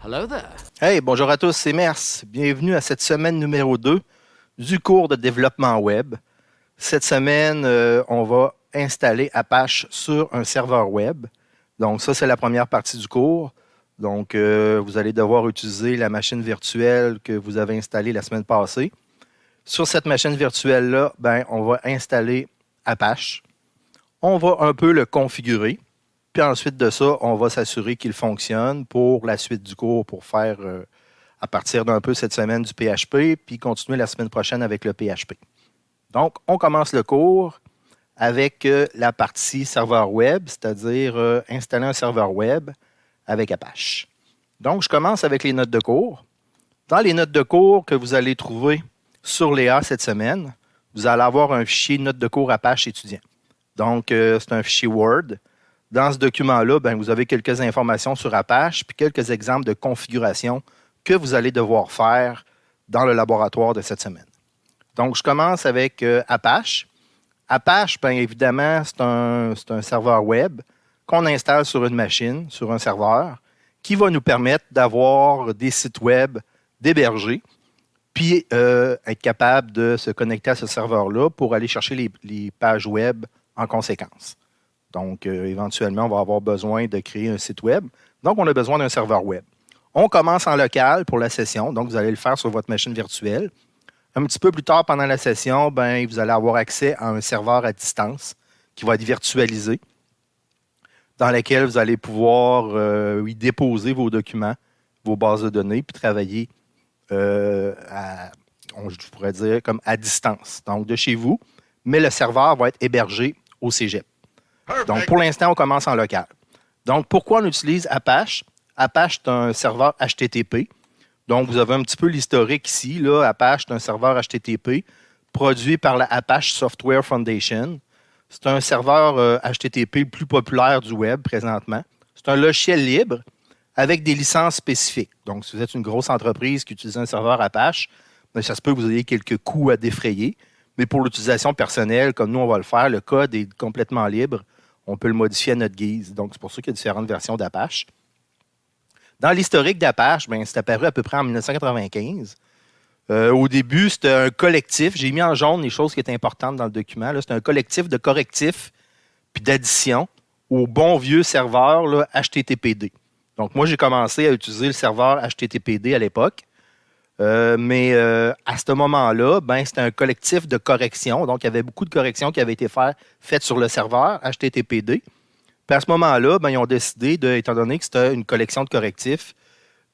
Hello there. Hey, bonjour à tous, c'est Mers. Bienvenue à cette semaine numéro 2 du cours de développement web. Cette semaine, on va installer Apache sur un serveur web. Donc ça, c'est la première partie du cours. Donc, vous allez devoir utiliser la machine virtuelle que vous avez installée la semaine passée. Sur cette machine virtuelle-là, on va installer Apache. On va un peu le configurer. Puis ensuite de ça, on va s'assurer qu'il fonctionne pour la suite du cours, pour faire à partir d'un peu cette semaine du PHP, puis continuer la semaine prochaine avec le PHP. Donc, on commence le cours avec la partie serveur web, c'est-à-dire installer un serveur web avec Apache. Donc, je commence avec les notes de cours. Dans les notes de cours que vous allez trouver sur Léa cette semaine, vous allez avoir un fichier notes de cours Apache étudiant. Donc, c'est un fichier Word. Dans ce document-là, vous avez quelques informations sur Apache puis quelques exemples de configuration que vous allez devoir faire dans le laboratoire de cette semaine. Donc, je commence avec Apache. Apache, évidemment, c'est un serveur web qu'on installe sur une machine, sur un serveur, qui va nous permettre d'avoir des sites web d'héberger puis être capable de se connecter à ce serveur-là pour aller chercher les pages web en conséquence. Donc, éventuellement, on va avoir besoin de créer un site web. Donc, on a besoin d'un serveur web. On commence en local pour la session. Donc, vous allez le faire sur votre machine virtuelle. Un petit peu plus tard, pendant la session, vous allez avoir accès à un serveur à distance qui va être virtualisé, dans lequel vous allez pouvoir y déposer vos documents, vos bases de données, puis travailler je pourrais dire, comme à distance. Donc, de chez vous. Mais le serveur va être hébergé au cégep. Donc, pour l'instant, on commence en local. Donc, pourquoi on utilise Apache? Apache, c'est un serveur HTTP. Donc, vous avez un petit peu l'historique ici. Là. Apache, c'est un serveur HTTP produit par la Apache Software Foundation. C'est un serveur HTTP le plus populaire du web présentement. C'est un logiciel libre avec des licences spécifiques. Donc, si vous êtes une grosse entreprise qui utilise un serveur Apache, ça se peut que vous ayez quelques coûts à défrayer. Mais pour l'utilisation personnelle, comme nous, on va le faire, le code est complètement libre. On peut le modifier à notre guise. Donc, c'est pour ça qu'il y a différentes versions d'Apache. Dans l'historique d'Apache, c'est apparu à peu près en 1995. Au début, c'était un collectif. J'ai mis en jaune les choses qui étaient importantes dans le document. C'était un collectif de correctifs puis d'addition au bon vieux serveur là, HTTPD. Donc, moi, j'ai commencé à utiliser le serveur HTTPD à l'époque. Mais à ce moment-là, c'était un collectif de corrections. Donc, il y avait beaucoup de corrections qui avaient été faites sur le serveur HTTPD. Puis à ce moment-là, ils ont décidé, étant donné que c'était une collection de correctifs,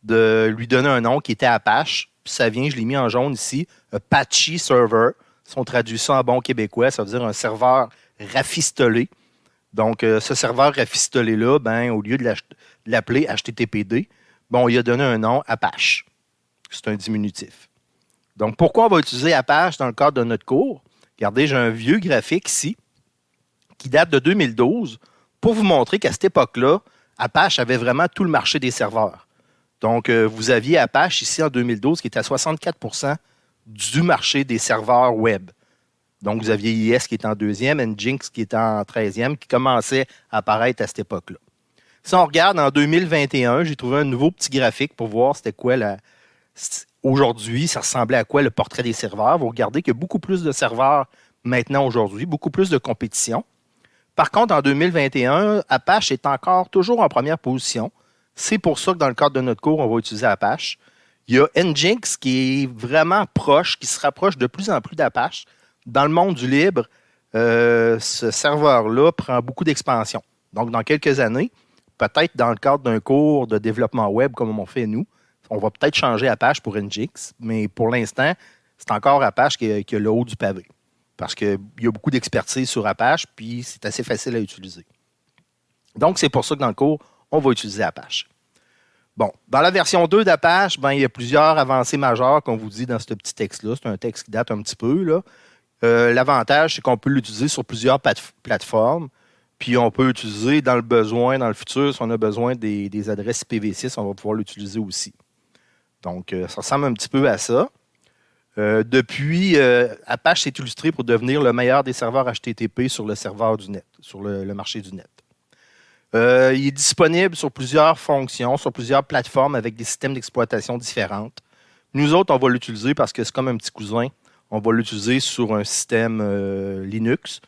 de lui donner un nom qui était Apache. Puis ça vient, je l'ai mis en jaune ici, Apache Server. Si on traduit ça en bon québécois, ça veut dire un serveur rafistolé. Donc, ce serveur rafistolé-là, au lieu de l'appeler HTTPD, on lui a donné un nom Apache. C'est un diminutif. Donc, pourquoi on va utiliser Apache dans le cadre de notre cours? Regardez, j'ai un vieux graphique ici qui date de 2012 pour vous montrer qu'à cette époque-là, Apache avait vraiment tout le marché des serveurs. Donc, vous aviez Apache ici en 2012 qui était à 64% du marché des serveurs web. Donc, vous aviez IS qui était en deuxième, Nginx qui était en 13e, qui commençait à apparaître à cette époque-là. Si on regarde en 2021, j'ai trouvé un nouveau petit graphique pour voir c'était quoi aujourd'hui, ça ressemblait à quoi le portrait des serveurs. Vous regardez qu'il y a beaucoup plus de serveurs maintenant aujourd'hui, beaucoup plus de compétition. Par contre, en 2021, Apache est encore toujours en première position. C'est pour ça que dans le cadre de notre cours, on va utiliser Apache. Il y a Nginx qui est vraiment proche, qui se rapproche de plus en plus d'Apache. Dans le monde du libre, ce serveur-là prend beaucoup d'expansion. Donc, dans quelques années, peut-être dans le cadre d'un cours de développement web comme on fait nous, on va peut-être changer Apache pour Nginx, mais pour l'instant, c'est encore Apache qui a le haut du pavé. Parce qu'il y a beaucoup d'expertise sur Apache, puis c'est assez facile à utiliser. Donc, c'est pour ça que dans le cours, on va utiliser Apache. Bon, dans la version 2 d'Apache, il y a plusieurs avancées majeures qu'on vous dit dans ce petit texte-là. C'est un texte qui date un petit peu. Là. L'avantage, c'est qu'on peut l'utiliser sur plusieurs plateformes. Puis on peut utiliser dans le besoin, dans le futur, si on a besoin des adresses IPv6, on va pouvoir l'utiliser aussi. Donc, ça ressemble un petit peu à ça. Depuis, Apache s'est illustré pour devenir le meilleur des serveurs HTTP sur le serveur du net, sur le marché du net. Il est disponible sur plusieurs fonctions, sur plusieurs plateformes avec des systèmes d'exploitation différentes. Nous autres, on va l'utiliser parce que c'est comme un petit cousin. On va l'utiliser sur un système Linux.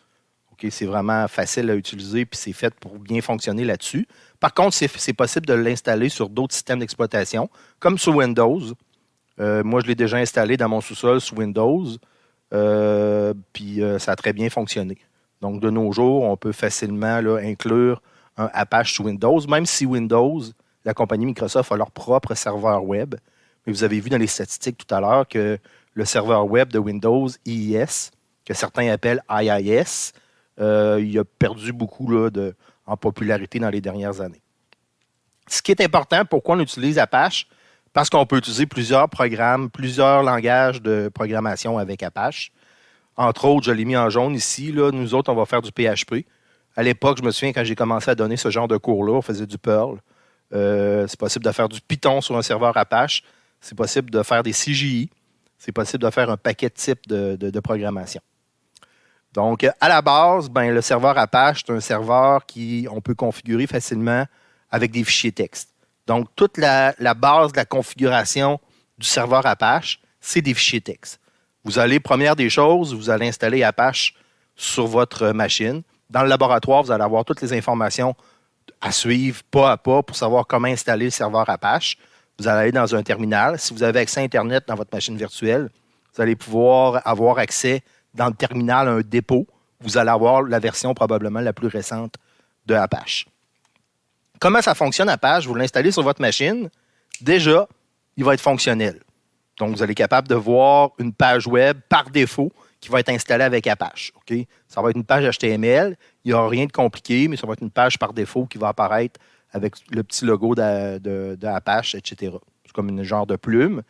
Okay, c'est vraiment facile à utiliser puis c'est fait pour bien fonctionner là-dessus. Par contre, c'est possible de l'installer sur d'autres systèmes d'exploitation, comme sur Windows. Moi, je l'ai déjà installé dans mon sous-sol sous Windows. Puis ça a très bien fonctionné. Donc, de nos jours, on peut facilement là, inclure un Apache sous Windows, même si Windows, la compagnie Microsoft a leur propre serveur web. Mais vous avez vu dans les statistiques tout à l'heure que le serveur web de Windows, IIS, que certains appellent IIS, il a perdu beaucoup là, en popularité dans les dernières années. Ce qui est important, pourquoi on utilise Apache? Parce qu'on peut utiliser plusieurs programmes, plusieurs langages de programmation avec Apache. Entre autres, je l'ai mis en jaune ici. Là, nous autres, on va faire du PHP. À l'époque, je me souviens, quand j'ai commencé à donner ce genre de cours-là, on faisait du Perl. C'est possible de faire du Python sur un serveur Apache. C'est possible de faire des CGI. C'est possible de faire un paquet de types de programmation. Donc, à la base, ben, le serveur Apache, c'est un serveur qu'on peut configurer facilement avec des fichiers texte. Donc, toute la base de la configuration du serveur Apache, c'est des fichiers texte. Vous allez, première des choses, vous allez installer Apache sur votre machine. Dans le laboratoire, vous allez avoir toutes les informations à suivre pas à pas pour savoir comment installer le serveur Apache. Vous allez aller dans un terminal. Si vous avez accès à Internet dans votre machine virtuelle, vous allez pouvoir avoir accès dans le terminal à un dépôt. Vous allez avoir la version probablement la plus récente de Apache. Comment ça fonctionne Apache? Vous l'installez sur votre machine. Déjà, il va être fonctionnel. Donc, vous allez être capable de voir une page web par défaut qui va être installée avec Apache. Okay? Ça va être une page HTML. Il n'y aura rien de compliqué, mais ça va être une page par défaut qui va apparaître avec le petit logo de Apache, etc. C'est comme une genre de plume.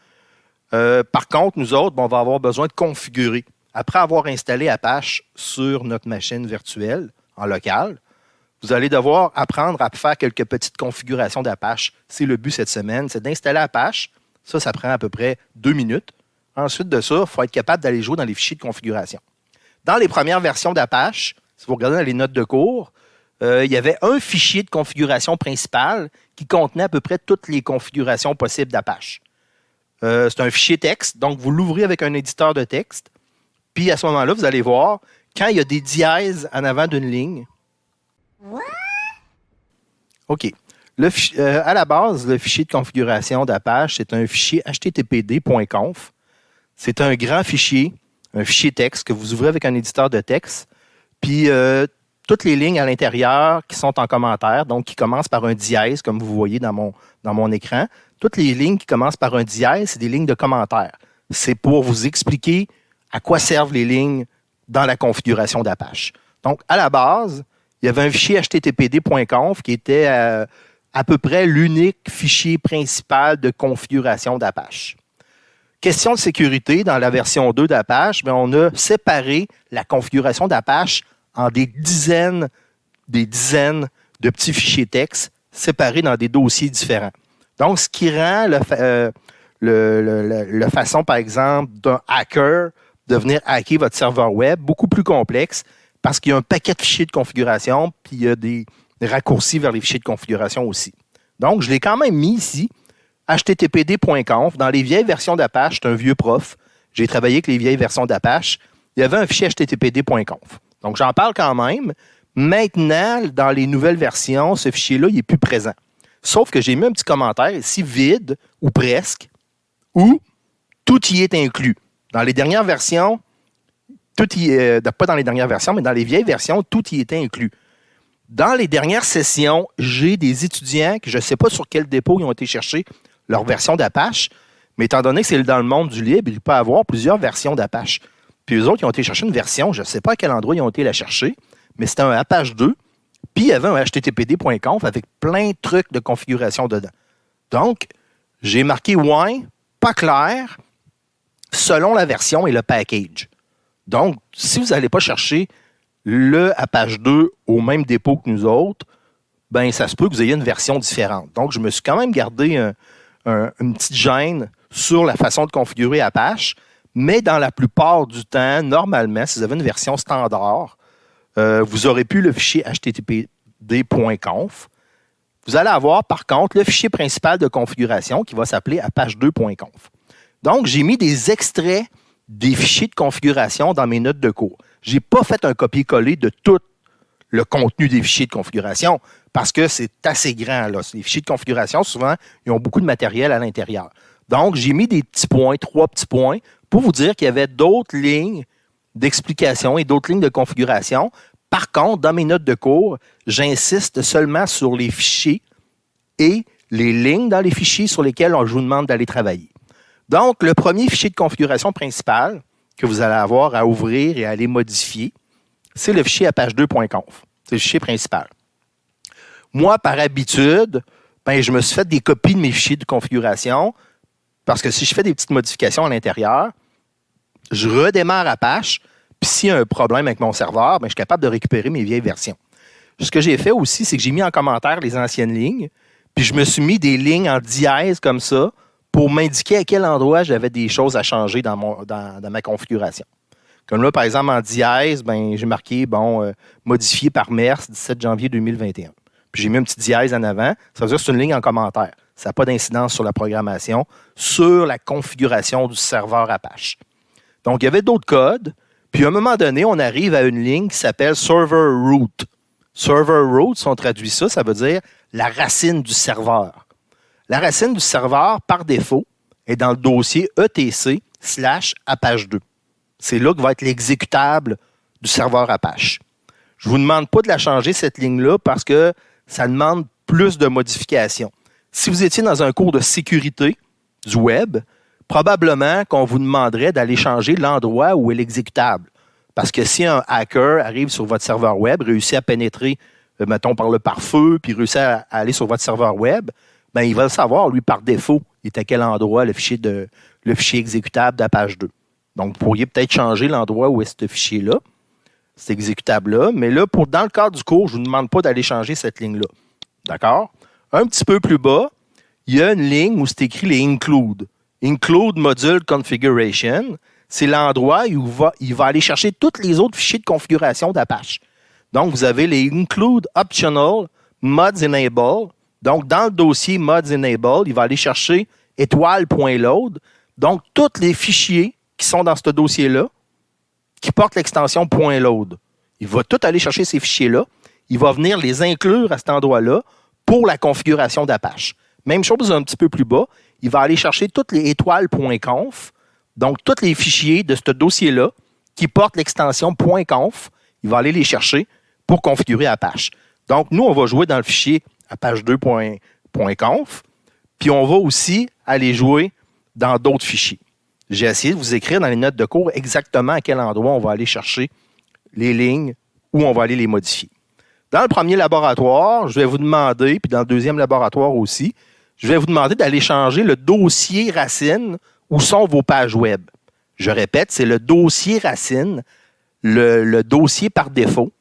Par contre, nous autres, on va avoir besoin de configurer. Après avoir installé Apache sur notre machine virtuelle en local, vous allez devoir apprendre à faire quelques petites configurations d'Apache. C'est le but cette semaine, c'est d'installer Apache. Ça prend à peu près 2 minutes. Ensuite de ça, il faut être capable d'aller jouer dans les fichiers de configuration. Dans les premières versions d'Apache, si vous regardez dans les notes de cours, il y avait un fichier de configuration principal qui contenait à peu près toutes les configurations possibles d'Apache. C'est un fichier texte, donc vous l'ouvrez avec un éditeur de texte. Puis à ce moment-là, vous allez voir, quand il y a des dièses en avant d'une ligne. OK. À la base, le fichier de configuration d'Apache, c'est un fichier httpd.conf. C'est un grand fichier, un fichier texte que vous ouvrez avec un éditeur de texte. Puis toutes les lignes à l'intérieur qui sont en commentaire, donc qui commencent par un dièse, comme vous voyez dans mon écran, toutes les lignes qui commencent par un dièse, c'est des lignes de commentaires. C'est pour vous expliquer à quoi servent les lignes dans la configuration d'Apache. Donc, à la base, il y avait un fichier httpd.conf qui était à peu près l'unique fichier principal de configuration d'Apache. Question de sécurité, dans la version 2 d'Apache, on a séparé la configuration d'Apache en des dizaines de petits fichiers texte séparés dans des dossiers différents. Donc, ce qui rend la façon, par exemple, d'un hacker de venir hacker votre serveur web beaucoup plus complexe parce qu'il y a un paquet de fichiers de configuration puis il y a des raccourcis vers les fichiers de configuration aussi. Donc, je l'ai quand même mis ici, httpd.conf. Dans les vieilles versions d'Apache, c'est un vieux prof. J'ai travaillé avec les vieilles versions d'Apache. Il y avait un fichier httpd.conf. Donc, j'en parle quand même. Maintenant, dans les nouvelles versions, ce fichier-là, il n'est plus présent. Sauf que j'ai mis un petit commentaire ici, vide, ou presque, où tout y est inclus. Dans les dernières versions, pas dans les dernières versions, mais dans les vieilles versions, tout y était inclus. Dans les dernières sessions, j'ai des étudiants que je ne sais pas sur quel dépôt ils ont été chercher leur version d'Apache, mais étant donné que c'est dans le monde du libre, il peut y avoir plusieurs versions d'Apache. Puis eux autres, ils ont été chercher une version, je ne sais pas à quel endroit ils ont été la chercher, mais c'était un Apache 2, puis il y avait un httpd.conf avec plein de trucs de configuration dedans. Donc, j'ai marqué « pas clair » selon la version et le package. Donc, si vous n'allez pas chercher le Apache 2 au même dépôt que nous autres, ben ça se peut que vous ayez une version différente. Donc, je me suis quand même gardé une petite gêne sur la façon de configurer Apache, mais dans la plupart du temps, normalement, si vous avez une version standard, vous aurez plus le fichier httpd.conf. vous allez avoir par contre le fichier principal de configuration qui va s'appeler apache2.conf. Donc, j'ai mis des extraits des fichiers de configuration dans mes notes de cours. Je n'ai pas fait un copier-coller de tout le contenu des fichiers de configuration parce que c'est assez grand. Là. Les fichiers de configuration, souvent, ils ont beaucoup de matériel à l'intérieur. Donc, j'ai mis des petits points, 3 petits points, pour vous dire qu'il y avait d'autres lignes d'explication et d'autres lignes de configuration. Par contre, dans mes notes de cours, j'insiste seulement sur les fichiers et les lignes dans les fichiers sur lesquels je vous demande d'aller travailler. Donc, le premier fichier de configuration principal que vous allez avoir à ouvrir et à aller modifier, c'est le fichier apache2.conf. C'est le fichier principal. Moi, par habitude, je me suis fait des copies de mes fichiers de configuration parce que si je fais des petites modifications à l'intérieur, je redémarre Apache, puis s'il y a un problème avec mon serveur, je suis capable de récupérer mes vieilles versions. Ce que j'ai fait aussi, c'est que j'ai mis en commentaire les anciennes lignes, puis je me suis mis des lignes en dièse comme ça pour m'indiquer à quel endroit j'avais des choses à changer dans ma configuration. Comme là, par exemple, en dièse, j'ai marqué, modifié par MERS, 17 janvier 2021. Puis j'ai mis un petit dièse en avant. Ça veut dire que c'est une ligne en commentaire. Ça n'a pas d'incidence sur la programmation, sur la configuration du serveur Apache. Donc, il y avait d'autres codes. Puis, à un moment donné, on arrive à une ligne qui s'appelle Server Root. Server Root, si on traduit ça, ça veut dire la racine du serveur. La racine du serveur, par défaut, est dans le dossier etc/Apache2. C'est là que va être l'exécutable du serveur Apache. Je ne vous demande pas de la changer, cette ligne-là, parce que ça demande plus de modifications. Si vous étiez dans un cours de sécurité du web, probablement qu'on vous demanderait d'aller changer l'endroit où est l'exécutable. Parce que si un hacker arrive sur votre serveur web, réussit à pénétrer, mettons, par le pare-feu, puis réussit à aller sur votre serveur web, il va le savoir, lui, par défaut, il est à quel endroit le fichier exécutable d'Apache 2. Donc, vous pourriez peut-être changer l'endroit où est ce fichier-là, cet exécutable-là. Mais là, dans le cadre du cours, je ne vous demande pas d'aller changer cette ligne-là. D'accord? Un petit peu plus bas, il y a une ligne où c'est écrit les include. Include Module Configuration, c'est l'endroit où il va aller chercher tous les autres fichiers de configuration d'Apache. Donc, vous avez les Include Optional Mods Enable. Donc, dans le dossier Mods Enable, il va aller chercher étoile.load. Donc, tous les fichiers qui sont dans ce dossier-là, qui portent l'extension .load. Il va tout aller chercher ces fichiers-là. Il va venir les inclure à cet endroit-là pour la configuration d'Apache. Même chose un petit peu plus bas. Il va aller chercher toutes les étoiles.conf, donc tous les fichiers de ce dossier-là qui portent l'extension .conf. Il va aller les chercher pour configurer Apache. Donc, nous, on va jouer dans le fichier apache2.conf, puis on va aussi aller jouer dans d'autres fichiers. J'ai essayé de vous écrire dans les notes de cours exactement à quel endroit on va aller chercher les lignes où on va aller les modifier. Dans le premier laboratoire, je vais vous demander, puis dans le deuxième laboratoire aussi, je vais vous demander d'aller changer le dossier racine où sont vos pages web. Je répète, c'est le dossier racine, le dossier par défaut,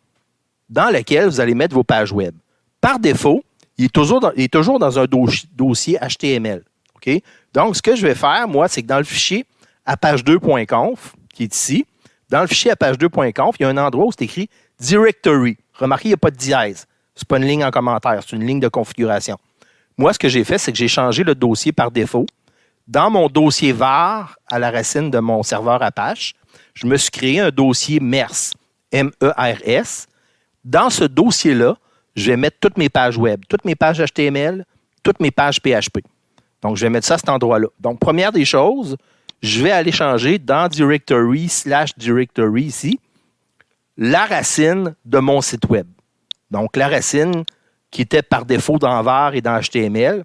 dans lequel vous allez mettre vos pages web. Par défaut, il est toujours dans un dossier HTML. Okay? Donc, ce que je vais faire, moi, c'est que dans le fichier apache2.conf, qui est ici, dans le fichier apache2.conf, il y a un endroit où c'est écrit Directory. Remarquez, il n'y a pas de dièse. Ce n'est pas une ligne en commentaire, c'est une ligne de configuration. Moi, ce que j'ai fait, c'est que j'ai changé le dossier par défaut. Dans mon dossier var, à la racine de mon serveur Apache, je me suis créé un dossier MERS, M-E-R-S. Dans ce dossier-là, je vais mettre toutes mes pages web, toutes mes pages HTML, toutes mes pages PHP. Donc, je vais mettre ça à cet endroit-là. Donc, première des choses, je vais aller changer dans Directory/Directory ici, la racine de mon site web. Donc, la racine qui était par défaut dans var et dans HTML,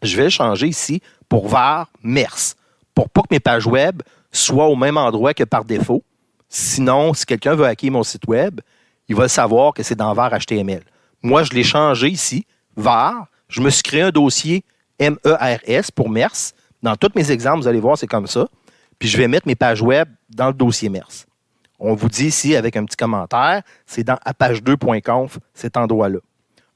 je vais le changer ici pour var MERS, pour pas que mes pages web soient au même endroit que par défaut. Sinon, si quelqu'un veut hacker mon site web, il va savoir que c'est dans var HTML. Moi, je l'ai changé ici, var. Je me suis créé un dossier MERS pour MERS. Dans tous mes exemples, vous allez voir, c'est comme ça. Puis je vais mettre mes pages web dans le dossier MERS. On vous dit ici, avec un petit commentaire, c'est dans apache2.conf, cet endroit-là.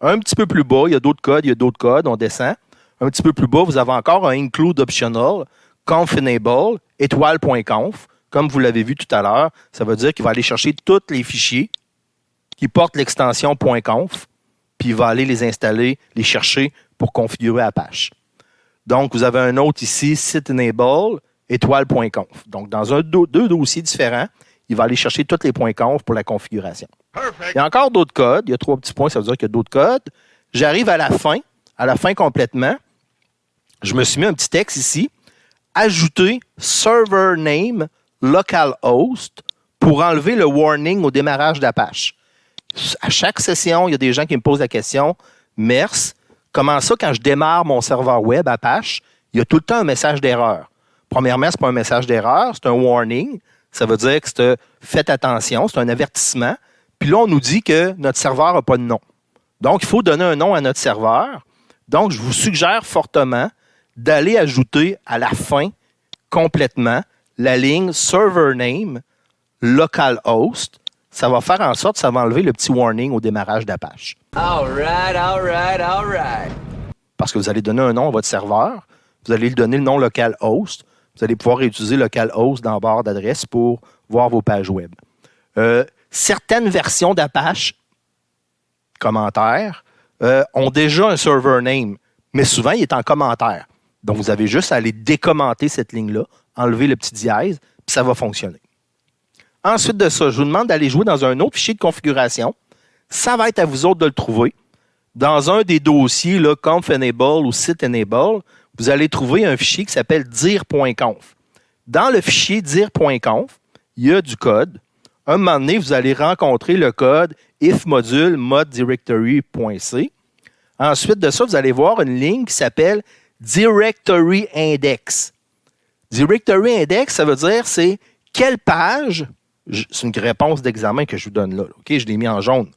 Un petit peu plus bas, il y a d'autres codes, on descend. Un petit peu plus bas, vous avez encore un include optional, conf enable, étoile.conf. Comme vous l'avez vu tout à l'heure, ça veut dire qu'il va aller chercher tous les fichiers qui portent l'extension .conf, puis puis il va aller les installer, les chercher pour configurer Apache. Donc, vous avez un autre ici, site enable, étoile.conf. Donc, dans deux dossiers différents, il va aller chercher tous les points conf pour la configuration. Perfect. Il y a encore d'autres codes. Il y a 3 petits points, ça veut dire qu'il y a d'autres codes. J'arrive à la fin complètement. Je me suis mis un petit texte ici. Ajouter server name localhost pour enlever le warning au démarrage d'Apache. À chaque session, il y a des gens qui me posent la question, Mers, comment ça, quand je démarre mon serveur web Apache, il y a tout le temps un message d'erreur. Premièrement, ce n'est pas un message d'erreur, c'est un warning. Ça veut dire que c'est faites attention, c'est un avertissement. Puis là, on nous dit que notre serveur n'a pas de nom. Donc, il faut donner un nom à notre serveur. Donc, je vous suggère fortement d'aller ajouter à la fin complètement la ligne server name localhost. Ça va faire en sorte que ça va enlever le petit warning au démarrage d'Apache. All right. Parce que vous allez donner un nom à votre serveur. Vous allez lui donner le nom localhost. Vous allez pouvoir utiliser localhost dans la barre d'adresse pour voir vos pages web. Certaines versions d'Apache, commentaires, ont déjà un server name, mais souvent, il est en commentaire. Donc, vous avez juste à aller décommenter cette ligne-là, enlever le petit dièse, puis ça va fonctionner. Ensuite de ça, je vous demande d'aller jouer dans un autre fichier de configuration. Ça va être à vous autres de le trouver. Dans un des dossiers, là, conf enable ou site enable, vous allez trouver un fichier qui s'appelle dir.conf. Dans le fichier dir.conf, il y a du code. Un moment donné, vous allez rencontrer le code if module moddirectory.c. Ensuite de ça, vous allez voir une ligne qui s'appelle directory index. Directory index, ça veut dire c'est quelle page, c'est une réponse d'examen que je vous donne là. OK, je l'ai mis en jaune.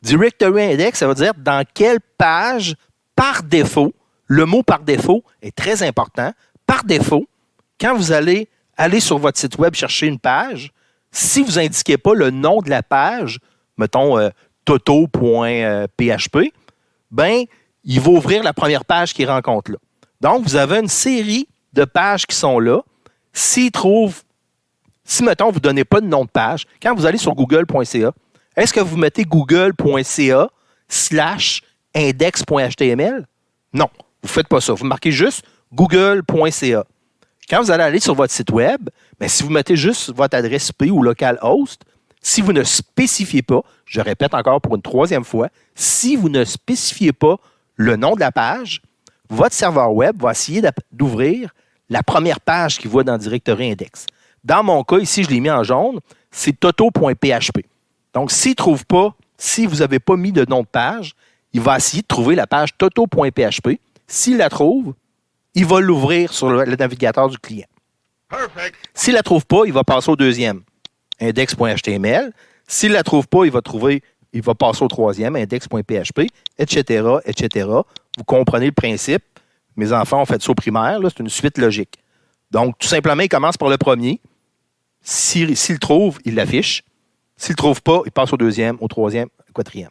Directory index, ça veut dire dans quelle page, par défaut, le mot par défaut est très important. Par défaut, quand vous allez aller sur votre site web chercher une page, si vous n'indiquez pas le nom de la page, mettons toto.php, ben, il va ouvrir la première page qu'il rencontre là. Donc, vous avez une série de pages qui sont là. Si, mettons, vous ne donnez pas de nom de page, quand vous allez sur google.ca, est-ce que vous mettez google.ca/index.html? Non, vous ne faites pas ça. Vous marquez juste google.ca. Quand vous allez aller sur votre site web, bien, si vous mettez juste votre adresse IP ou localhost, si vous ne spécifiez pas, je répète encore pour une 3e fois, si vous ne spécifiez pas le nom de la page, votre serveur web va essayer d'ouvrir la première page qu'il voit dans Directory Index. Dans mon cas, ici, je l'ai mis en jaune, c'est toto.php. Donc, s'il ne trouve pas, si vous n'avez pas mis de nom de page, il va essayer de trouver la page toto.php. S'il la trouve, il va l'ouvrir sur le navigateur du client. Perfect. S'il ne la trouve pas, il va passer au deuxième, index.html. S'il ne la trouve pas, il va passer au troisième, index.php, etc., etc. Vous comprenez le principe. Mes enfants ont fait ça au primaire, là, c'est une suite logique. Donc, tout simplement, il commence par le premier. S'il le trouve, il l'affiche. S'il ne le trouve pas, il passe au deuxième, au troisième, au quatrième.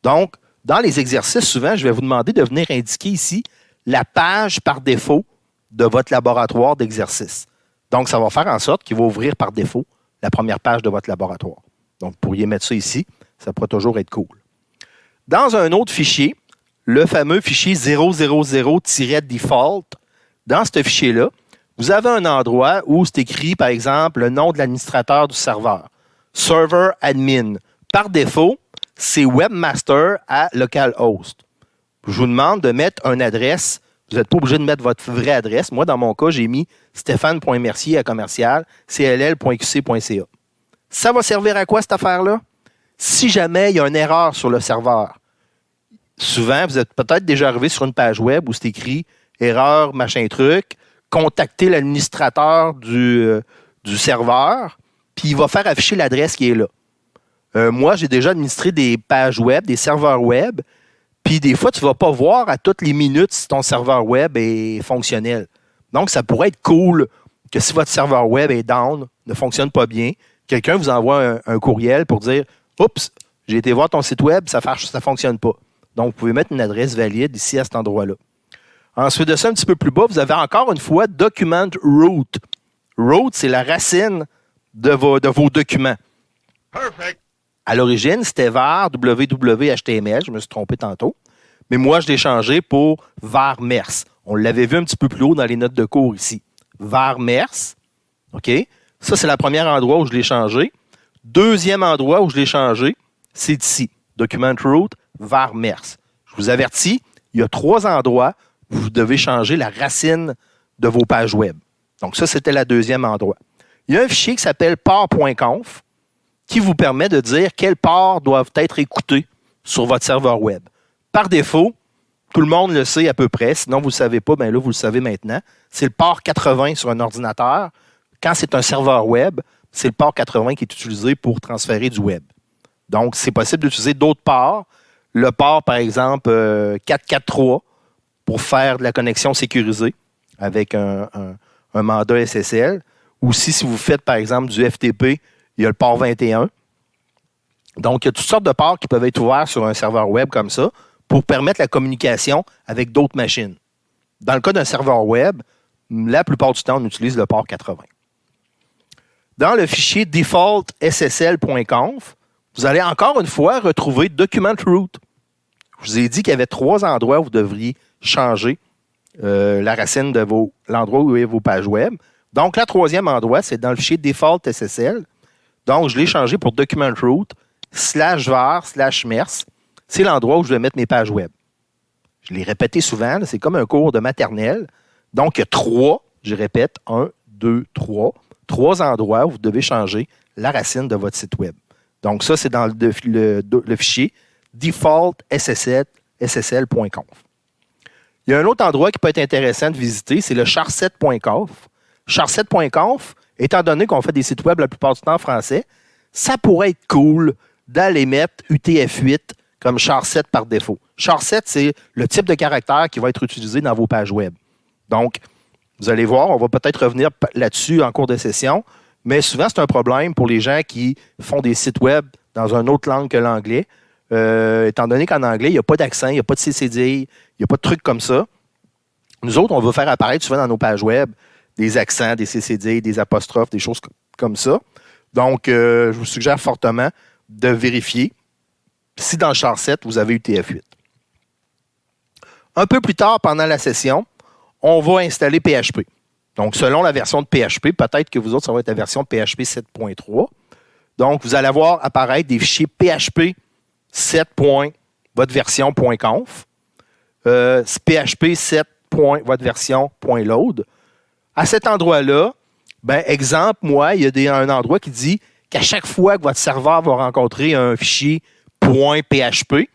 Donc, dans les exercices, souvent, je vais vous demander de venir indiquer ici la page par défaut de votre laboratoire d'exercice. Donc, ça va faire en sorte qu'il va ouvrir par défaut la première page de votre laboratoire. Donc, vous pourriez mettre ça ici. Ça pourrait toujours être cool. Dans un autre fichier, le fameux fichier 000-default, dans ce fichier-là, vous avez un endroit où c'est écrit, par exemple, le nom de l'administrateur du serveur. Server admin. Par défaut, c'est webmaster à localhost. Je vous demande de mettre une adresse. Vous n'êtes pas obligé de mettre votre vraie adresse. Moi, dans mon cas, j'ai mis stéphane.mercier@cll.qc.ca. Ça va servir à quoi, cette affaire-là? Si jamais il y a une erreur sur le serveur, souvent, vous êtes peut-être déjà arrivé sur une page web où c'est écrit « erreur, machin truc », contactez l'administrateur du serveur, puis il va faire afficher l'adresse qui est là. Moi, j'ai déjà administré des pages web, des serveurs web, puis des fois, tu ne vas pas voir à toutes les minutes si ton serveur web est fonctionnel. Donc, ça pourrait être cool que si votre serveur web est down, ne fonctionne pas bien, quelqu'un vous envoie un courriel pour dire « Oups, j'ai été voir ton site web, ça ne fonctionne pas. » Donc, vous pouvez mettre une adresse valide ici à cet endroit-là. Ensuite de ça, un petit peu plus bas, vous avez encore une fois Document Root. Root, c'est la racine de vos documents. Perfect. À l'origine, c'était var www.html. Je me suis trompé tantôt. Mais moi, je l'ai changé pour var mers. On l'avait vu un petit peu plus haut dans les notes de cours ici. Var mers. OK? Ça, c'est le premier endroit où je l'ai changé. Deuxième endroit où je l'ai changé, c'est ici. Document root, var mers. Je vous avertis, il y a 3 endroits où vous devez changer la racine de vos pages web. Donc, ça, c'était le deuxième endroit. Il y a un fichier qui s'appelle port.conf qui vous permet de dire quels ports doivent être écoutés sur votre serveur web. Par défaut, tout le monde le sait à peu près. Sinon, vous ne le savez pas, bien là, vous le savez maintenant. C'est le port 80 sur un ordinateur. Quand c'est un serveur web, c'est le port 80 qui est utilisé pour transférer du web. Donc, c'est possible d'utiliser d'autres ports. Le port, par exemple, 443 pour faire de la connexion sécurisée avec un mandat SSL. Ou si vous faites, par exemple, du FTP, il y a le port 21. Donc, il y a toutes sortes de ports qui peuvent être ouverts sur un serveur web comme ça pour permettre la communication avec d'autres machines. Dans le cas d'un serveur web, la plupart du temps, on utilise le port 80. Dans le fichier default.ssl.conf, vous allez encore une fois retrouver document root. Je vous ai dit qu'il y avait 3 endroits où vous devriez changer la racine de l'endroit où est vos pages web. Donc, le 3e endroit, c'est dans le fichier default.ssl. Donc, je l'ai changé pour document root /var/mers. C'est l'endroit où je vais mettre mes pages web. Je l'ai répété souvent, c'est comme un cours de maternelle. Donc, il y a 3, je répète, 1, 2, 3 endroits où vous devez changer la racine de votre site web. Donc, ça, c'est dans le fichier default.ssl.conf. Il y a un autre endroit qui peut être intéressant de visiter, c'est le char7.conf. Char7.conf, étant donné qu'on fait des sites web la plupart du temps en français, ça pourrait être cool d'aller mettre UTF-8 comme char7 par défaut. Char7, c'est le type de caractère qui va être utilisé dans vos pages web. Donc, vous allez voir, on va peut-être revenir là-dessus en cours de session, mais souvent, c'est un problème pour les gens qui font des sites web dans une autre langue que l'anglais. Étant donné qu'en anglais, il n'y a pas d'accent, il n'y a pas de CCD, il n'y a pas de trucs comme ça. Nous autres, on va faire apparaître souvent dans nos pages web des accents, des CCD, des apostrophes, des choses comme ça. Donc, je vous suggère fortement de vérifier si dans le char7, vous avez UTF-8. Un peu plus tard, pendant la session, on va installer PHP. Donc, selon la version de PHP, peut-être que vous autres, ça va être la version PHP 7.3. Donc, vous allez voir apparaître des fichiers PHP 7. votre version.conf, PHP 7. votre version.load. À cet endroit-là, ben, exemple, moi, il y a un endroit qui dit qu'à chaque fois que votre serveur va rencontrer un fichier .php,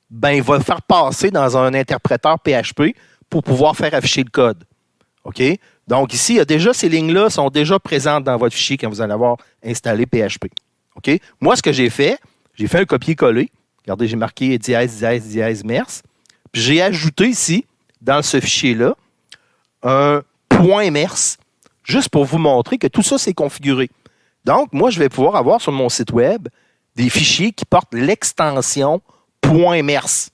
ben, il va le faire passer dans un interpréteur PHP pour pouvoir faire afficher le code. OK? Donc, ici, il y a déjà ces lignes-là sont déjà présentes dans votre fichier quand vous allez avoir installé PHP. OK? Moi, ce que j'ai fait un copier-coller. Regardez, j'ai marqué //mers. Puis j'ai ajouté ici, dans ce fichier-là, un .mers, juste pour vous montrer que tout ça, c'est configuré. Donc, moi, je vais pouvoir avoir sur mon site web des fichiers qui portent l'extension .mers.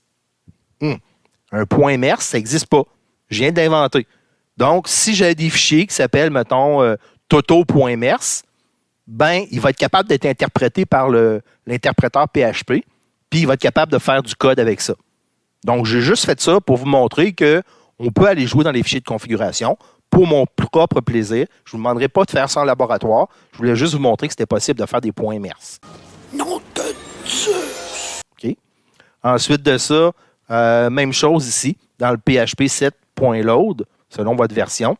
Un .mers, ça n'existe pas. Je viens d'inventer. Donc, si j'ai des fichiers qui s'appellent, mettons, toto.mers, ben, il va être capable d'être interprété par l'interpréteur PHP, puis il va être capable de faire du code avec ça. Donc, j'ai juste fait ça pour vous montrer qu'on peut aller jouer dans les fichiers de configuration pour mon propre plaisir. Je ne vous demanderai pas de faire ça en laboratoire. Je voulais juste vous montrer que c'était possible de faire des .mers. Non de Zeus! OK. Ensuite de ça, même chose ici, dans le PHP 7.load, selon votre version.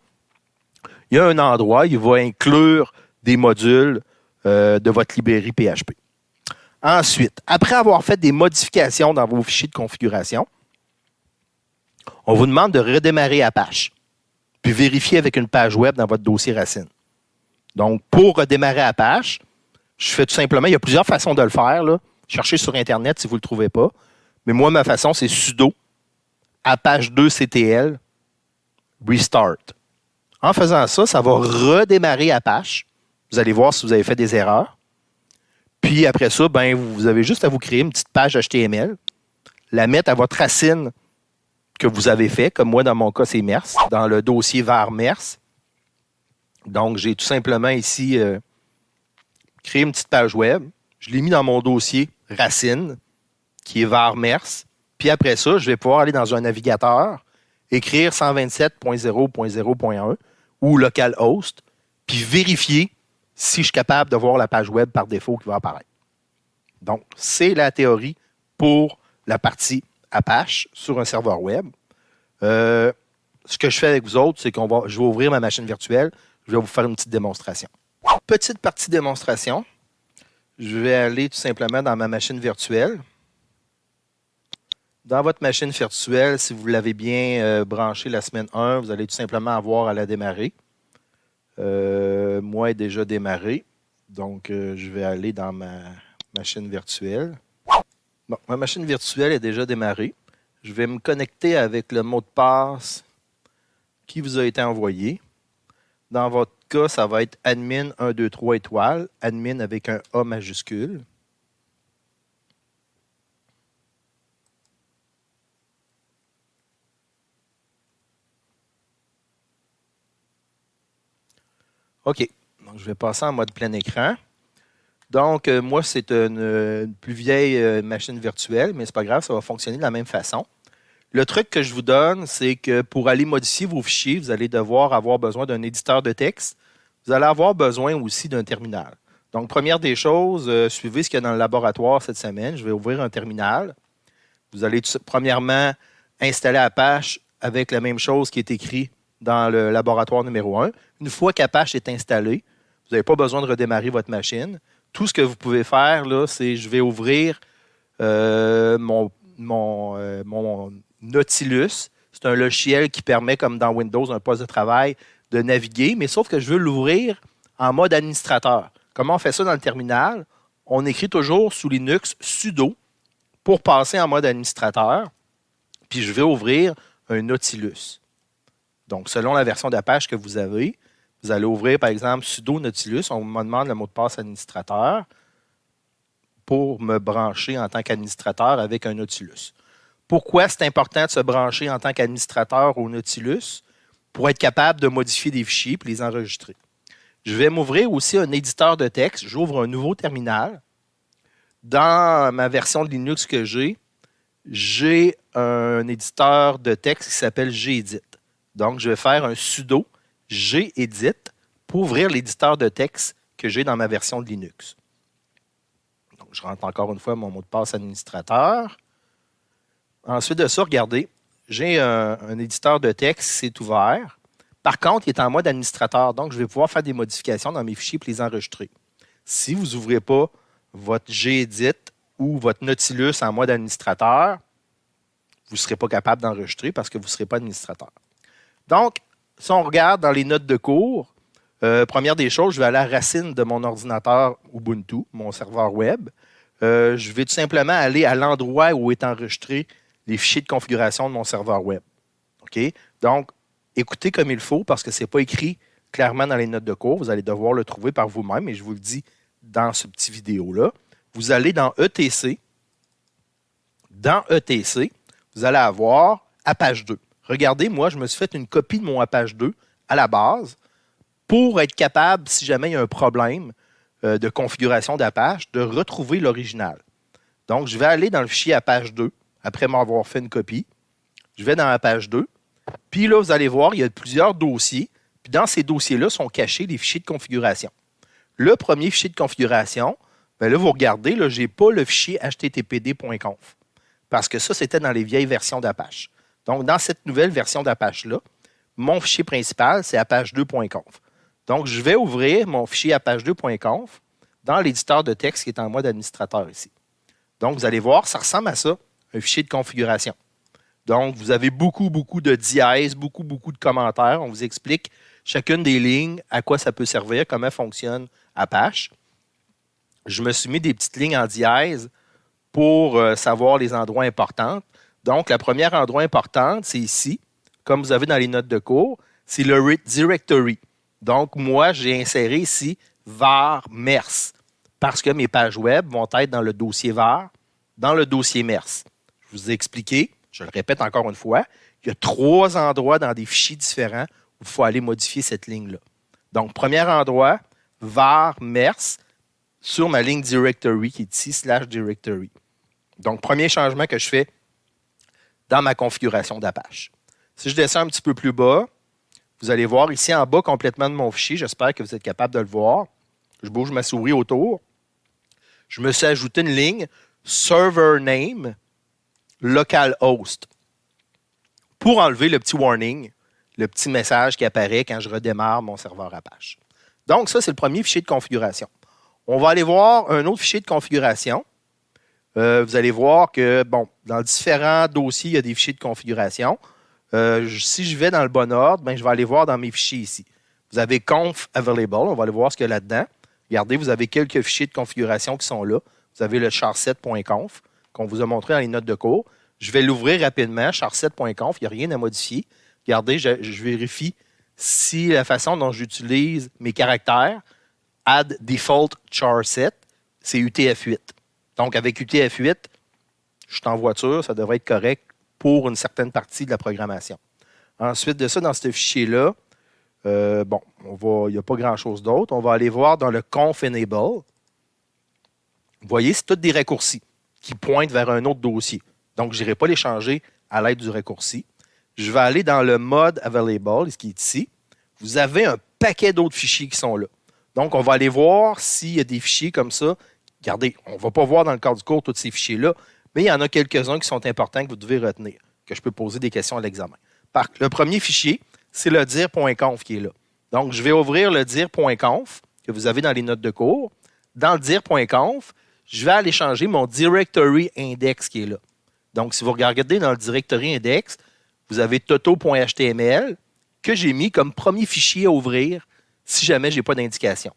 Il y a un endroit, il va inclure des modules de votre librairie PHP. Ensuite, après avoir fait des modifications dans vos fichiers de configuration, on vous demande de redémarrer Apache, puis vérifier avec une page web dans votre dossier racine. Donc, pour redémarrer Apache, je fais tout simplement, il y a plusieurs façons de le faire, là. Cherchez sur Internet si vous ne le trouvez pas. Mais moi, ma façon, c'est sudo Apache 2ctl restart. En faisant ça, ça va redémarrer Apache. Vous allez voir si vous avez fait des erreurs. Puis après ça, ben, vous avez juste à vous créer une petite page HTML, la mettre à votre racine que vous avez fait, comme moi, dans mon cas, c'est mers, dans le dossier var mers. Donc, j'ai tout simplement ici créé une petite page web. Je l'ai mis dans mon dossier racine, qui est var mers. Puis après ça, je vais pouvoir aller dans un navigateur, écrire 127.0.0.1 ou localhost, puis vérifier si je suis capable de voir la page web par défaut qui va apparaître. Donc, c'est la théorie pour la partie Apache sur un serveur web. Ce que je fais avec vous autres, c'est je vais ouvrir ma machine virtuelle. Je vais vous faire une petite démonstration. Petite partie démonstration. Je vais aller tout simplement dans ma machine virtuelle. Dans votre machine virtuelle, si vous l'avez bien branchée la semaine 1, vous allez tout simplement avoir à la démarrer. Moi, elle est déjà démarrée. Donc, je vais aller dans ma machine virtuelle. Bon, ma machine virtuelle est déjà démarrée. Je vais me connecter avec le mot de passe qui vous a été envoyé. Dans votre cas, ça va être admin 123 étoiles, admin avec un A majuscule. OK. Donc, je vais passer en mode plein écran. Donc, moi, c'est une plus vieille machine virtuelle, mais c'est pas grave, ça va fonctionner de la même façon. Le truc que je vous donne, c'est que pour aller modifier vos fichiers, vous allez devoir avoir besoin d'un éditeur de texte. Vous allez avoir besoin aussi d'un terminal. Donc, première des choses, suivez ce qu'il y a dans le laboratoire cette semaine. Je vais ouvrir un terminal. Vous allez premièrement installer Apache avec la même chose qui est écrit dans le laboratoire numéro 1. Une fois qu'Apache est installé, vous n'avez pas besoin de redémarrer votre machine. Tout ce que vous pouvez faire, là, c'est je vais ouvrir mon Nautilus. C'est un logiciel qui permet, comme dans Windows, un poste de travail, de naviguer, mais sauf que je veux l'ouvrir en mode administrateur. Comment on fait ça dans le terminal? On écrit toujours sous Linux sudo pour passer en mode administrateur, puis je vais ouvrir un Nautilus. Donc, selon la version d'Apache que vous avez, vous allez ouvrir, par exemple, sudo Nautilus. On me demande le mot de passe administrateur pour me brancher en tant qu'administrateur avec un Nautilus. Pourquoi c'est important de se brancher en tant qu'administrateur au Nautilus? Pour être capable de modifier des fichiers et les enregistrer. Je vais m'ouvrir aussi un éditeur de texte. J'ouvre un nouveau terminal. Dans ma version de Linux que j'ai un éditeur de texte qui s'appelle gedit. Donc, je vais faire un sudo gedit pour ouvrir l'éditeur de texte que j'ai dans ma version de Linux. Donc, je rentre encore une fois mon mot de passe administrateur. Ensuite de ça, regardez, j'ai un éditeur de texte, c'est ouvert. Par contre, il est en mode administrateur, donc je vais pouvoir faire des modifications dans mes fichiers et les enregistrer. Si vous n'ouvrez pas votre gedit ou votre Nautilus en mode administrateur, vous ne serez pas capable d'enregistrer parce que vous ne serez pas administrateur. Donc, si on regarde dans les notes de cours, première des choses, je vais aller à la racine de mon ordinateur Ubuntu, mon serveur web. Je vais tout simplement aller à l'endroit où est enregistré les fichiers de configuration de mon serveur web. OK? Donc, écoutez comme il faut parce que ce n'est pas écrit clairement dans les notes de cours. Vous allez devoir le trouver par vous-même et je vous le dis dans ce petit vidéo-là. Vous allez dans ETC. Dans ETC, vous allez avoir Apache 2. Regardez, moi, je me suis fait une copie de mon Apache 2 à la base pour être capable, si jamais il y a un problème de configuration d'Apache, de retrouver l'original. Donc, je vais aller dans le fichier Apache 2 après m'avoir fait une copie. Je vais dans Apache 2. Puis là, vous allez voir, il y a plusieurs dossiers. Puis dans ces dossiers-là sont cachés des fichiers de configuration. Le premier fichier de configuration, bien là, vous regardez, là, je n'ai pas le fichier httpd.conf. Parce que ça, c'était dans les vieilles versions d'Apache. Donc, dans cette nouvelle version d'Apache-là, mon fichier principal, c'est apache2.conf. Donc, je vais ouvrir mon fichier apache2.conf dans l'éditeur de texte qui est en mode administrateur ici. Donc, vous allez voir, ça ressemble à ça, un fichier de configuration. Donc, vous avez beaucoup de dièses, beaucoup de commentaires. On vous explique chacune des lignes, à quoi ça peut servir, comment fonctionne Apache. Je me suis mis des petites lignes en dièse pour savoir les endroits importants. Donc, la première endroit importante, c'est ici, comme vous avez dans les notes de cours, c'est le directory. Donc, moi, j'ai inséré ici var mers parce que mes pages web vont être dans le dossier var, dans le dossier mers. Je vous ai expliqué, je le répète encore une fois, il y a 3 endroits dans des fichiers différents où il faut aller modifier cette ligne-là. Donc, premier endroit, var mers, sur ma ligne directory qui est ici, /directory. Donc, premier changement que je fais dans ma configuration d'Apache. Si je descends un petit peu plus bas, vous allez voir ici en bas complètement de mon fichier, j'espère que vous êtes capable de le voir. Je bouge ma souris autour. Je me suis ajouté une ligne server name localhost pour enlever le petit warning, le petit message qui apparaît quand je redémarre mon serveur Apache. Donc, ça, c'est le premier fichier de configuration. On va aller voir un autre fichier de configuration. Vous allez voir que, bon, dans différents dossiers, il y a des fichiers de configuration. Si je vais dans le bon ordre, ben, je vais aller voir dans mes fichiers ici. Vous avez conf available, on va aller voir ce qu'il y a là-dedans. Regardez, vous avez quelques fichiers de configuration qui sont là. Vous avez le char7.conf qu'on vous a montré dans les notes de cours. Je vais l'ouvrir rapidement, char7.conf, il n'y a rien à modifier. Regardez, je vérifie si la façon dont j'utilise mes caractères, add default char7, c'est UTF-8. Donc, avec UTF-8, je suis en voiture, ça devrait être correct pour une certaine partie de la programmation. Ensuite de ça, dans ce fichier-là, il n'y a pas grand-chose d'autre. On va aller voir dans le conf enable. Vous voyez, c'est tous des raccourcis qui pointent vers un autre dossier. Donc, je n'irai pas les changer à l'aide du raccourci. Je vais aller dans le mode available, ce qui est ici. Vous avez un paquet d'autres fichiers qui sont là. Donc, on va aller voir s'il y a des fichiers comme ça. Regardez, on ne va pas voir dans le cadre du cours tous ces fichiers-là, mais il y en a quelques-uns qui sont importants que vous devez retenir, que je peux poser des questions à l'examen. Le premier fichier, c'est le dir.conf qui est là. Donc, je vais ouvrir le dir.conf que vous avez dans les notes de cours. Dans le dir.conf, je vais aller changer mon directory index qui est là. Donc, si vous regardez dans le directory index, vous avez toto.html que j'ai mis comme premier fichier à ouvrir si jamais je n'ai pas d'indication.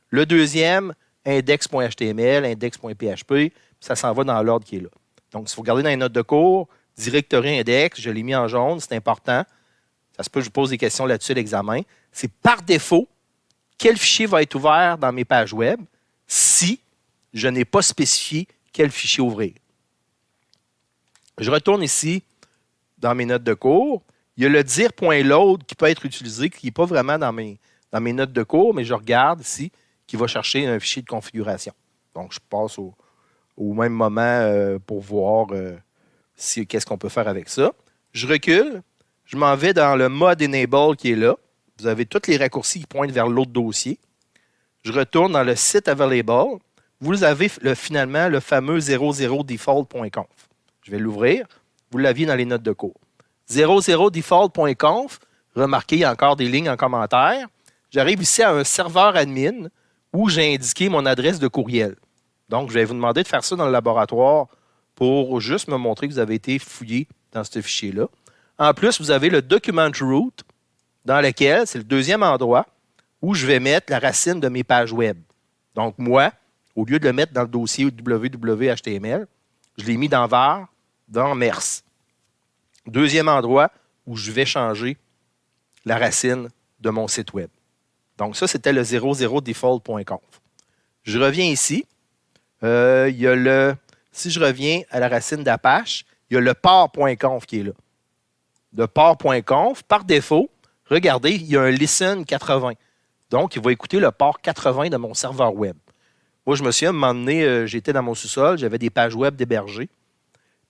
Le deuxième, index.html, index.php, ça s'en va dans l'ordre qui est là. Donc, si vous regardez dans les notes de cours, directory index, je l'ai mis en jaune, c'est important. Ça se peut que je vous pose des questions là-dessus à l'examen. C'est par défaut quel fichier va être ouvert dans mes pages web si je n'ai pas spécifié quel fichier ouvrir. Je retourne ici dans mes notes de cours. Il y a le dir.load qui peut être utilisé, qui n'est pas vraiment dans mes notes de cours, mais je regarde ici, qui va chercher un fichier de configuration. Donc, je passe au même moment pour voir qu'est-ce qu'on peut faire avec ça. Je recule. Je m'en vais dans le mode enable qui est là. Vous avez tous les raccourcis qui pointent vers l'autre dossier. Je retourne dans le site available. Vous avez finalement le fameux 00default.conf. Je vais l'ouvrir. Vous l'aviez dans les notes de cours. 00default.conf. Remarquez, il y a encore des lignes en commentaire. J'arrive ici à un serveur admin où j'ai indiqué mon adresse de courriel. Donc, je vais vous demander de faire ça dans le laboratoire pour juste me montrer que vous avez été fouillé dans ce fichier-là. En plus, vous avez le document root dans lequel, c'est le deuxième endroit, où je vais mettre la racine de mes pages web. Donc, moi, au lieu de le mettre dans le dossier www.html, je l'ai mis dans var, dans mers. Deuxième endroit où je vais changer la racine de mon site web. Donc, ça, c'était le 00default.conf. Je reviens ici. Si je reviens à la racine d'Apache, il y a le port.conf qui est là. Le port.conf, par défaut, regardez, il y a un listen 80. Donc, il va écouter le port 80 de mon serveur web. Moi, je me souviens, à un moment donné, j'étais dans mon sous-sol, j'avais des pages web d'hébergées.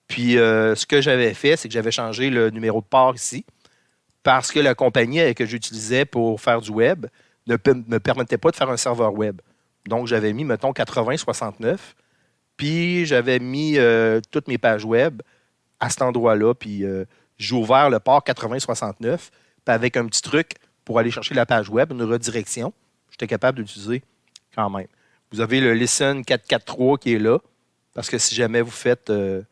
Puis, ce que j'avais fait, c'est que j'avais changé le numéro de port ici parce que la compagnie que j'utilisais pour faire du web ne me permettait pas de faire un serveur web. Donc, j'avais mis, mettons, 8069. Puis, j'avais mis toutes mes pages web à cet endroit-là. Puis, j'ai ouvert le port 8069. Puis, avec un petit truc pour aller chercher la page web, une redirection, j'étais capable d'utiliser quand même. Vous avez le Listen 443 qui est là. Parce que si jamais vous faites de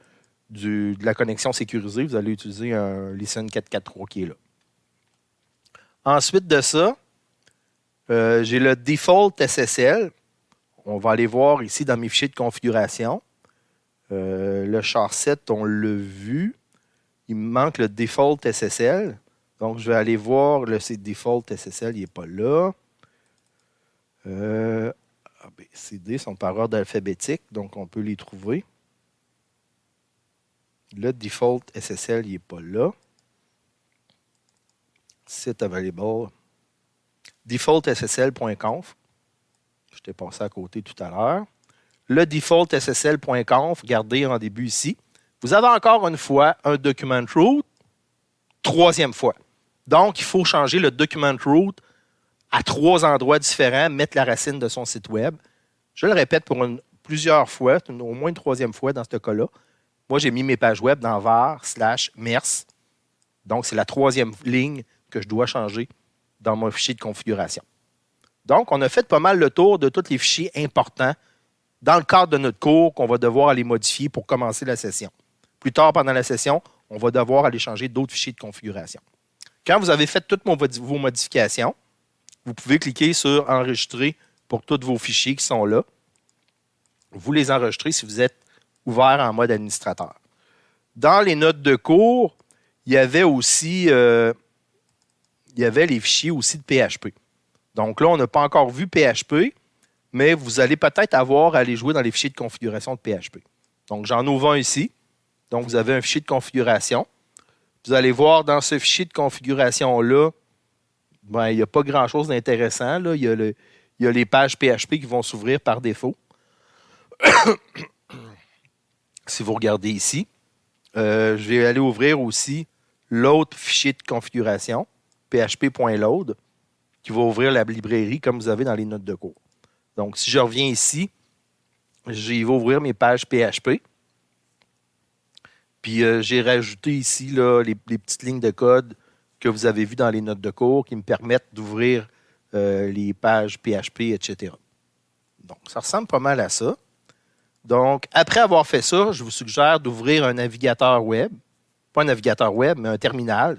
la connexion sécurisée, vous allez utiliser un Listen 443 qui est là. Ensuite de ça, j'ai le Default SSL. On va aller voir ici dans mes fichiers de configuration. Le char7, on l'a vu. Il me manque le Default SSL. Donc, je vais aller voir le Default SSL, il n'est pas là. ABCD sont par ordre alphabétique, donc on peut les trouver. Le Default SSL, il n'est pas là. Site available. DefaultSSL.conf. Je t'ai passé à côté tout à l'heure. Le default ssl.conf, regardez en début ici. Vous avez encore une fois un document root, troisième fois. Donc, il faut changer le document root à 3 endroits différents, mettre la racine de son site web. Je le répète pour plusieurs fois, au moins une troisième fois dans ce cas-là. Moi, j'ai mis mes pages web dans var/mers. Donc, c'est la 3e ligne que je dois changer dans mon fichier de configuration. Donc, on a fait pas mal le tour de tous les fichiers importants dans le cadre de notre cours qu'on va devoir aller modifier pour commencer la session. Plus tard, pendant la session, on va devoir aller changer d'autres fichiers de configuration. Quand vous avez fait toutes vos modifications, vous pouvez cliquer sur « Enregistrer » pour tous vos fichiers qui sont là. Vous les enregistrez si vous êtes ouvert en mode administrateur. Dans les notes de cours, il y avait aussi les fichiers aussi de PHP. Donc là, on n'a pas encore vu PHP, mais vous allez peut-être avoir à aller jouer dans les fichiers de configuration de PHP. Donc, j'en ouvre un ici. Donc, vous avez un fichier de configuration. Vous allez voir dans ce fichier de configuration-là, il n'y a pas grand-chose d'intéressant. Là. Il y a les pages PHP qui vont s'ouvrir par défaut. Si vous regardez ici, je vais aller ouvrir aussi l'autre fichier de configuration, php.load, qui va ouvrir la librairie comme vous avez dans les notes de cours. Donc, si je reviens ici, je vais ouvrir mes pages PHP. Puis, j'ai rajouté ici là, les petites lignes de code que vous avez vues dans les notes de cours qui me permettent d'ouvrir les pages PHP, etc. Donc, ça ressemble pas mal à ça. Donc, après avoir fait ça, je vous suggère d'ouvrir un navigateur web. Pas un navigateur web, mais un terminal,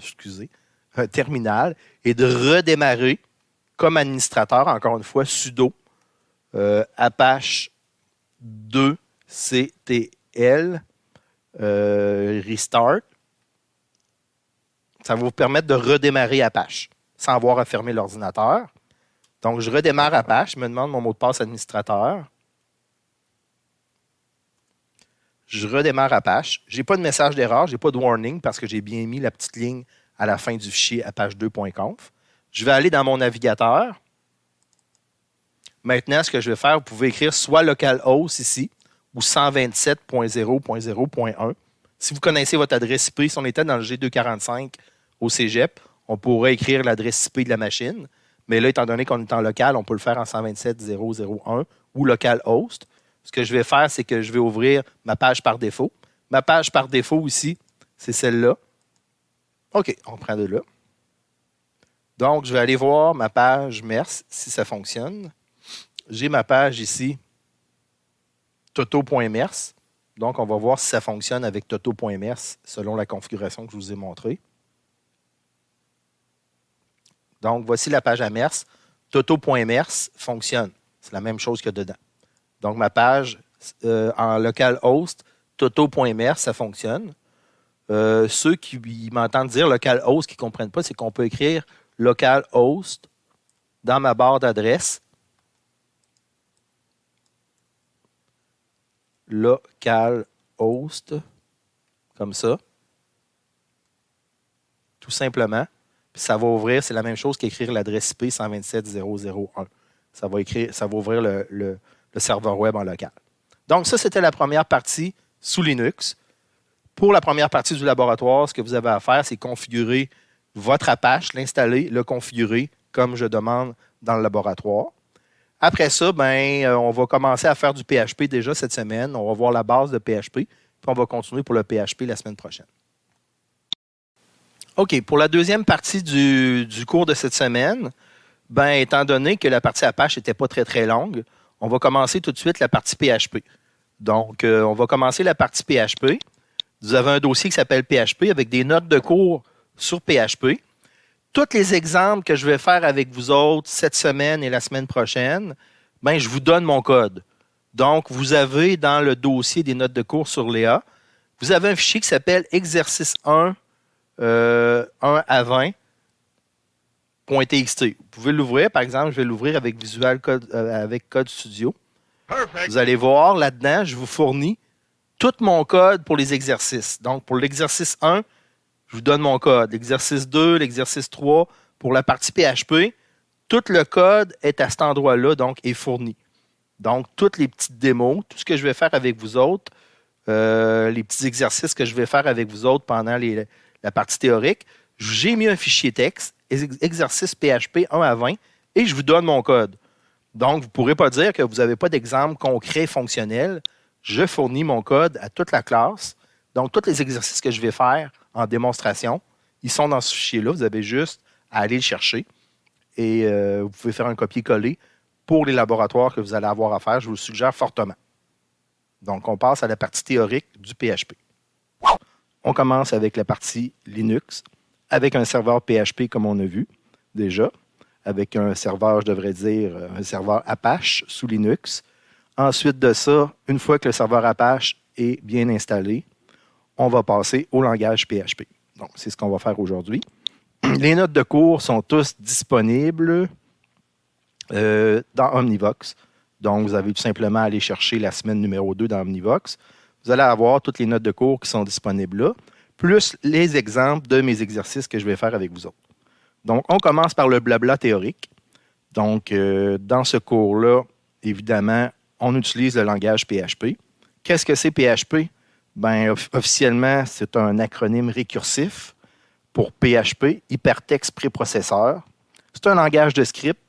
un terminal, et de redémarrer comme administrateur, encore une fois, sudo Apache 2CTL restart. Ça va vous permettre de redémarrer Apache sans avoir à fermer l'ordinateur. Donc, je redémarre Apache, je me demande mon mot de passe administrateur. Je redémarre Apache. Je n'ai pas de message d'erreur, je n'ai pas de warning parce que j'ai bien mis la petite ligne à la fin du fichier apache2.conf. Je vais aller dans mon navigateur. Maintenant, ce que je vais faire, vous pouvez écrire soit localhost ici ou 127.0.0.1. Si vous connaissez votre adresse IP, si on était dans le G245 au cégep, on pourrait écrire l'adresse IP de la machine. Mais là, étant donné qu'on est en local, on peut le faire en 127.0.0.1 ou localhost. Ce que je vais faire, c'est que je vais ouvrir ma page par défaut. Ma page par défaut ici, c'est celle-là. OK, on prend de là. Donc, je vais aller voir ma page MERS, si ça fonctionne. J'ai ma page ici, toto.mers. Donc, on va voir si ça fonctionne avec toto.mers selon la configuration que je vous ai montrée. Donc, voici la page à MERS. Toto.mers fonctionne. C'est la même chose que dedans. Donc, ma page en localhost, toto.mers, ça fonctionne. Ceux qui m'entendent dire localhost, qui ne comprennent pas, c'est qu'on peut écrire localhost dans ma barre d'adresse. Localhost, comme ça. Tout simplement. Puis ça va ouvrir, c'est la même chose qu'écrire l'adresse IP 127.0.0.1. Ça va ouvrir le serveur web en local. Donc, ça, c'était la première partie sous Linux. Pour la première partie du laboratoire, ce que vous avez à faire, c'est configurer votre Apache, l'installer, le configurer comme je demande dans le laboratoire. Après ça, on va commencer à faire du PHP déjà cette semaine. On va voir la base de PHP, puis on va continuer pour le PHP la semaine prochaine. OK, pour la deuxième partie du cours de cette semaine, étant donné que la partie Apache n'était pas très, très longue, on va commencer tout de suite la partie PHP. Donc, on va commencer la partie PHP. Vous avez un dossier qui s'appelle PHP avec des notes de cours sur PHP. Tous les exemples que je vais faire avec vous autres cette semaine et la semaine prochaine, je vous donne mon code. Donc, vous avez dans le dossier des notes de cours sur Léa, vous avez un fichier qui s'appelle exercice 1, 1 à 20.txt. Vous pouvez l'ouvrir, par exemple, je vais l'ouvrir avec Visual Code, avec Code Studio. Perfect. Vous allez voir, là-dedans, je vous fournis tout mon code pour les exercices. Donc, pour l'exercice 1, je vous donne mon code. L'exercice 2, l'exercice 3, pour la partie PHP, tout le code est à cet endroit-là, donc est fourni. Donc, toutes les petites démos, tout ce que je vais faire avec vous autres, les petits exercices que je vais faire avec vous autres pendant la partie théorique, j'ai mis un fichier texte, exercice PHP 1 à 20, et je vous donne mon code. Donc, vous ne pourrez pas dire que vous n'avez pas d'exemple concret fonctionnel. Je fournis mon code à toute la classe. Donc, tous les exercices que je vais faire en démonstration, ils sont dans ce fichier-là. Vous avez juste à aller le chercher. Et vous pouvez faire un copier-coller pour les laboratoires que vous allez avoir à faire. Je vous le suggère fortement. Donc, on passe à la partie théorique du PHP. On commence avec la partie Linux, avec un serveur PHP comme on a vu déjà, avec un serveur, je devrais dire, un serveur Apache sous Linux. Ensuite de ça, une fois que le serveur Apache est bien installé, on va passer au langage PHP. Donc, c'est ce qu'on va faire aujourd'hui. Les notes de cours sont tous disponibles dans Omnivox. Donc, vous avez tout simplement à aller chercher la semaine numéro 2 dans Omnivox. Vous allez avoir toutes les notes de cours qui sont disponibles là, plus les exemples de mes exercices que je vais faire avec vous autres. Donc, on commence par le blabla théorique. Donc, dans ce cours-là, évidemment, on utilise le langage PHP. Qu'est-ce que c'est PHP? Bien, officiellement, c'est un acronyme récursif pour PHP, Hypertext Préprocesseur. C'est un langage de script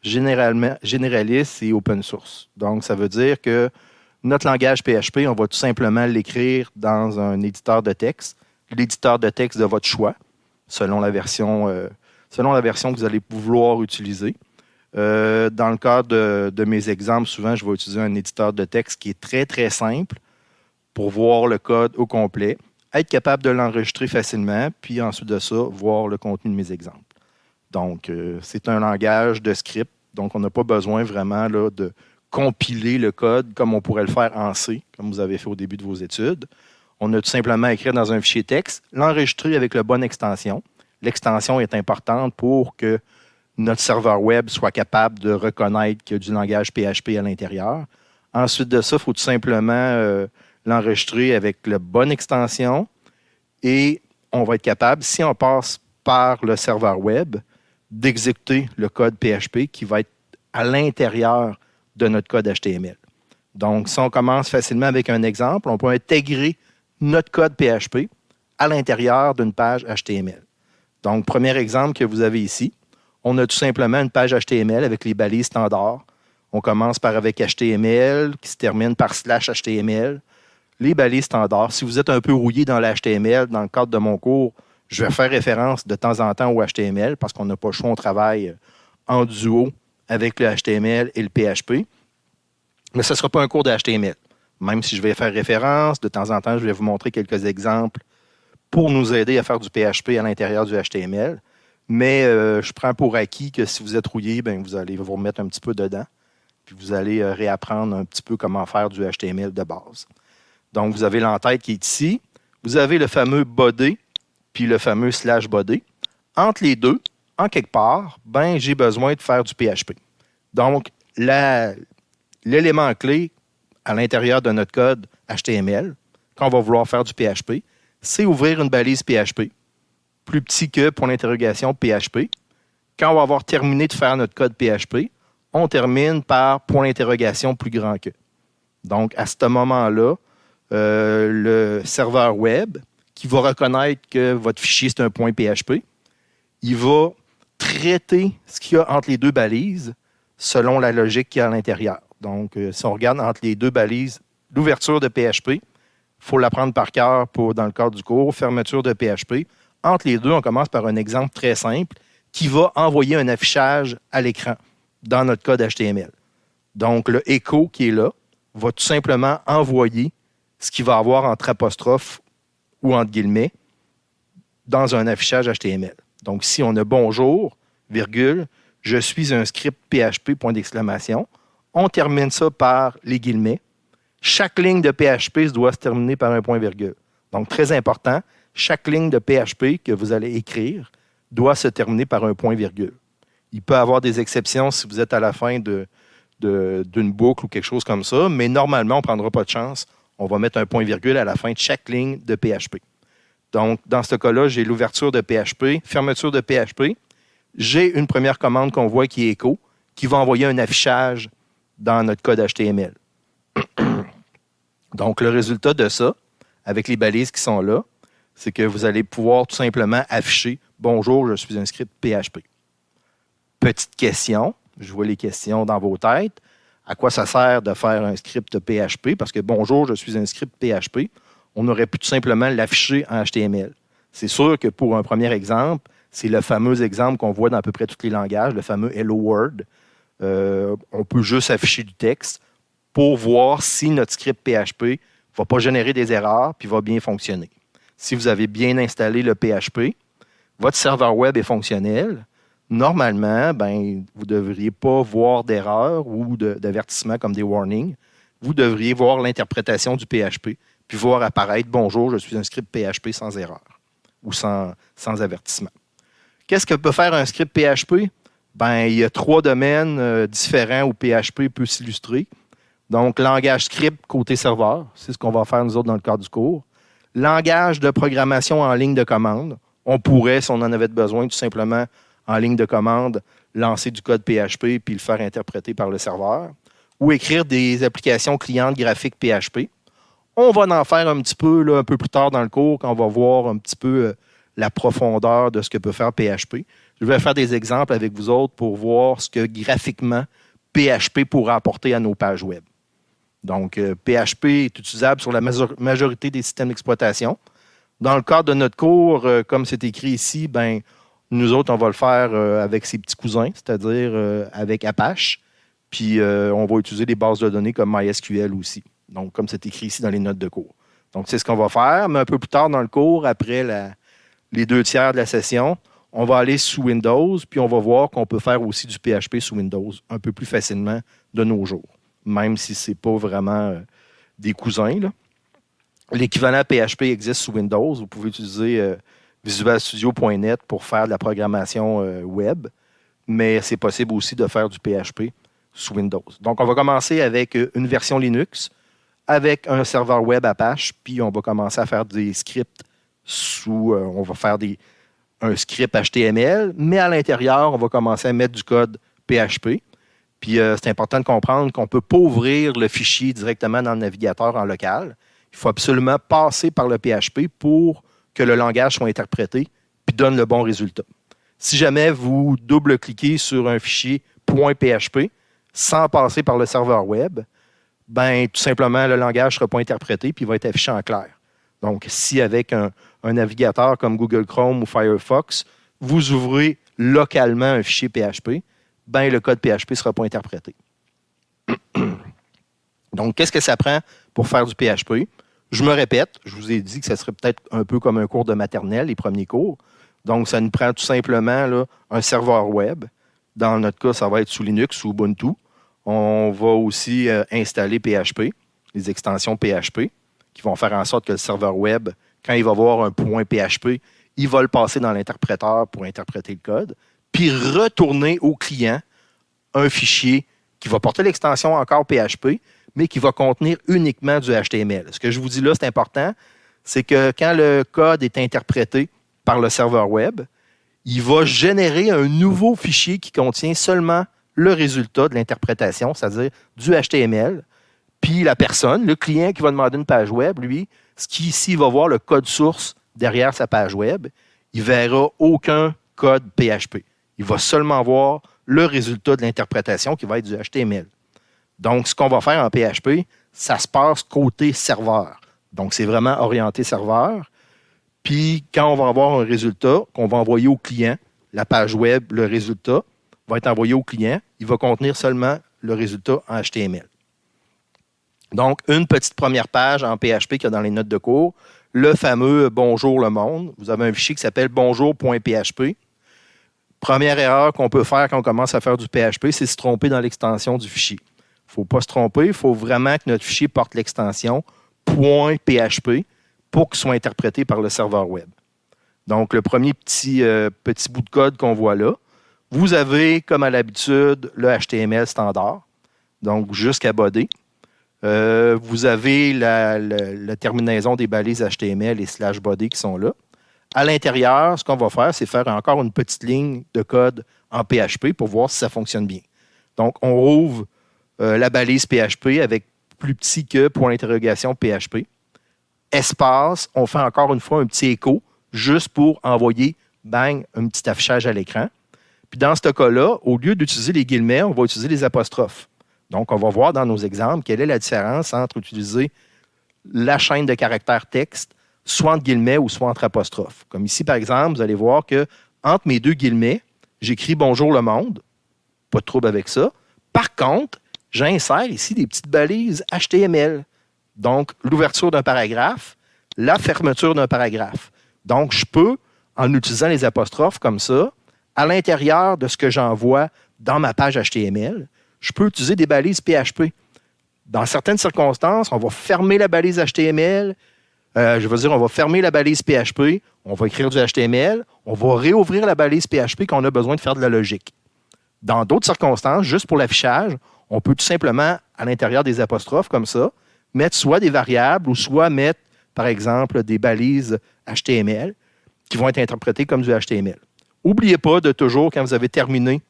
généraliste et open source. Donc, ça veut dire que notre langage PHP, on va tout simplement l'écrire dans un éditeur de texte, l'éditeur de texte de votre choix, selon la version que vous allez vouloir utiliser. Dans le cadre de mes exemples, souvent, je vais utiliser un éditeur de texte qui est très, très simple pour voir le code au complet, être capable de l'enregistrer facilement, puis ensuite de ça, voir le contenu de mes exemples. Donc, c'est un langage de script, donc on n'a pas besoin vraiment là, de compiler le code comme on pourrait le faire en C, comme vous avez fait au début de vos études. On a tout simplement à écrire dans un fichier texte, l'enregistrer avec la bonne extension. L'extension est importante pour que notre serveur web soit capable de reconnaître qu'il y a du langage PHP à l'intérieur. Ensuite de ça, il faut tout simplement l'enregistrer avec la bonne extension et on va être capable, si on passe par le serveur web, d'exécuter le code PHP qui va être à l'intérieur de notre code HTML. Donc, si on commence facilement avec un exemple, on peut intégrer notre code PHP à l'intérieur d'une page HTML. Donc, premier exemple que vous avez ici, on a tout simplement une page HTML avec les balises standards. On commence avec HTML qui se termine par /HTML. Les balises standards. Si vous êtes un peu rouillé dans l'HTML, dans le cadre de mon cours, je vais faire référence de temps en temps au HTML parce qu'on n'a pas le choix, on travaille en duo avec le HTML et le PHP. Mais ce ne sera pas un cours de HTML. Même si je vais faire référence, de temps en temps, je vais vous montrer quelques exemples pour nous aider à faire du PHP à l'intérieur du HTML. Mais je prends pour acquis que si vous êtes rouillé, bien, vous allez vous remettre un petit peu dedans. Puis vous allez réapprendre un petit peu comment faire du HTML de base. Donc, vous avez l'entête qui est ici. Vous avez le fameux body, puis le fameux /body. Entre les deux, en quelque part, ben, j'ai besoin de faire du PHP. Donc, l'élément clé à l'intérieur de notre code HTML, quand on va vouloir faire du PHP, c'est ouvrir une balise PHP, plus petit que pour l'interrogation PHP. Quand on va avoir terminé de faire notre code PHP, on termine par point d'interrogation plus grand que. Donc, à ce moment-là, le serveur web, qui va reconnaître que votre fichier, c'est un point PHP, il va traiter ce qu'il y a entre les deux balises selon la logique qu'il y a à l'intérieur. Donc, si on regarde entre les deux balises, l'ouverture de PHP, il faut l'apprendre par cœur dans le cadre du cours, fermeture de PHP. Entre les deux, on commence par un exemple très simple qui va envoyer un affichage à l'écran dans notre code HTML. Donc, le echo qui est là va tout simplement envoyer ce qu'il va avoir entre apostrophes ou entre guillemets dans un affichage HTML. Donc, si on a bonjour, virgule, je suis un script PHP, point d'exclamation, on termine ça par les guillemets. Chaque ligne de PHP doit se terminer par un point virgule. Donc, très important, chaque ligne de PHP que vous allez écrire doit se terminer par un point virgule. Il peut y avoir des exceptions si vous êtes à la fin d'une boucle ou quelque chose comme ça, mais normalement, on ne prendra pas de chance. On va mettre un point virgule à la fin de chaque ligne de PHP. Donc, dans ce cas-là, j'ai l'ouverture de PHP, fermeture de PHP. j'ai une première commande qu'on voit qui est echo, qui va envoyer un affichage dans notre code HTML. Donc, le résultat de ça, avec les balises qui sont là, c'est que vous allez pouvoir tout simplement afficher « Bonjour, je suis un script PHP ». Petite question, je vois les questions dans vos têtes. À quoi ça sert de faire un script PHP? Parce que « Bonjour, je suis un script PHP », on aurait pu tout simplement l'afficher en HTML. C'est sûr que pour un premier exemple, c'est le fameux exemple qu'on voit dans à peu près tous les langages, le fameux Hello World. On peut juste afficher du texte pour voir si notre script PHP ne va pas générer des erreurs puis va bien fonctionner. Si vous avez bien installé le PHP, votre serveur web est fonctionnel. Normalement, vous ne devriez pas voir d'erreurs ou d'avertissements comme des warnings. Vous devriez voir l'interprétation du PHP puis voir apparaître « Bonjour, je suis un script PHP sans erreur » ou sans avertissement. Qu'est-ce que peut faire un script PHP? Il y a 3 domaines différents où PHP peut s'illustrer. Donc, langage script côté serveur, c'est ce qu'on va faire nous autres dans le cadre du cours. Langage de programmation en ligne de commande. On pourrait, si on en avait besoin, tout simplement, en ligne de commande, lancer du code PHP puis le faire interpréter par le serveur. Ou écrire des applications clientes graphiques PHP. On va en faire un petit peu, là, un peu plus tard dans le cours, quand on va voir un petit peu la profondeur de ce que peut faire PHP. Je vais faire des exemples avec vous autres pour voir ce que graphiquement PHP pourra apporter à nos pages web. Donc, PHP est utilisable sur la majorité des systèmes d'exploitation. Dans le cadre de notre cours, comme c'est écrit ici, nous autres, on va le faire avec ses petits cousins, c'est-à-dire avec Apache. Puis, on va utiliser des bases de données comme MySQL aussi. Donc, comme c'est écrit ici dans les notes de cours. Donc, c'est ce qu'on va faire. Mais un peu plus tard dans le cours, après les 2 tiers de la session, on va aller sous Windows, puis on va voir qu'on peut faire aussi du PHP sous Windows un peu plus facilement de nos jours, même si ce n'est pas vraiment des cousins, là. L'équivalent PHP existe sous Windows. Vous pouvez utiliser visualstudio.net pour faire de la programmation web, mais c'est possible aussi de faire du PHP sous Windows. Donc, on va commencer avec une version Linux, avec un serveur web Apache, puis on va commencer à faire des scripts on va faire un script HTML, mais à l'intérieur, on va commencer à mettre du code PHP. Puis c'est important de comprendre qu'on ne peut pas ouvrir le fichier directement dans le navigateur en local. Il faut absolument passer par le PHP pour que le langage soit interprété puis donne le bon résultat. Si jamais vous double-cliquez sur un fichier .php sans passer par le serveur web, tout simplement, le langage ne sera pas interprété puis il va être affiché en clair. Donc, si avec un navigateur comme Google Chrome ou Firefox, vous ouvrez localement un fichier PHP, le code PHP ne sera pas interprété. Donc, qu'est-ce que ça prend pour faire du PHP? Je me répète, je vous ai dit que ça serait peut-être un peu comme un cours de maternelle, les premiers cours. Donc, ça nous prend tout simplement là, un serveur web. Dans notre cas, ça va être sous Linux, sous Ubuntu. On va aussi installer PHP, les extensions PHP, qui vont faire en sorte que le serveur web, quand il va voir un point PHP, il va le passer dans l'interpréteur pour interpréter le code, puis retourner au client un fichier qui va porter l'extension encore PHP, mais qui va contenir uniquement du HTML. Ce que je vous dis là, c'est important, c'est que quand le code est interprété par le serveur web, il va générer un nouveau fichier qui contient seulement le résultat de l'interprétation, c'est-à-dire du HTML. Puis la personne, le client qui va demander une page web, lui, s'il va voir le code source derrière sa page web, il ne verra aucun code PHP. Il va seulement voir le résultat de l'interprétation qui va être du HTML. Donc, ce qu'on va faire en PHP, ça se passe côté serveur. Donc, c'est vraiment orienté serveur. Puis, quand on va avoir un résultat qu'on va envoyer au client, la page web, le résultat va être envoyé au client. Il va contenir seulement le résultat en HTML. Donc, une petite première page en PHP qu'il y a dans les notes de cours, le fameux « Bonjour le monde ». Vous avez un fichier qui s'appelle « bonjour.php ». Première erreur qu'on peut faire quand on commence à faire du PHP, c'est se tromper dans l'extension du fichier. Il ne faut pas se tromper, il faut vraiment que notre fichier porte l'extension .php pour qu'il soit interprété par le serveur web. Donc, le premier petit bout de code qu'on voit là, vous avez, comme à l'habitude, le HTML standard, donc jusqu'à body. Vous avez la terminaison des balises HTML et /body qui sont là. À l'intérieur, ce qu'on va faire, c'est faire encore une petite ligne de code en PHP pour voir si ça fonctionne bien. Donc, on rouvre la balise PHP avec plus petit que point d'interrogation PHP. Espace, on fait encore une fois un petit écho juste pour envoyer, bang, un petit affichage à l'écran. Puis dans ce cas-là, au lieu d'utiliser les guillemets, on va utiliser les apostrophes. Donc, on va voir dans nos exemples quelle est la différence entre utiliser la chaîne de caractères texte, soit entre guillemets ou soit entre apostrophes. Comme ici, par exemple, vous allez voir que entre mes deux guillemets, j'écris Bonjour le monde. Pas de trouble avec ça. Par contre, j'insère ici des petites balises HTML. Donc, l'ouverture d'un paragraphe, la fermeture d'un paragraphe. Donc, je peux, en utilisant les apostrophes comme ça, à l'intérieur de ce que j'envoie dans ma page HTML, je peux utiliser des balises PHP. Dans certaines circonstances, on va fermer la balise HTML. On va fermer la balise PHP, on va écrire du HTML, on va réouvrir la balise PHP quand on a besoin de faire de la logique. Dans d'autres circonstances, juste pour l'affichage, on peut tout simplement, à l'intérieur des apostrophes comme ça, mettre soit des variables ou soit mettre, par exemple, des balises HTML qui vont être interprétées comme du HTML. N'oubliez pas de toujours, quand vous avez terminé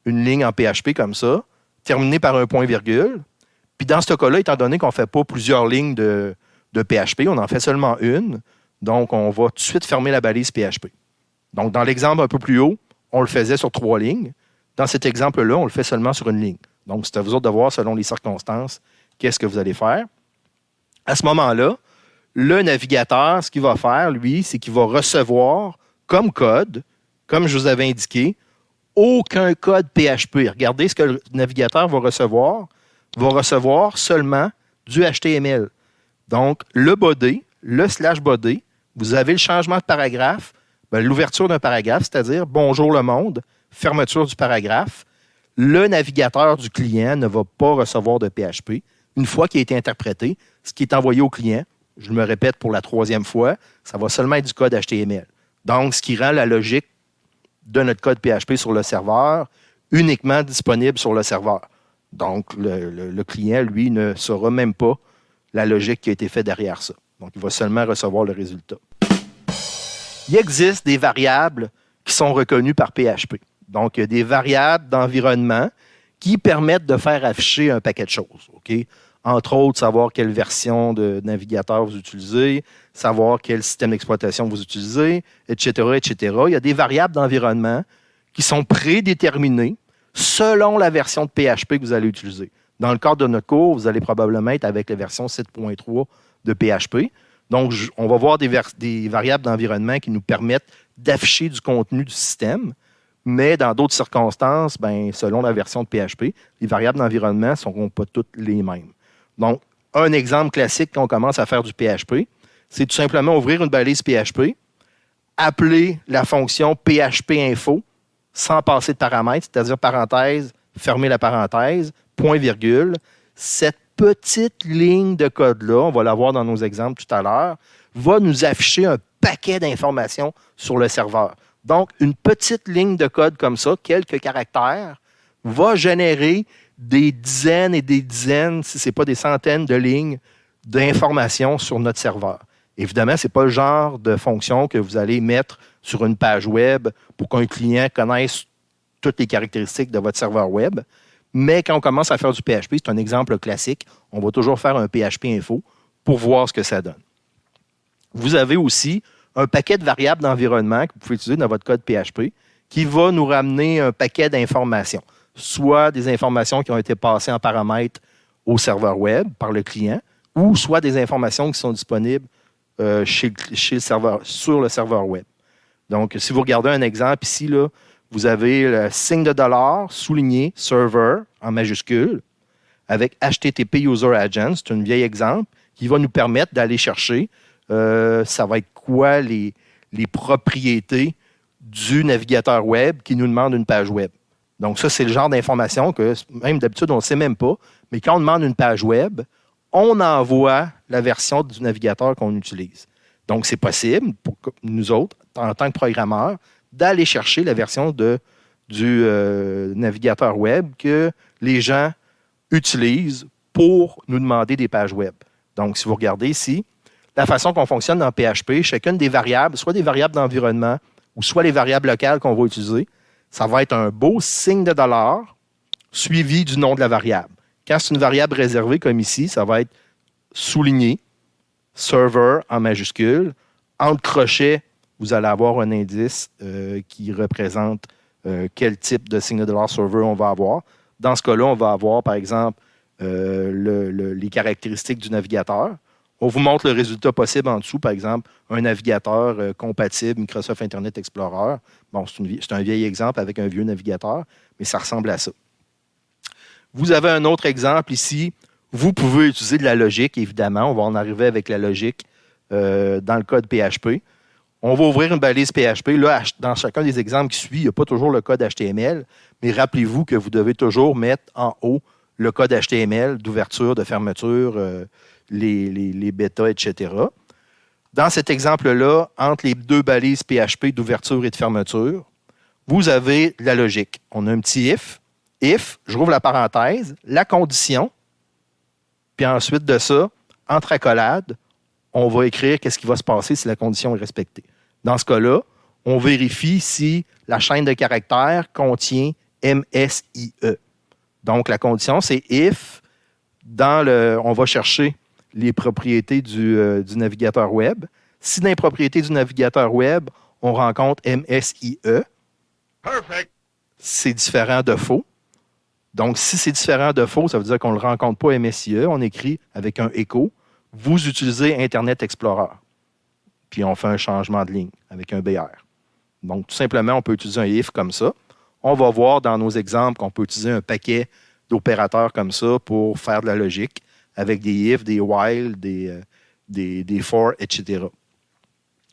une ligne en PHP comme ça, terminer par un point-virgule. Puis dans ce cas-là, étant donné qu'on ne fait pas plusieurs lignes de PHP, on en fait seulement une. Donc, on va tout de suite fermer la balise PHP. Donc, dans l'exemple un peu plus haut, on le faisait sur 3 lignes. Dans cet exemple-là, on le fait seulement sur une ligne. Donc, c'est à vous autres de voir, selon les circonstances, qu'est-ce que vous allez faire. À ce moment-là, le navigateur, ce qu'il va faire, lui, c'est qu'il va recevoir comme code, comme je vous avais indiqué, aucun code PHP. Regardez ce que le navigateur va recevoir seulement du HTML. Donc, le body, le /body, vous avez le changement de paragraphe, l'ouverture d'un paragraphe, c'est-à-dire bonjour le monde, fermeture du paragraphe. Le navigateur du client ne va pas recevoir de PHP. Une fois qu'il a été interprété, ce qui est envoyé au client, je me répète pour la 3e fois, ça va seulement être du code HTML. Donc, ce qui rend la logique de notre code PHP sur le serveur uniquement disponible sur le serveur. Donc, le client, lui, ne saura même pas la logique qui a été faite derrière ça. Donc, il va seulement recevoir le résultat. Il existe des variables qui sont reconnues par PHP. Donc, il y a des variables d'environnement qui permettent de faire afficher un paquet de choses. Okay? Entre autres, savoir quelle version de navigateur vous utilisez, savoir quel système d'exploitation vous utilisez, etc., etc. Il y a des variables d'environnement qui sont prédéterminées selon la version de PHP que vous allez utiliser. Dans le cadre de notre cours, vous allez probablement être avec la version 7.3 de PHP. Donc, on va voir des variables d'environnement qui nous permettent d'afficher du contenu du système, mais dans d'autres circonstances, selon la version de PHP, les variables d'environnement ne seront pas toutes les mêmes. Donc, un exemple classique quand on commence à faire du PHP, c'est tout simplement ouvrir une balise PHP, appeler la fonction PHP-info sans passer de paramètres, c'est-à-dire parenthèse, fermer la parenthèse, point-virgule. Cette petite ligne de code-là, on va la voir dans nos exemples tout à l'heure, va nous afficher un paquet d'informations sur le serveur. Donc, une petite ligne de code comme ça, quelques caractères, va générer des dizaines et des dizaines, si ce n'est pas des centaines de lignes d'informations sur notre serveur. Évidemment, ce n'est pas le genre de fonction que vous allez mettre sur une page web pour qu'un client connaisse toutes les caractéristiques de votre serveur web. Mais quand on commence à faire du PHP, c'est un exemple classique, on va toujours faire un PHP info pour voir ce que ça donne. Vous avez aussi un paquet de variables d'environnement que vous pouvez utiliser dans votre code PHP qui va nous ramener un paquet d'informations, soit des informations qui ont été passées en paramètres au serveur web par le client, ou soit des informations qui sont disponibles sur le serveur web. Donc, si vous regardez un exemple ici, là, vous avez le signe de $ souligné server en majuscule avec HTTP User Agent. C'est un vieil exemple qui va nous permettre d'aller chercher ça va être quoi les propriétés du navigateur web qui nous demande une page web. Donc, ça, c'est le genre d'information que même d'habitude, on ne sait même pas. Mais quand on demande une page web, on envoie la version du navigateur qu'on utilise. Donc, c'est possible pour nous autres, en tant que programmeurs, d'aller chercher la version du navigateur web que les gens utilisent pour nous demander des pages web. Donc, si vous regardez ici, la façon qu'on fonctionne dans PHP, chacune des variables, soit des variables d'environnement ou soit les variables locales qu'on va utiliser, ça va être un beau signe de dollar suivi du nom de la variable. Quand c'est une variable réservée comme ici, ça va être souligné, server en majuscule. Entre crochets, vous allez avoir un indice qui représente quel type de signe de dollar server on va avoir. Dans ce cas-là, on va avoir, par exemple, les caractéristiques du navigateur. On vous montre le résultat possible en dessous, par exemple, un navigateur compatible Microsoft Internet Explorer. Bon, c'est un vieil exemple avec un vieux navigateur, mais ça ressemble à ça. Vous avez un autre exemple ici. Vous pouvez utiliser de la logique, évidemment. On va en arriver avec la logique dans le code PHP. On va ouvrir une balise PHP. Là, dans chacun des exemples qui suivent, il n'y a pas toujours le code HTML, mais rappelez-vous que vous devez toujours mettre en haut le code HTML d'ouverture, de fermeture, les bêtas, etc. Dans cet exemple-là, entre les deux balises PHP d'ouverture et de fermeture, vous avez la logique. On a un petit if. If, je rouvre la parenthèse, la condition, puis ensuite de ça, entre accolades, on va écrire qu'est-ce qui va se passer si la condition est respectée. Dans ce cas-là, on vérifie si la chaîne de caractères contient MSIE. Donc, la condition, c'est if, on va chercher les propriétés du navigateur web. Si dans les propriétés du navigateur web, on rencontre MSIE, Perfect. c'est différent de faux. Donc, si c'est différent de faux, ça veut dire qu'on ne le rencontre pas MSIE. On écrit avec un écho. Vous utilisez Internet Explorer. Puis, on fait un changement de ligne avec un BR. Donc, tout simplement, on peut utiliser un if comme ça. On va voir dans nos exemples qu'on peut utiliser un paquet d'opérateurs comme ça pour faire de la logique avec des if, des while, des for, etc.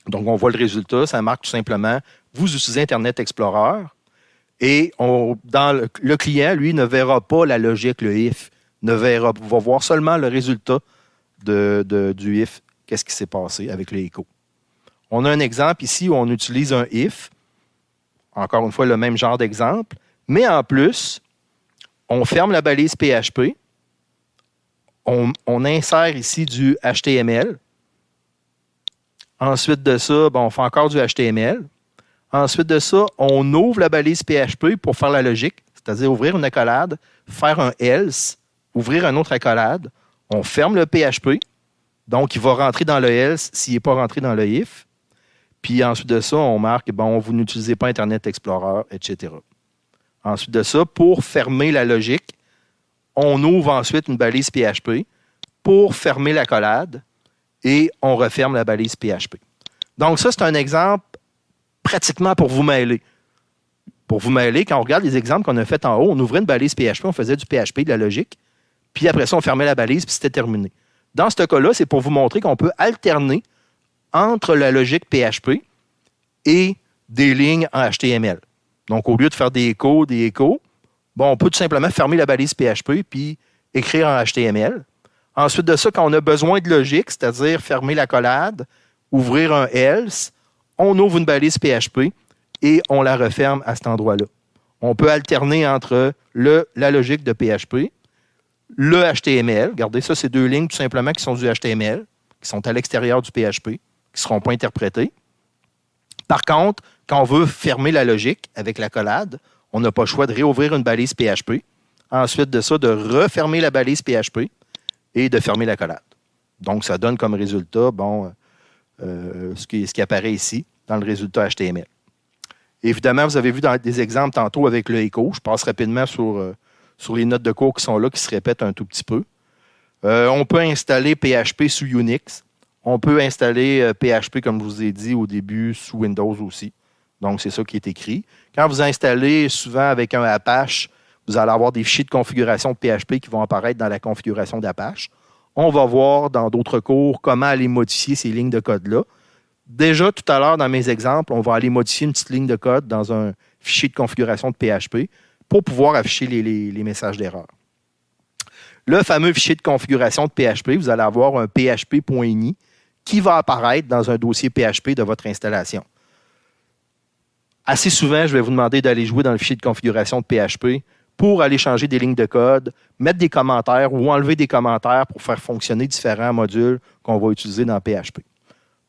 Donc, on voit le résultat. Ça marque tout simplement, vous utilisez Internet Explorer et le client, lui, ne verra pas la logique, le if, va voir seulement le résultat du if, qu'est-ce qui s'est passé avec le echo. On a un exemple ici où on utilise un if, encore une fois, le même genre d'exemple, mais en plus, on ferme la balise PHP, on insère ici du HTML. Ensuite de ça, on fait encore du HTML. Ensuite de ça, on ouvre la balise PHP pour faire la logique, c'est-à-dire ouvrir une accolade, faire un else, ouvrir une autre accolade. On ferme le PHP, donc il va rentrer dans le else s'il n'est pas rentré dans le if. Puis ensuite de ça, on marque, vous n'utilisez pas Internet Explorer, etc. Ensuite de ça, pour fermer la logique, on ouvre ensuite une balise PHP pour fermer l'accolade et on referme la balise PHP. Donc ça, c'est un exemple pratiquement pour vous mêler. Pour vous mêler, quand on regarde les exemples qu'on a faits en haut, on ouvrait une balise PHP, on faisait du PHP, de la logique, puis après ça, on fermait la balise, puis c'était terminé. Dans ce cas-là, c'est pour vous montrer qu'on peut alterner entre la logique PHP et des lignes en HTML. Donc, au lieu de faire des échos, on peut tout simplement fermer la balise PHP puis écrire en HTML. Ensuite de ça, quand on a besoin de logique, c'est-à-dire fermer l'accolade, ouvrir un else, on ouvre une balise PHP et on la referme à cet endroit-là. On peut alterner entre la logique de PHP, le HTML. Regardez, ça, c'est deux lignes tout simplement qui sont du HTML, qui sont à l'extérieur du PHP, qui ne seront pas interprétées. Par contre, quand on veut fermer la logique avec l'accolade, on n'a pas le choix de réouvrir une balise PHP. Ensuite de ça, de refermer la balise PHP et de fermer l'accolade. Donc, ça donne comme résultat ce qui apparaît ici dans le résultat HTML. Évidemment, vous avez vu dans des exemples tantôt avec le echo. Je passe rapidement sur les notes de cours qui sont là, qui se répètent un tout petit peu. On peut installer PHP sous Unix. On peut installer PHP, comme je vous ai dit au début, sous Windows aussi. Donc, c'est ça qui est écrit. Quand vous installez souvent avec un Apache, vous allez avoir des fichiers de configuration de PHP qui vont apparaître dans la configuration d'Apache. On va voir dans d'autres cours comment aller modifier ces lignes de code-là. Déjà, tout à l'heure, dans mes exemples, on va aller modifier une petite ligne de code dans un fichier de configuration de PHP pour pouvoir afficher les messages d'erreur. Le fameux fichier de configuration de PHP, vous allez avoir un php.ini qui va apparaître dans un dossier PHP de votre installation. Assez souvent, je vais vous demander d'aller jouer dans le fichier de configuration de PHP pour aller changer des lignes de code, mettre des commentaires ou enlever des commentaires pour faire fonctionner différents modules qu'on va utiliser dans PHP.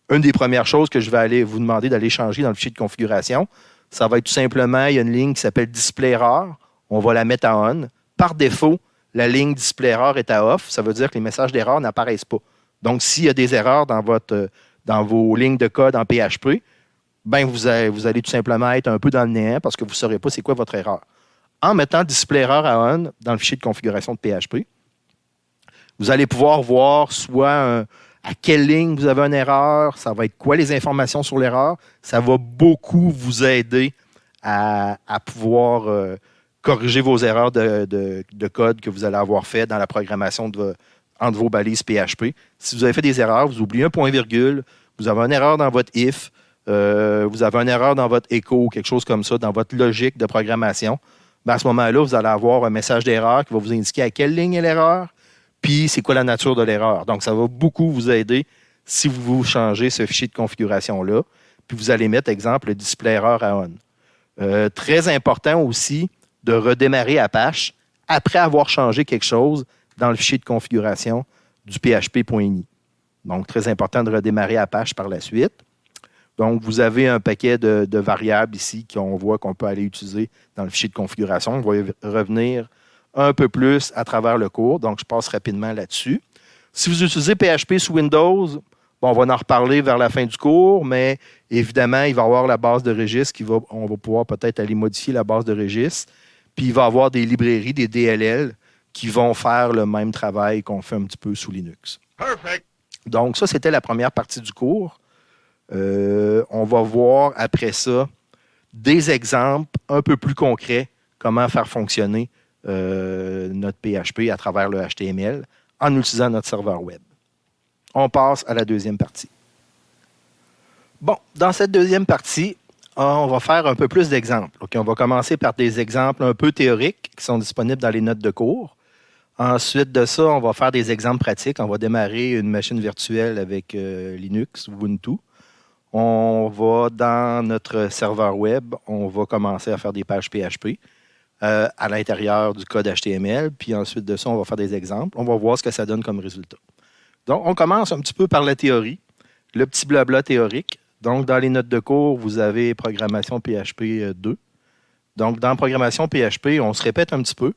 Une des premières choses que je vais aller vous demander d'aller changer dans le fichier de configuration, ça va être tout simplement, il y a une ligne qui s'appelle Display Error. On va la mettre à on. Par défaut, la ligne Display Error est à off. Ça veut dire que les messages d'erreur n'apparaissent pas. Donc, s'il y a des erreurs dans vos lignes de code en PHP, ben vous allez tout simplement être un peu dans le néant parce que vous ne saurez pas c'est quoi votre erreur. En mettant Display Error à on dans le fichier de configuration de PHP, vous allez pouvoir voir soit à quelle ligne vous avez une erreur, ça va être quoi les informations sur l'erreur. Ça va beaucoup vous aider à pouvoir corriger vos erreurs de code que vous allez avoir fait dans la programmation entre vos balises PHP. Si vous avez fait des erreurs, vous oubliez un point-virgule, vous avez une erreur dans votre if, vous avez une erreur dans votre echo, quelque chose comme ça, dans votre logique de programmation, ben à ce moment-là, vous allez avoir un message d'erreur qui va vous indiquer à quelle ligne est l'erreur, puis c'est quoi la nature de l'erreur. Donc, ça va beaucoup vous aider si vous changez ce fichier de configuration-là, puis vous allez mettre, exemple, le display error à on. Très important aussi de redémarrer Apache après avoir changé quelque chose dans le fichier de configuration du php.ini. Donc, très important de redémarrer Apache par la suite. Donc, vous avez un paquet de variables ici qu'on voit qu'on peut aller utiliser dans le fichier de configuration. On va y revenir un peu plus à travers le cours. Donc, je passe rapidement là-dessus. Si vous utilisez PHP sous Windows, bon, on va en reparler vers la fin du cours, mais évidemment, il va y avoir la base de registre on va pouvoir peut-être aller modifier la base de registre. Puis, il va y avoir des librairies, des DLL, qui vont faire le même travail qu'on fait un petit peu sous Linux. Perfect. Donc, ça, c'était la première partie du cours. On va voir après ça des exemples un peu plus concrets comment faire fonctionner notre PHP à travers le HTML en utilisant notre serveur web. On passe à la deuxième partie. Bon, dans cette deuxième partie, on va faire un peu plus d'exemples. Okay, on va commencer par des exemples un peu théoriques qui sont disponibles dans les notes de cours. Ensuite de ça, on va faire des exemples pratiques. On va démarrer une machine virtuelle avec Linux, Ubuntu. On va, dans notre serveur web, on va commencer à faire des pages PHP à l'intérieur du code HTML. Puis ensuite de ça, on va faire des exemples. On va voir ce que ça donne comme résultat. Donc, on commence un petit peu par la théorie, le petit blabla théorique. Donc, dans les notes de cours, vous avez programmation PHP 2. Donc, dans programmation PHP, on se répète un petit peu.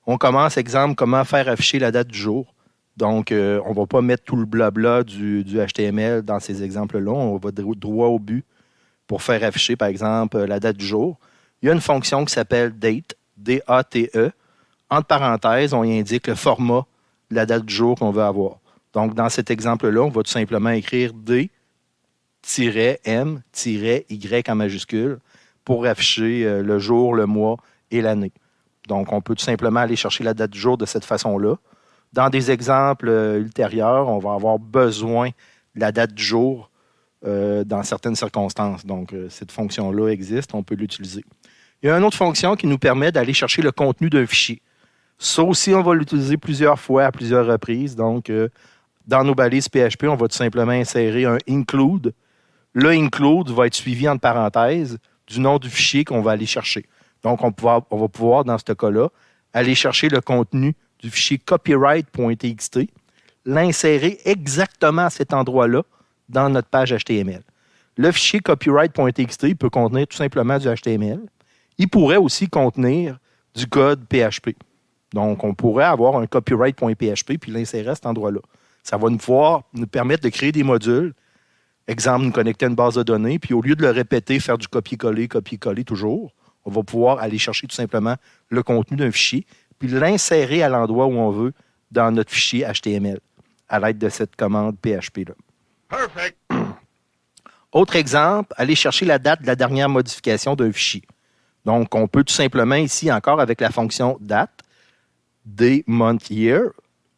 On commence, exemple, comment faire afficher la date du jour. Donc, on ne va pas mettre tout le blabla du HTML dans ces exemples-là. On va droit au but pour faire afficher, par exemple, la date du jour. Il y a une fonction qui s'appelle date, D-A-T-E. Entre parenthèses, on y indique le format de la date du jour qu'on veut avoir. Donc, dans cet exemple-là, on va tout simplement écrire D-M-Y en majuscule pour afficher le jour, le mois et l'année. Donc, on peut tout simplement aller chercher la date du jour de cette façon-là. Dans des exemples ultérieurs, on va avoir besoin de la date du jour dans certaines circonstances. Donc, cette fonction-là existe, on peut l'utiliser. Il y a une autre fonction qui nous permet d'aller chercher le contenu d'un fichier. Ça aussi, on va l'utiliser plusieurs fois, à plusieurs reprises. Donc, dans nos balises PHP, on va tout simplement insérer un include. Le include va être suivi entre parenthèses du nom du fichier qu'on va aller chercher. Donc, on va pouvoir, dans ce cas-là, aller chercher le contenu du fichier copyright.txt, l'insérer exactement à cet endroit-là dans notre page HTML. Le fichier copyright.txt peut contenir tout simplement du HTML. Il pourrait aussi contenir du code PHP. Donc, on pourrait avoir un copyright.php puis l'insérer à cet endroit-là. Ça va nous permettre de créer des modules. Exemple, nous connecter à une base de données, puis au lieu de le répéter, faire du copier-coller toujours, on va pouvoir aller chercher tout simplement le contenu d'un fichier, puis l'insérer à l'endroit où on veut dans notre fichier HTML à l'aide de cette commande PHP-là. Perfect. Autre exemple, aller chercher la date de la dernière modification d'un fichier. Donc, on peut tout simplement ici, encore avec la fonction date, day, month, year,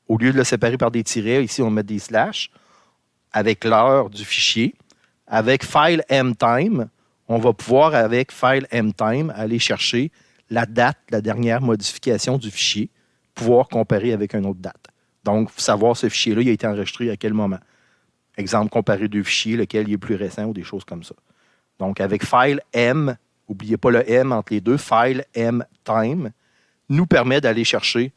au lieu de le séparer par des tirets, ici on met des slash, avec l'heure du fichier. Avec file mtime, on va pouvoir, avec file mtime, aller chercher la date, la dernière modification du fichier, pouvoir comparer avec une autre date. Donc, savoir ce fichier-là, il a été enregistré à quel moment. Exemple, comparer deux fichiers, lequel il est plus récent ou des choses comme ça. Donc, avec file m, n'oubliez pas le m entre les deux, file mtime, nous permet d'aller chercher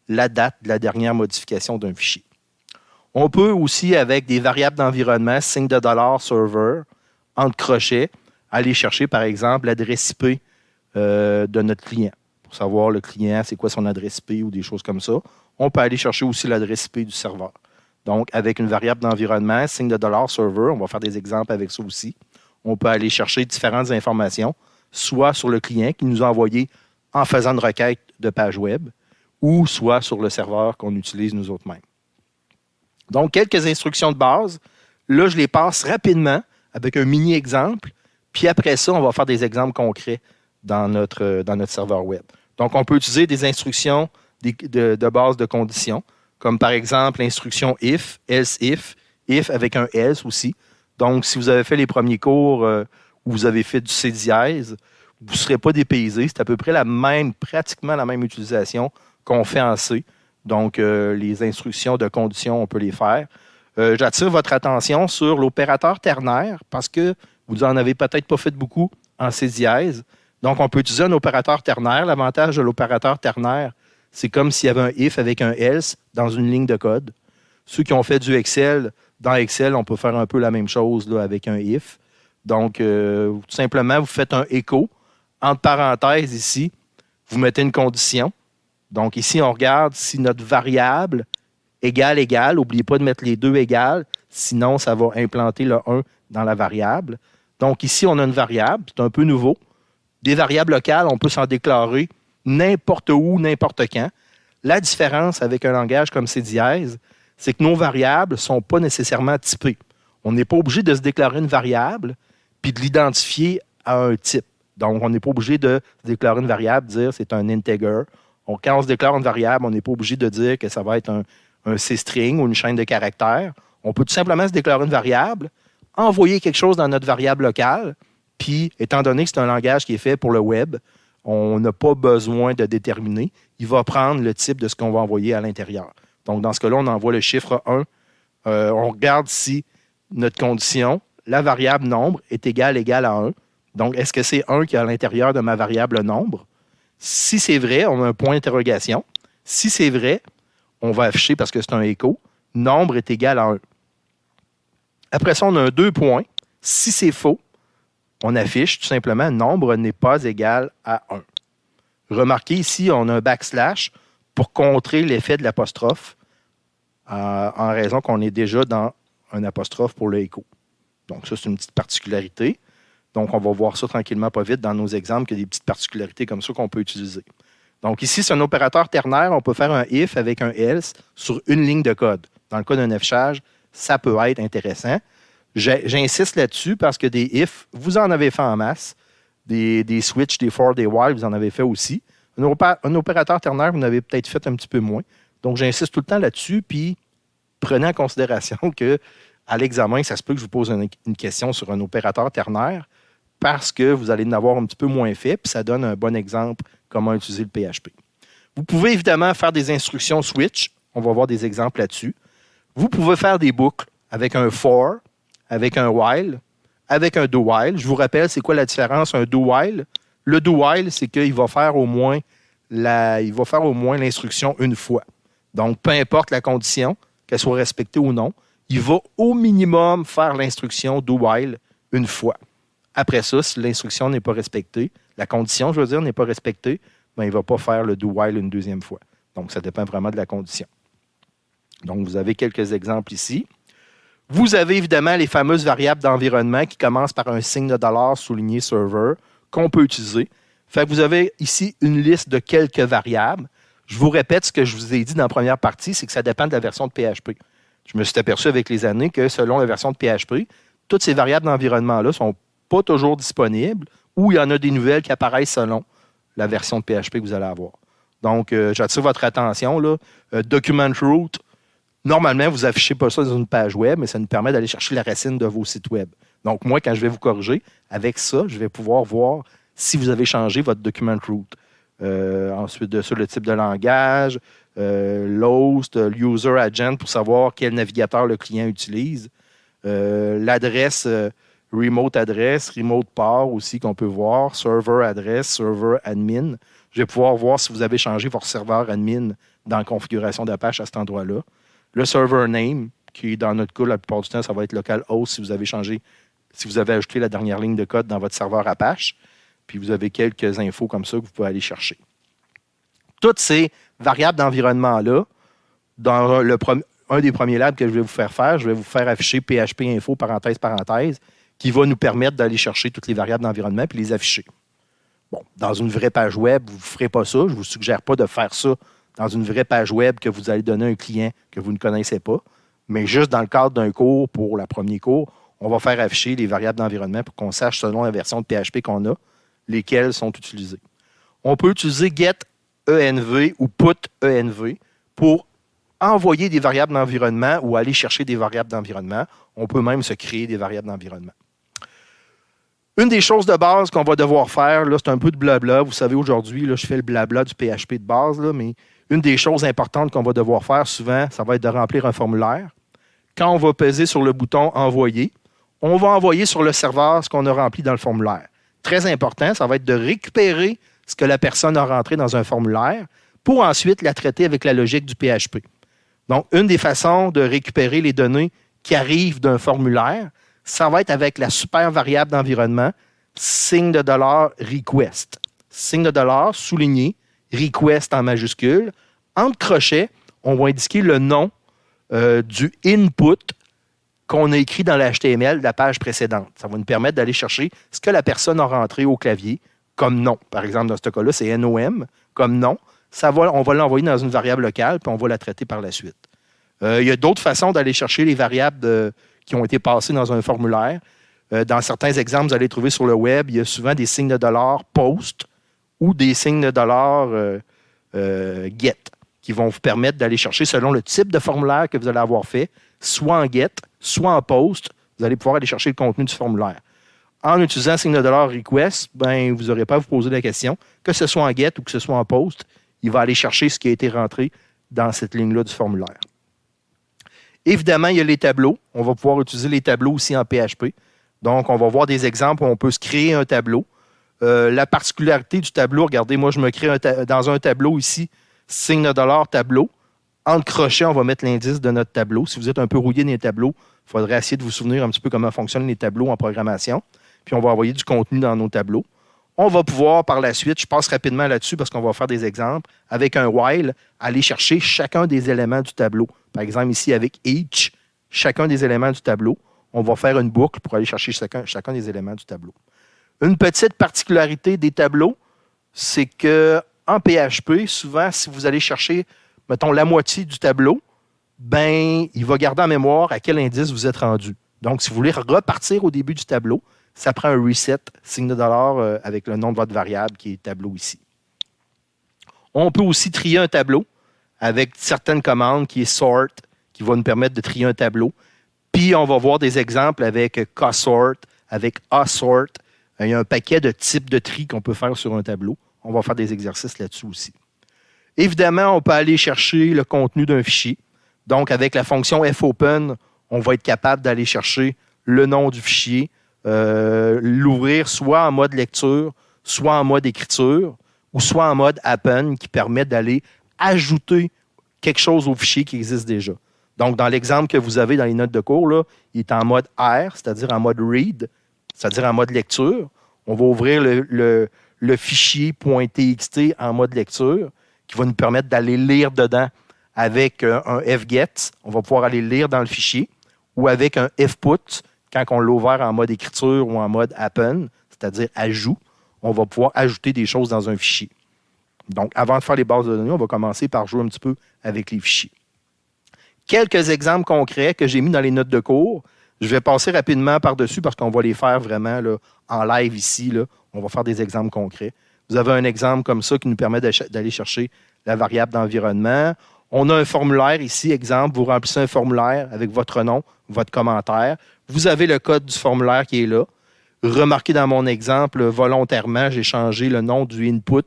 la date de la dernière modification d'un fichier. On peut aussi, avec des variables d'environnement, signe de dollar server, entre crochets, aller chercher, par exemple, l'adresse IP de notre client. Pour savoir le client, c'est quoi son adresse IP ou des choses comme ça. On peut aller chercher aussi l'adresse IP du serveur. Donc, avec une variable d'environnement, signe de dollar server, on va faire des exemples avec ça aussi. On peut aller chercher différentes informations, soit sur le client qui nous a envoyé en faisant une requête de page web, ou soit sur le serveur qu'on utilise nous autres mêmes. Donc, quelques instructions de base. Là, je les passe rapidement avec un mini-exemple. Puis après ça, on va faire des exemples concrets dans notre serveur web. Donc, on peut utiliser des instructions de base de conditions, comme par exemple l'instruction if, else if avec un else aussi. Donc, si vous avez fait les premiers cours où vous avez fait du C dièse, vous ne serez pas dépaysé. C'est à peu près pratiquement la même utilisation qu'on fait en C. Donc, les instructions de conditions, on peut les faire. J'attire votre attention sur l'opérateur ternaire parce que vous n'en avez peut-être pas fait beaucoup en C dièse. Donc, on peut utiliser un opérateur ternaire. L'avantage de l'opérateur ternaire, c'est comme s'il y avait un if avec un else dans une ligne de code. Ceux qui ont fait du Excel, dans Excel, on peut faire un peu la même chose là, avec un if. Donc, tout simplement, vous faites un echo. Entre parenthèses, ici, vous mettez une condition. Donc, ici, on regarde si notre variable égale. N'oubliez pas de mettre les deux égales, sinon, ça va implanter le 1 dans la variable. Donc, ici, on a une variable, c'est un peu nouveau. Des variables locales, on peut s'en déclarer n'importe où, n'importe quand. La différence avec un langage comme C dièse, c'est que nos variables ne sont pas nécessairement typées. On n'est pas obligé de se déclarer une variable puis de l'identifier à un type. Donc, on n'est pas obligé de se déclarer une variable, dire c'est un integer. Quand on se déclare une variable, on n'est pas obligé de dire que ça va être un C-string ou une chaîne de caractères. On peut tout simplement se déclarer une variable, envoyer quelque chose dans notre variable locale, puis, étant donné que c'est un langage qui est fait pour le web, on n'a pas besoin de déterminer. Il va prendre le type de ce qu'on va envoyer à l'intérieur. Donc, dans ce cas-là, on envoie le chiffre 1. On regarde si notre condition, la variable nombre, est égale à 1. Donc, est-ce que c'est 1 qui est à l'intérieur de ma variable nombre? Si c'est vrai, on a un point d'interrogation. Si c'est vrai, on va afficher, parce que c'est un écho, nombre est égal à 1. Après ça, on a un 2 points. Si c'est faux, on affiche tout simplement nombre n'est pas égal à 1. Remarquez ici, on a un backslash pour contrer l'effet de l'apostrophe en raison qu'on est déjà dans un apostrophe pour le écho. Donc ça, c'est une petite particularité. Donc, on va voir ça tranquillement, pas vite, dans nos exemples, qu'il y a des petites particularités comme ça qu'on peut utiliser. Donc ici, c'est un opérateur ternaire. On peut faire un if avec un else sur une ligne de code. Dans le cas d'un affichage, ça peut être intéressant. J'insiste là-dessus parce que des if, vous en avez fait en masse. Des switch, des for, des while, vous en avez fait aussi. Un opérateur ternaire, vous en avez peut-être fait un petit peu moins. Donc, j'insiste tout le temps là-dessus, puis prenez en considération qu'à l'examen, ça se peut que je vous pose une question sur un opérateur ternaire parce que vous allez en avoir un petit peu moins fait, puis ça donne un bon exemple comment utiliser le PHP. Vous pouvez évidemment faire des instructions switch. On va voir des exemples là-dessus. Vous pouvez faire des boucles avec un for, avec un while, avec un do-while. Je vous rappelle, c'est quoi la différence, un do-while? Le do-while, c'est qu'il va faire au moins l'instruction une fois. Donc, peu importe la condition, qu'elle soit respectée ou non, il va au minimum faire l'instruction do-while une fois. Après ça, si l'instruction n'est pas respectée, la condition, je veux dire, n'est pas respectée, ben, il ne va pas faire le do-while une deuxième fois. Donc, ça dépend vraiment de la condition. Donc, vous avez quelques exemples ici. Vous avez évidemment les fameuses variables d'environnement qui commencent par un signe de dollar souligné server qu'on peut utiliser. Fait que vous avez ici une liste de quelques variables. Je vous répète ce que je vous ai dit dans la première partie, c'est que ça dépend de la version de PHP. Je me suis aperçu avec les années que selon la version de PHP, toutes ces variables d'environnement-là ne sont pas toujours disponibles ou il y en a des nouvelles qui apparaissent selon la version de PHP que vous allez avoir. Donc, j'attire votre attention. Là. Document root, normalement, vous n'affichez pas ça dans une page web, mais ça nous permet d'aller chercher la racine de vos sites web. Donc, moi, quand je vais vous corriger, avec ça, je vais pouvoir voir si vous avez changé votre document root. Ensuite de ça, le type de langage, l'host, l'user agent pour savoir quel navigateur le client utilise, l'adresse, remote adresse, remote port aussi qu'on peut voir, server adresse, server admin. je vais pouvoir voir si vous avez changé votre serveur admin dans la configuration d'Apache à cet endroit-là. Le server name, qui dans notre cas, la plupart du temps, ça va être localhost si vous avez changé, si vous avez ajouté la dernière ligne de code dans votre serveur Apache. Puis vous avez quelques infos comme ça que vous pouvez aller chercher. Toutes ces variables d'environnement-là, dans un des premiers labs que je vais vous faire, je vais vous faire afficher PHP info, parenthèse, qui va nous permettre d'aller chercher toutes les variables d'environnement et les afficher. Bon, dans une vraie page web, vous ne ferez pas ça. Je ne vous suggère pas de faire ça dans une vraie page web que vous allez donner à un client que vous ne connaissez pas. Mais juste dans le cadre d'un cours, pour le premier cours, on va faire afficher les variables d'environnement pour qu'on sache, selon la version de PHP qu'on a, lesquelles sont utilisées. On peut utiliser getEnv ou putEnv pour envoyer des variables d'environnement ou aller chercher des variables d'environnement. On peut même se créer des variables d'environnement. Une des choses de base qu'on va devoir faire, là, c'est un peu de blabla. Vous savez, aujourd'hui, là, je fais le blabla du PHP de base, là, mais une des choses importantes qu'on va devoir faire souvent, ça va être de remplir un formulaire. Quand on va peser sur le bouton « Envoyer », on va envoyer sur le serveur ce qu'on a rempli dans le formulaire. Très important, ça va être de récupérer ce que la personne a rentré dans un formulaire pour ensuite la traiter avec la logique du PHP. Donc, une des façons de récupérer les données qui arrivent d'un formulaire, ça va être avec la super variable d'environnement, signe de dollar request. Signe de dollar souligné, request en majuscule. Entre crochets, on va indiquer le nom du input qu'on a écrit dans l'HTML de la page précédente. Ça va nous permettre d'aller chercher ce que la personne a rentré au clavier comme nom. Par exemple, dans ce cas-là, c'est NOM comme nom. On va l'envoyer dans une variable locale, puis on va la traiter par la suite. Il y a d'autres façons d'aller chercher les variables qui ont été passées dans un formulaire. Dans certains exemples, vous allez trouver sur le web, il y a souvent des signes de dollar post ou des signes de dollar get qui vont vous permettre d'aller chercher selon le type de formulaire que vous allez avoir fait, soit en get, soit en post, vous allez pouvoir aller chercher le contenu du formulaire. En utilisant signe de dollar request, ben, vous n'aurez pas à vous poser la question, que ce soit en get ou que ce soit en post, il va aller chercher ce qui a été rentré dans cette ligne-là du formulaire. Évidemment, il y a les tableaux. On va pouvoir utiliser les tableaux aussi en PHP. Donc, on va voir des exemples où on peut se créer un tableau. La particularité du tableau, regardez, moi, je me crée dans un tableau ici, signe de dollar tableau. Entre crochets, on va mettre l'indice de notre tableau. Si vous êtes un peu rouillé dans les tableaux, il faudrait essayer de vous souvenir un petit peu comment fonctionnent les tableaux en programmation. Puis, on va envoyer du contenu dans nos tableaux. On va pouvoir, par la suite, je passe rapidement là-dessus parce qu'on va faire des exemples, avec un while, aller chercher chacun des éléments du tableau. Par exemple, ici, avec each, chacun des éléments du tableau, on va faire une boucle pour aller chercher chacun des éléments du tableau. Une petite particularité des tableaux, c'est qu'en PHP, souvent, si vous allez chercher, mettons, la moitié du tableau, ben, il va garder en mémoire à quel indice vous êtes rendu. Donc, si vous voulez repartir au début du tableau, ça prend un reset, signe de dollar avec le nom de votre variable qui est tableau ici. On peut aussi trier un tableau avec certaines commandes qui est sort, qui va nous permettre de trier un tableau. Puis, on va voir des exemples avec csort, avec asort. Il y a un paquet de types de tri qu'on peut faire sur un tableau. On va faire des exercices là-dessus aussi. Évidemment, on peut aller chercher le contenu d'un fichier. Donc, avec la fonction fopen, on va être capable d'aller chercher le nom du fichier, l'ouvrir soit en mode lecture, soit en mode écriture, ou soit en mode append, qui permet d'aller ajouter quelque chose au fichier qui existe déjà. Donc, dans l'exemple que vous avez dans les notes de cours, là, il est en mode R, c'est-à-dire en mode read, c'est-à-dire en mode lecture. On va ouvrir le fichier .txt en mode lecture, qui va nous permettre d'aller lire dedans avec un fget. On va pouvoir aller lire dans le fichier, ou avec un fput, quand on l'a ouvert en mode écriture ou en mode append, c'est-à-dire ajout, on va pouvoir ajouter des choses dans un fichier. Donc, avant de faire les bases de données, on va commencer par jouer un petit peu avec les fichiers. Quelques exemples concrets que j'ai mis dans les notes de cours. Je vais passer rapidement par-dessus parce qu'on va les faire vraiment là, en live ici. Là. On va faire des exemples concrets. Vous avez un exemple comme ça qui nous permet d'aller chercher la variable d'environnement. On a un formulaire ici, exemple, vous remplissez un formulaire avec votre nom, votre commentaire. Vous avez le code du formulaire qui est là. Remarquez dans mon exemple, volontairement, j'ai changé le nom du input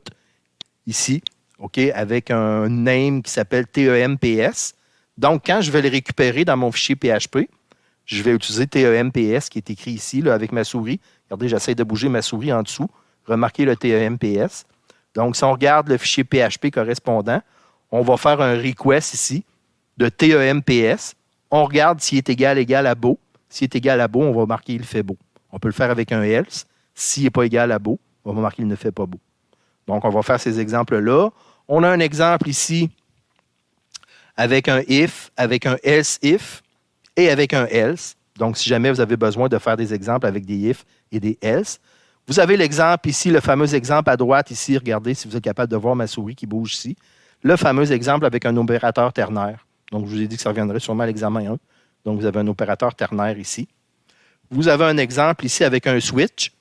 ici, okay, avec un name qui s'appelle TEMPS. Donc, quand je vais le récupérer dans mon fichier PHP, je vais utiliser TEMPS qui est écrit ici là, avec ma souris. Regardez, j'essaie de bouger ma souris en dessous. Remarquez le TEMPS. Donc, si on regarde le fichier PHP correspondant, on va faire un request ici de TEMPS. On regarde s'il est égal à beau. S'il est égal à beau, on va marquer il fait beau. On peut le faire avec un else. S'il n'est pas égal à beau, on va marquer il ne fait pas beau. Donc, on va faire ces exemples-là. On a un exemple ici avec un if, avec un else if et avec un else. Donc, si jamais vous avez besoin de faire des exemples avec des if et des else, vous avez l'exemple ici, le fameux exemple à droite ici. Regardez si vous êtes capable de voir ma souris qui bouge ici. Le fameux exemple avec un opérateur ternaire. Donc, je vous ai dit que ça reviendrait sûrement à l'examen 1. Donc, vous avez un opérateur ternaire ici. Vous avez un exemple ici avec un switch.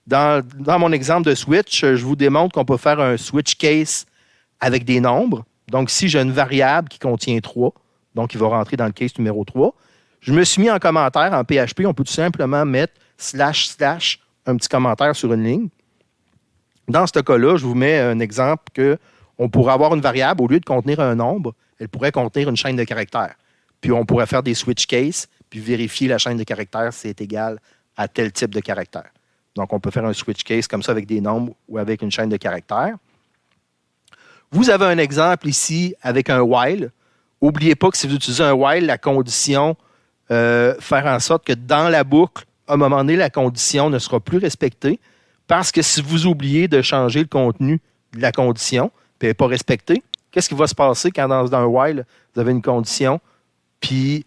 Dans mon exemple de switch, je vous démontre qu'on peut faire un switch case avec des nombres. Donc, si j'ai une variable qui contient 3, donc il va rentrer dans le case numéro 3, je me suis mis en commentaire en PHP. On peut tout simplement mettre // un petit commentaire sur une ligne. Dans ce cas-là, je vous mets un exemple qu'on pourrait avoir une variable, au lieu de contenir un nombre, elle pourrait contenir une chaîne de caractères. Puis on pourrait faire des switch cases, puis vérifier la chaîne de caractères si c'est égal à tel type de caractère. Donc, on peut faire un switch case comme ça avec des nombres ou avec une chaîne de caractères. Vous avez un exemple ici avec un while. N'oubliez pas que si vous utilisez un while, la condition, faire en sorte que dans la boucle, à un moment donné, la condition ne sera plus respectée parce que si vous oubliez de changer le contenu de la condition, puis elle n'est pas respectée, qu'est-ce qui va se passer quand dans un while, vous avez une condition, puis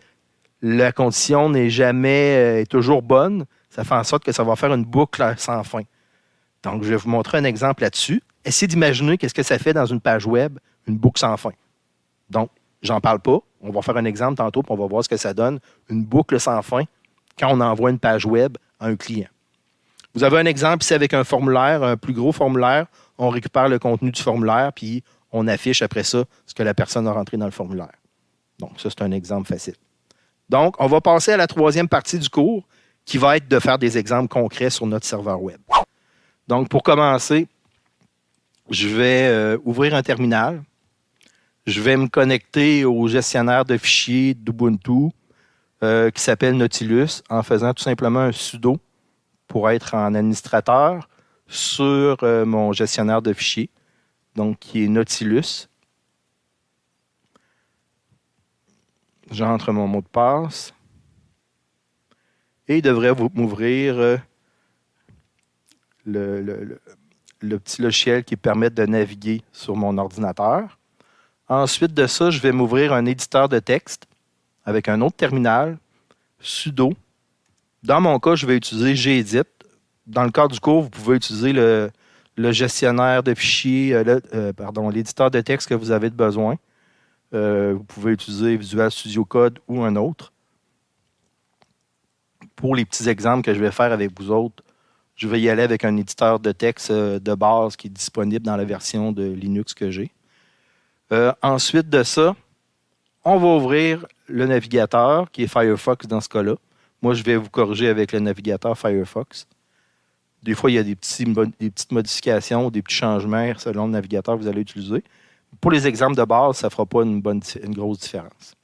la condition n'est jamais, est toujours bonne? Ça fait en sorte que ça va faire une boucle sans fin. Donc, je vais vous montrer un exemple là-dessus. Essayez d'imaginer qu'est-ce que ça fait dans une page web, une boucle sans fin. Donc, j'en parle pas. On va faire un exemple tantôt, puis on va voir ce que ça donne, une boucle sans fin, quand on envoie une page web à un client. Vous avez un exemple ici avec un formulaire, un plus gros formulaire. On récupère le contenu du formulaire, puis on affiche après ça ce que la personne a rentré dans le formulaire. Donc, ça, c'est un exemple facile. Donc, on va passer à la troisième partie du cours, qui va être de faire des exemples concrets sur notre serveur web. Donc, pour commencer, je vais ouvrir un terminal. Je vais me connecter au gestionnaire de fichiers d'Ubuntu qui s'appelle Nautilus en faisant tout simplement un sudo pour être en administrateur sur mon gestionnaire de fichiers, donc qui est Nautilus. J'entre mon mot de passe et il devrait m'ouvrir le petit logiciel qui permet de naviguer sur mon ordinateur. Ensuite de ça, je vais m'ouvrir un éditeur de texte avec un autre terminal, sudo. Dans mon cas, je vais utiliser Gedit. Dans le cadre du cours, vous pouvez utiliser le gestionnaire de fichiers, l'éditeur de texte que vous avez besoin. Vous pouvez utiliser Visual Studio Code ou un autre. Pour les petits exemples que je vais faire avec vous autres, je vais y aller avec un éditeur de texte de base qui est disponible dans la version de Linux que j'ai. Ensuite de ça, on va ouvrir le navigateur qui est Firefox dans ce cas-là. Moi, je vais vous corriger avec le navigateur Firefox. Des fois, il y a des petites modifications, des petits changements selon le navigateur que vous allez utiliser. Pour les exemples de base, ça ne fera pas une grosse différence.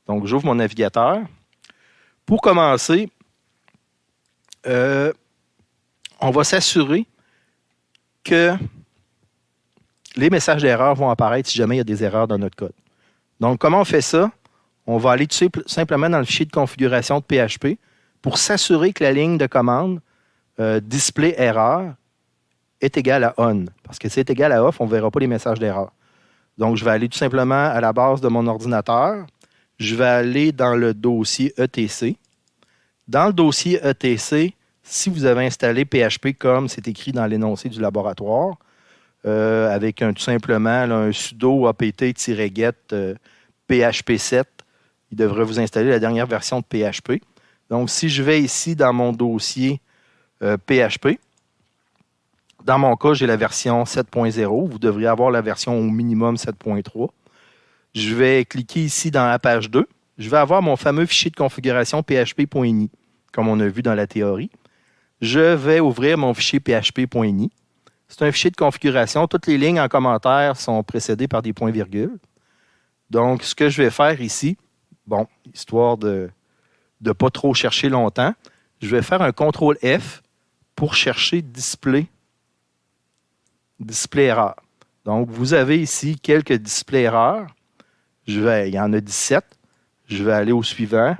Donc, j'ouvre mon navigateur. Pour commencer, on va s'assurer que les messages d'erreur vont apparaître si jamais il y a des erreurs dans notre code. Donc, comment on fait ça? On va aller tout simplement dans le fichier de configuration de PHP pour s'assurer que la ligne de commande display erreur est égale à on. Parce que si c'est égal à off, on ne verra pas les messages d'erreur. Donc, je vais aller tout simplement à la base de mon ordinateur. Je vais aller dans le dossier ETC. Dans le dossier ETC, si vous avez installé PHP comme c'est écrit dans l'énoncé du laboratoire, avec tout simplement un sudo apt-get php7, il devrait vous installer la dernière version de PHP. Donc, si je vais ici dans mon dossier PHP, dans mon cas, j'ai la version 7.0. Vous devriez avoir la version au minimum 7.3. Je vais cliquer ici dans la page 2. Je vais avoir mon fameux fichier de configuration php.ini, comme on a vu dans la théorie. Je vais ouvrir mon fichier php.ini. C'est un fichier de configuration. Toutes les lignes en commentaire sont précédées par des points-virgules. Donc, ce que je vais faire ici, histoire de ne pas trop chercher longtemps, je vais faire un CTRL F pour chercher display display erreur. Donc, vous avez ici quelques displays erreurs. Il y en a 17. Je vais aller au suivant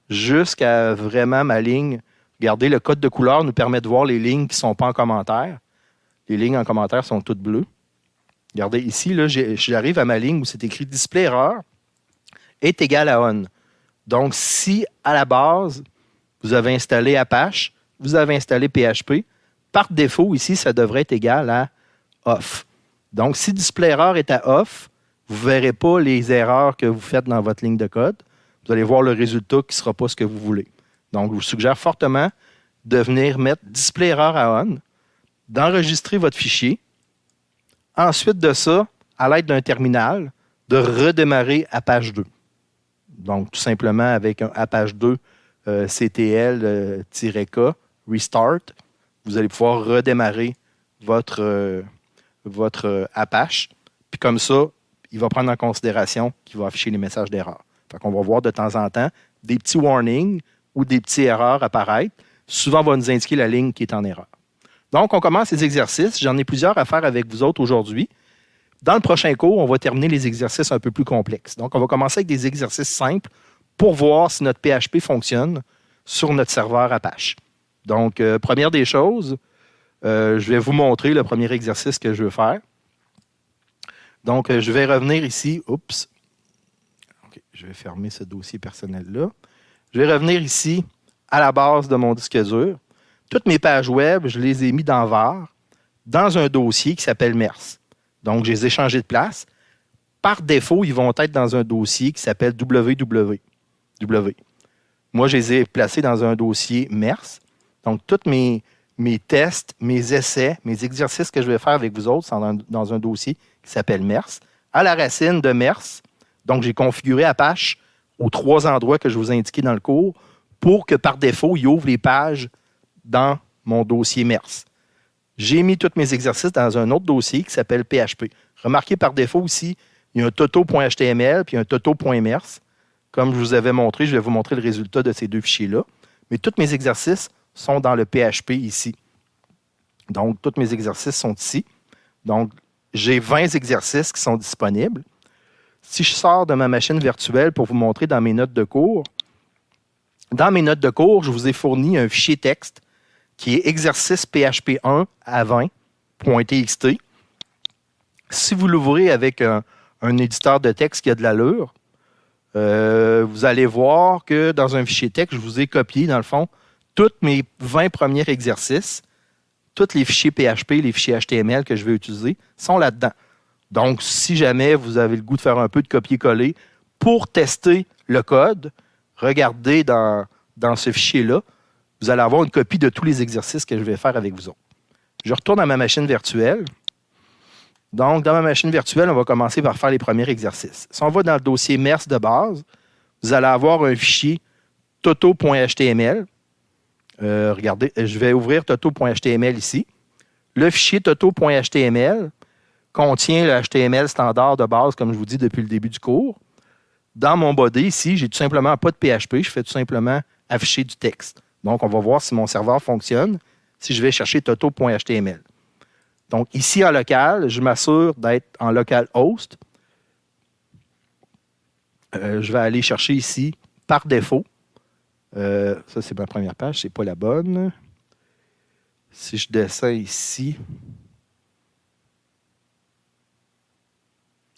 jusqu'à vraiment ma ligne. Regardez, le code de couleur nous permet de voir les lignes qui ne sont pas en commentaire. Les lignes en commentaire sont toutes bleues. Regardez, ici, là, j'arrive à ma ligne où c'est écrit display erreur est égal à on. Donc, si à la base, vous avez installé Apache, vous avez installé PHP, par défaut, ici, ça devrait être égal à off. Donc, si display erreur est à off, vous ne verrez pas les erreurs que vous faites dans votre ligne de code. Vous allez voir le résultat qui ne sera pas ce que vous voulez. Donc, je vous suggère fortement de venir mettre display erreur à on, d'enregistrer votre fichier. Ensuite de ça, à l'aide d'un terminal, de redémarrer Apache 2. Donc, tout simplement avec un Apache 2 CTL-K restart, vous allez pouvoir redémarrer votre Apache. Puis comme ça, il va prendre en considération qu'il va afficher les messages d'erreur. Fait qu'on va voir de temps en temps des petits warnings ou des petites erreurs apparaître. Souvent, on va nous indiquer la ligne qui est en erreur. Donc, on commence les exercices. J'en ai plusieurs à faire avec vous autres aujourd'hui. Dans le prochain cours, on va terminer les exercices un peu plus complexes. Donc, on va commencer avec des exercices simples pour voir si notre PHP fonctionne sur notre serveur Apache. Donc, première des choses, je vais vous montrer le premier exercice que je veux faire. Donc, je vais revenir ici. Oups. Okay, je vais fermer ce dossier personnel-là. Je vais revenir ici à la base de mon disque dur. Toutes mes pages web, je les ai mis dans var, dans un dossier qui s'appelle MERS. Donc, je les ai changés de place. Par défaut, ils vont être dans un dossier qui s'appelle www. Moi, je les ai placés dans un dossier MERS. Donc, tous mes tests, mes essais, mes exercices que je vais faire avec vous autres sont dans un dossier qui s'appelle MERS. À la racine de MERS, donc j'ai configuré Apache aux 3 endroits que je vous ai indiqués dans le cours pour que par défaut, il ouvre les pages dans mon dossier MERS. J'ai mis tous mes exercices dans un autre dossier qui s'appelle PHP. Remarquez par défaut aussi, il y a un toto.html puis un toto.mers. Comme je vous avais montré, je vais vous montrer le résultat de ces deux fichiers-là. Mais tous mes exercices sont dans le PHP ici. Donc, tous mes exercices sont ici. Donc, j'ai 20 exercices qui sont disponibles. Si je sors de ma machine virtuelle pour vous montrer dans mes notes de cours, dans mes notes de cours, je vous ai fourni un fichier texte qui est exercice PHP1 à 20.txt. Si vous l'ouvrez avec un éditeur de texte qui a de l'allure, vous allez voir que dans un fichier texte, je vous ai copié, dans le fond, tous mes 20 premiers exercices, tous les fichiers PHP, les fichiers HTML que je vais utiliser, sont là-dedans. Donc, si jamais vous avez le goût de faire un peu de copier-coller pour tester le code, regardez dans ce fichier-là, vous allez avoir une copie de tous les exercices que je vais faire avec vous autres. Je retourne à ma machine virtuelle. Donc, dans ma machine virtuelle, on va commencer par faire les premiers exercices. Si on va dans le dossier MERS de base, vous allez avoir un fichier toto.html. Regardez, je vais ouvrir toto.html ici. Le fichier toto.html contient le HTML standard de base, comme je vous dis depuis le début du cours. Dans mon body ici, j'ai tout simplement pas de PHP, je fais tout simplement afficher du texte. Donc, on va voir si mon serveur fonctionne si je vais chercher toto.html. Donc, ici en local, je m'assure d'être en localhost. Je vais aller chercher ici par défaut. Ça, c'est ma première page, c'est pas la bonne. Si je descends ici,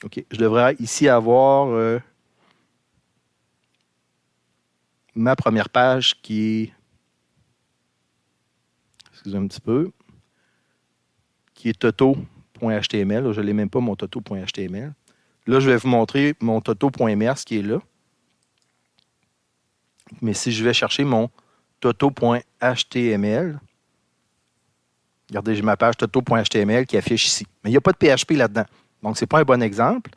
OK, je devrais ici avoir ma première page qui est, excusez un petit peu, qui est toto.html. Là, je n'ai même pas mon toto.html. Là, je vais vous montrer mon toto.mers qui est là. Mais si je vais chercher mon toto.html, regardez, j'ai ma page toto.html qui affiche ici. Mais il n'y a pas de PHP là-dedans. Donc, ce n'est pas un bon exemple.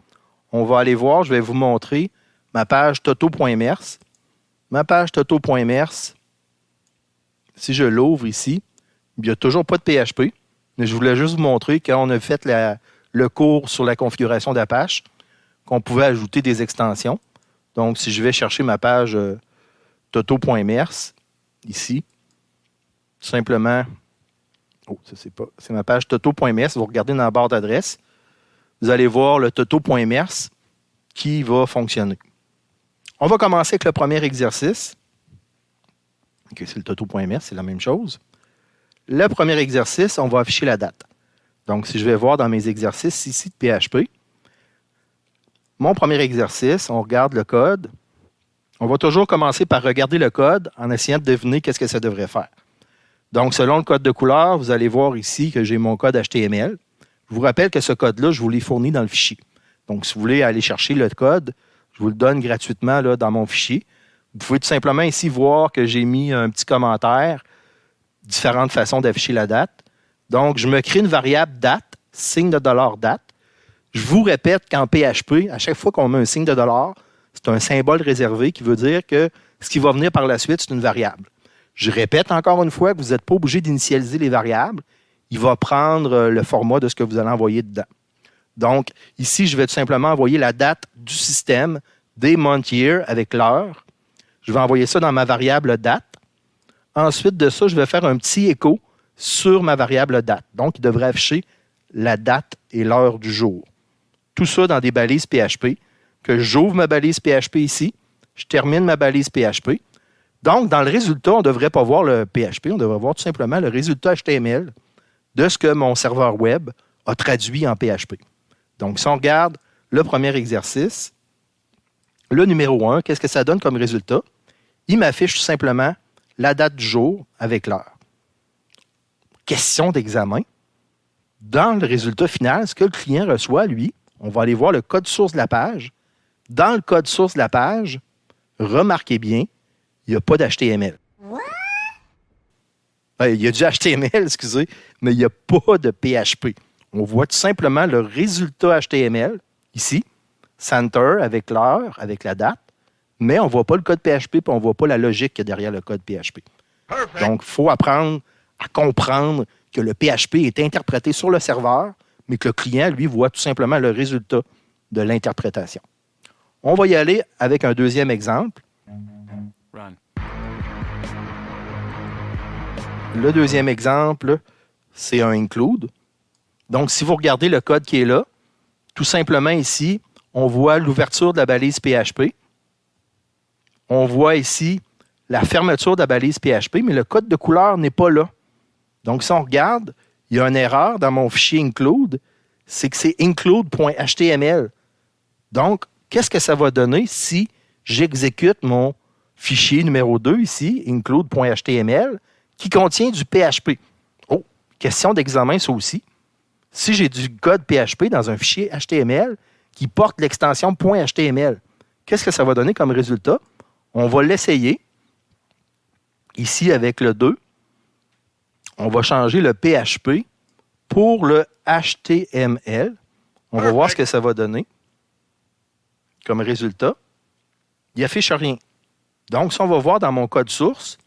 On va aller voir, je vais vous montrer ma page toto.mers. Ma page toto.mers, si je l'ouvre ici, il n'y a toujours pas de PHP. Mais je voulais juste vous montrer quand on a fait le cours sur la configuration d'Apache, qu'on pouvait ajouter des extensions. Donc, si je vais chercher ma page toto.mers, ici, tout simplement, Oh, ça, c'est ma page toto.mers. Vous regardez dans la barre d'adresse, vous allez voir le toto.mers qui va fonctionner. On va commencer avec le premier exercice. Okay, c'est le toto.mers, c'est la même chose. Le premier exercice, on va afficher la date. Donc, si je vais voir dans mes exercices ici de PHP, mon premier exercice, on regarde le code. On va toujours commencer par regarder le code en essayant de deviner qu'est-ce que ça devrait faire. Donc, selon le code de couleur, vous allez voir ici que j'ai mon code HTML. Je vous rappelle que ce code-là, je vous l'ai fourni dans le fichier. Donc, si vous voulez aller chercher le code, je vous le donne gratuitement là, dans mon fichier. Vous pouvez tout simplement ici voir que j'ai mis un petit commentaire, différentes façons d'afficher la date. Donc, je me crée une variable date, signe de $ date. Je vous répète qu'en PHP, à chaque fois qu'on met un signe de $, c'est un symbole réservé qui veut dire que ce qui va venir par la suite, c'est une variable. Je répète encore une fois que vous n'êtes pas obligé d'initialiser les variables. Il va prendre le format de ce que vous allez envoyer dedans. Donc, ici, je vais tout simplement envoyer la date du système, des month year avec l'heure. Je vais envoyer ça dans ma variable date. Ensuite de ça, je vais faire un petit écho sur ma variable date. Donc, il devrait afficher la date et l'heure du jour. Tout ça dans des balises PHP, que j'ouvre ma balise PHP ici, je termine ma balise PHP. Donc, dans le résultat, on ne devrait pas voir le PHP, on devrait voir tout simplement le résultat HTML de ce que mon serveur web a traduit en PHP. Donc, si on regarde le premier exercice, le numéro 1, qu'est-ce que ça donne comme résultat? Il m'affiche tout simplement la date du jour avec l'heure. Question d'examen. Dans le résultat final, ce que le client reçoit, lui, on va aller voir le code source de la page. Dans le code source de la page, remarquez bien, il n'y a pas d'HTML. Il y a du HTML, excusez, mais il n'y a pas de PHP. On voit tout simplement le résultat HTML, ici, center avec l'heure, avec la date, mais on ne voit pas le code PHP et on ne voit pas la logique qu'il y a derrière le code PHP. Perfect. Donc, il faut apprendre à comprendre que le PHP est interprété sur le serveur, mais que le client, lui, voit tout simplement le résultat de l'interprétation. On va y aller avec un deuxième exemple. Run. Le deuxième exemple, c'est un include. Donc, si vous regardez le code qui est là, tout simplement ici, on voit l'ouverture de la balise PHP. On voit ici la fermeture de la balise PHP, mais le code de couleur n'est pas là. Donc, si on regarde, il y a une erreur dans mon fichier include, c'est que c'est include.html. Donc, qu'est-ce que ça va donner si j'exécute mon fichier numéro 2 ici, include.html, qui contient du PHP? Oh, question d'examen, ça aussi. Si j'ai du code PHP dans un fichier HTML qui porte l'extension .html, qu'est-ce que ça va donner comme résultat? On va l'essayer. Ici, avec le 2, on va changer le PHP pour le HTML. On va voir ce que ça va donner comme résultat. Il n'affiche rien. Donc, si on va voir dans mon code source,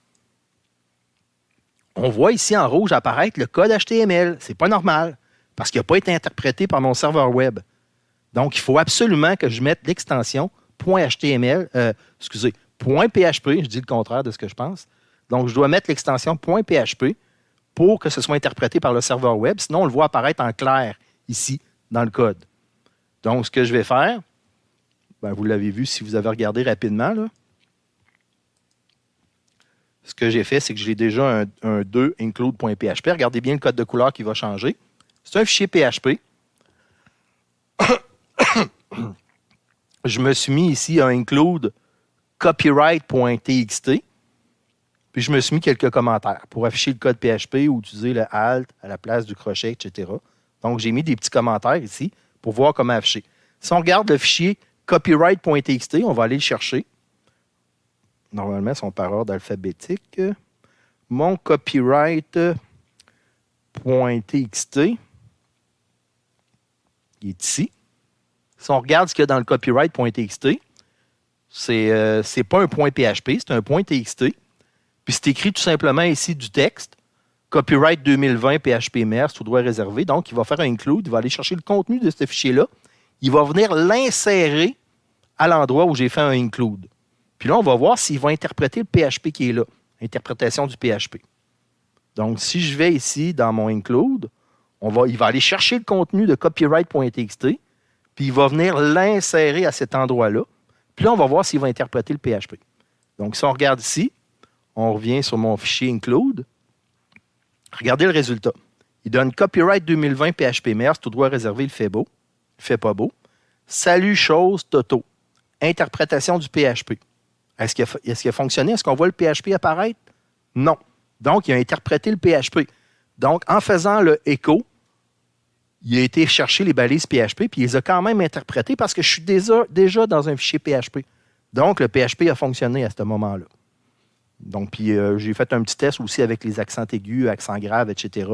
on voit ici en rouge apparaître le code HTML. Ce n'est pas normal parce qu'il n'a pas été interprété par mon serveur web. Donc, il faut absolument que je mette l'extension .html, .php, je dis le contraire de ce que je pense. Donc, je dois mettre l'extension .php pour que ce soit interprété par le serveur web. Sinon, on le voit apparaître en clair ici, dans le code. Donc, ce que je vais faire, vous l'avez vu si vous avez regardé rapidement, là. Ce que j'ai fait, c'est que j'ai déjà un 2 include.php. Regardez bien le code de couleur qui va changer. C'est un fichier PHP. Je me suis mis ici un include copyright.txt. Puis je me suis mis quelques commentaires pour afficher le code PHP ou utiliser le alt à la place du crochet, etc. Donc, j'ai mis des petits commentaires ici pour voir comment afficher. Si on regarde le fichier copyright.txt, on va aller le chercher. Normalement, ils sont par ordre alphabétique. Mon copyright.txt, il est ici. Si on regarde ce qu'il y a dans le copyright.txt, c'est pas un .php, c'est un .txt. Puis c'est écrit tout simplement ici du texte. Copyright 2020 PHP-MERS, tout droit réservé. Donc, il va faire un include, il va aller chercher le contenu de ce fichier-là. Il va venir l'insérer à l'endroit où j'ai fait un include. Puis là, on va voir s'il va interpréter le PHP qui est là. Interprétation du PHP. Donc, si je vais ici dans mon include, il va aller chercher le contenu de copyright.txt, puis il va venir l'insérer à cet endroit-là. Puis là, on va voir s'il va interpréter le PHP. Donc, si on regarde ici, on revient sur mon fichier include. Regardez le résultat. Il donne copyright 2020 PHP MERS, tout droit réservé, il fait beau, il fait pas beau. Salut, chose, Toto. Interprétation du PHP. Est-ce qu'il a fonctionné? Est-ce qu'on voit le PHP apparaître? Non. Donc, il a interprété le PHP. Donc, en faisant le echo, il a été chercher les balises PHP, puis il les a quand même interprétées parce que je suis déjà dans un fichier PHP. Donc, le PHP a fonctionné à ce moment-là. Donc, puis j'ai fait un petit test aussi avec les accents aigus, accents graves, etc.,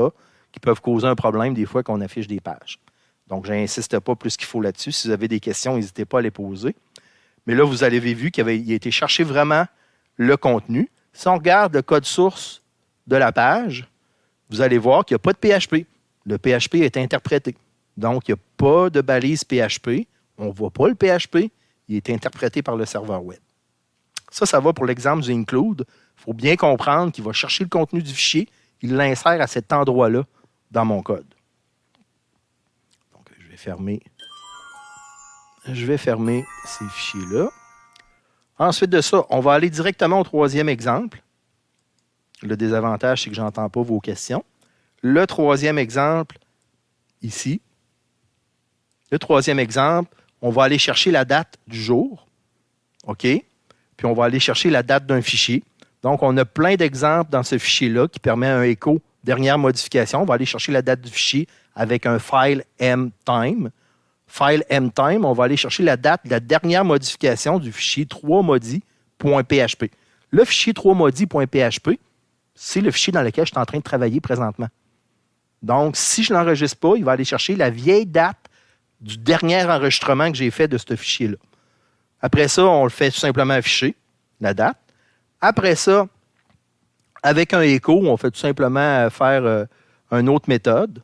qui peuvent causer un problème des fois qu'on affiche des pages. Donc, je n'insiste pas plus qu'il faut là-dessus. Si vous avez des questions, n'hésitez pas à les poser. Mais là, vous avez vu qu'il a été chercher vraiment le contenu. Si on regarde le code source de la page, vous allez voir qu'il n'y a pas de PHP. Le PHP est interprété. Donc, il n'y a pas de balise PHP. On ne voit pas le PHP. Il est interprété par le serveur web. Ça va pour l'exemple du include. Il faut bien comprendre qu'il va chercher le contenu du fichier. Il l'insère à cet endroit-là dans mon code. Donc, je vais fermer ces fichiers-là. Ensuite de ça, on va aller directement au troisième exemple. Le désavantage, c'est que je n'entends pas vos questions. Le troisième exemple, ici. Le troisième exemple, on va aller chercher la date du jour. OK? Puis on va aller chercher la date d'un fichier. Donc, on a plein d'exemples dans ce fichier-là qui permet un écho dernière modification. On va aller chercher la date du fichier avec un file mtime. File mtime, on va aller chercher la date de la dernière modification du fichier 3modi.php. Le fichier 3modi.php, c'est le fichier dans lequel je suis en train de travailler présentement. Donc, si je ne l'enregistre pas, il va aller chercher la vieille date du dernier enregistrement que j'ai fait de ce fichier-là. Après ça, on le fait tout simplement afficher, la date. Après ça, avec un écho, on fait tout simplement faire une autre méthode.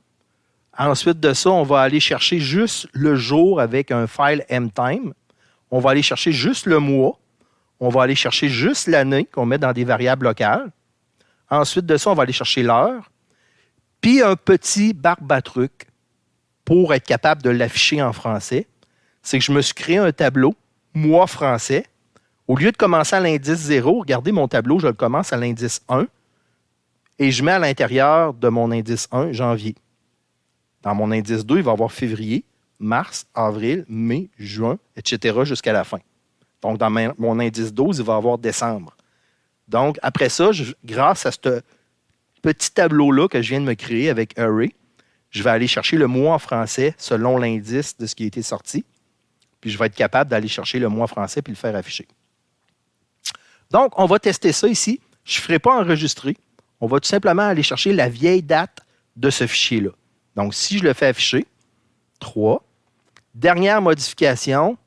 Ensuite de ça, on va aller chercher juste le jour avec un file mtime. On va aller chercher juste le mois. On va aller chercher juste l'année qu'on met dans des variables locales. Ensuite de ça, on va aller chercher l'heure. Puis un petit barbe-à-truc pour être capable de l'afficher en français, c'est que je me suis créé un tableau, mois français. Au lieu de commencer à l'indice 0, regardez mon tableau, je le commence à l'indice 1 et je mets à l'intérieur de mon indice 1, janvier. Dans mon indice 2, il va y avoir février, mars, avril, mai, juin, etc. jusqu'à la fin. Donc, dans mon indice 12, il va y avoir décembre. Donc, après ça, grâce à ce petit tableau-là que je viens de me créer avec Array, je vais aller chercher le mois en français selon l'indice de ce qui a été sorti. Puis, je vais être capable d'aller chercher le mois français puis le faire afficher. Donc, on va tester ça ici. Je ne ferai pas enregistrer. On va tout simplement aller chercher la vieille date de ce fichier-là. Donc, si je le fais afficher, 3, dernière modification,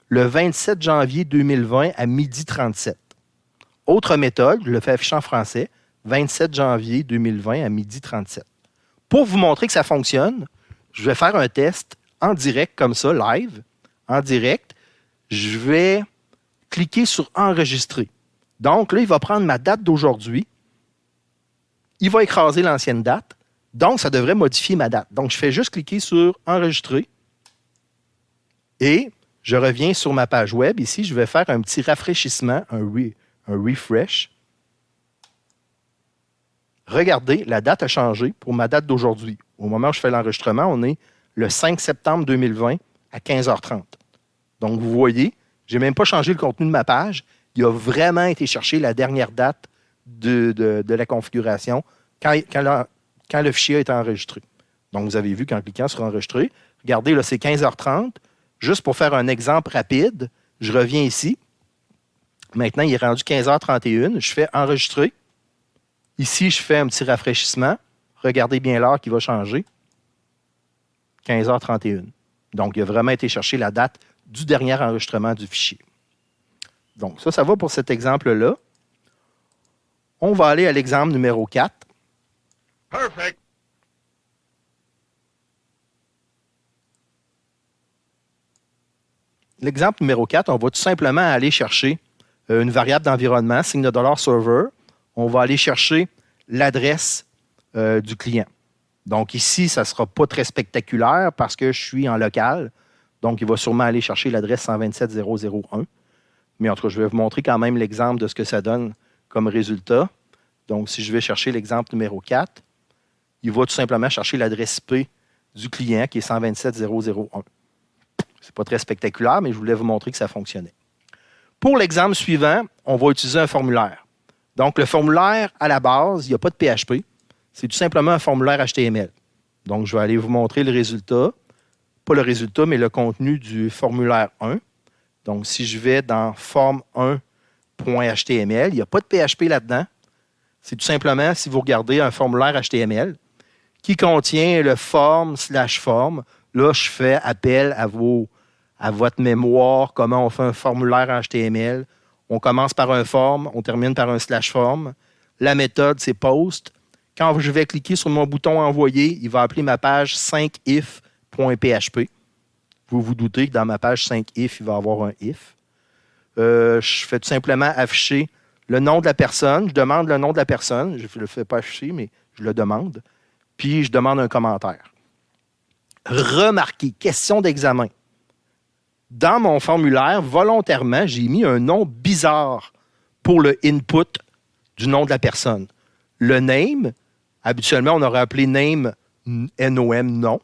le 27 janvier 2020 à 12h37. Autre méthode, je le fais afficher en français, 27 janvier 2020 à 12h37. Pour vous montrer que ça fonctionne, je vais faire un test en direct comme ça, live, en direct. Je vais cliquer sur « Enregistrer ». Donc là, il va prendre ma date d'aujourd'hui. Il va écraser l'ancienne date. Donc, ça devrait modifier ma date. Donc, je fais juste cliquer sur « Enregistrer » et je reviens sur ma page web. Ici, je vais faire un petit rafraîchissement, un refresh. Regardez, la date a changé pour ma date d'aujourd'hui. Au moment où je fais l'enregistrement, on est le 5 septembre 2020 à 15h30. Donc, vous voyez, je n'ai même pas changé le contenu de ma page. Il a vraiment été chercher la dernière date de la configuration quand le fichier a été enregistré. Donc, vous avez vu qu'en cliquant sur « Enregistrer », regardez, là, c'est 15h30. Juste pour faire un exemple rapide, je reviens ici. Maintenant, il est rendu 15h31. Je fais « Enregistrer ». Ici, je fais un petit rafraîchissement. Regardez bien l'heure qui va changer. 15h31. Donc, il a vraiment été chercher la date du dernier enregistrement du fichier. Donc, ça va pour cet exemple-là. On va aller à l'exemple numéro 4. Perfect. L'exemple numéro 4, on va tout simplement aller chercher une variable d'environnement, signe de $server. On va aller chercher l'adresse du client. Donc ici, ça ne sera pas très spectaculaire parce que je suis en local. Donc, il va sûrement aller chercher l'adresse 127.0.0.1. Mais en tout cas, je vais vous montrer quand même l'exemple de ce que ça donne comme résultat. Donc, si je vais chercher l'exemple numéro 4, il va tout simplement chercher l'adresse IP du client qui est 127.0.0.1. Ce n'est pas très spectaculaire, mais je voulais vous montrer que ça fonctionnait. Pour l'exemple suivant, on va utiliser un formulaire. Donc, le formulaire, à la base, il n'y a pas de PHP. C'est tout simplement un formulaire HTML. Donc, je vais aller vous montrer le résultat. Pas le résultat, mais le contenu du formulaire 1. Donc, si je vais dans form1.html, il n'y a pas de PHP là-dedans. C'est tout simplement, si vous regardez un formulaire HTML qui contient le form/form. Là, je fais appel à votre mémoire, comment on fait un formulaire HTML. On commence par un form, on termine par un /form. La méthode, c'est post. Quand je vais cliquer sur mon bouton envoyer, il va appeler ma page 5if.php. Vous vous doutez que dans ma page 5if, il va y avoir un if. Je fais tout simplement afficher le nom de la personne. Je demande le nom de la personne. Je ne le fais pas afficher, mais je le demande. Puis, je demande un commentaire. Remarquez, question d'examen. Dans mon formulaire, volontairement, j'ai mis un nom bizarre pour le input du nom de la personne. Le name, habituellement, on aurait appelé name NOM, non.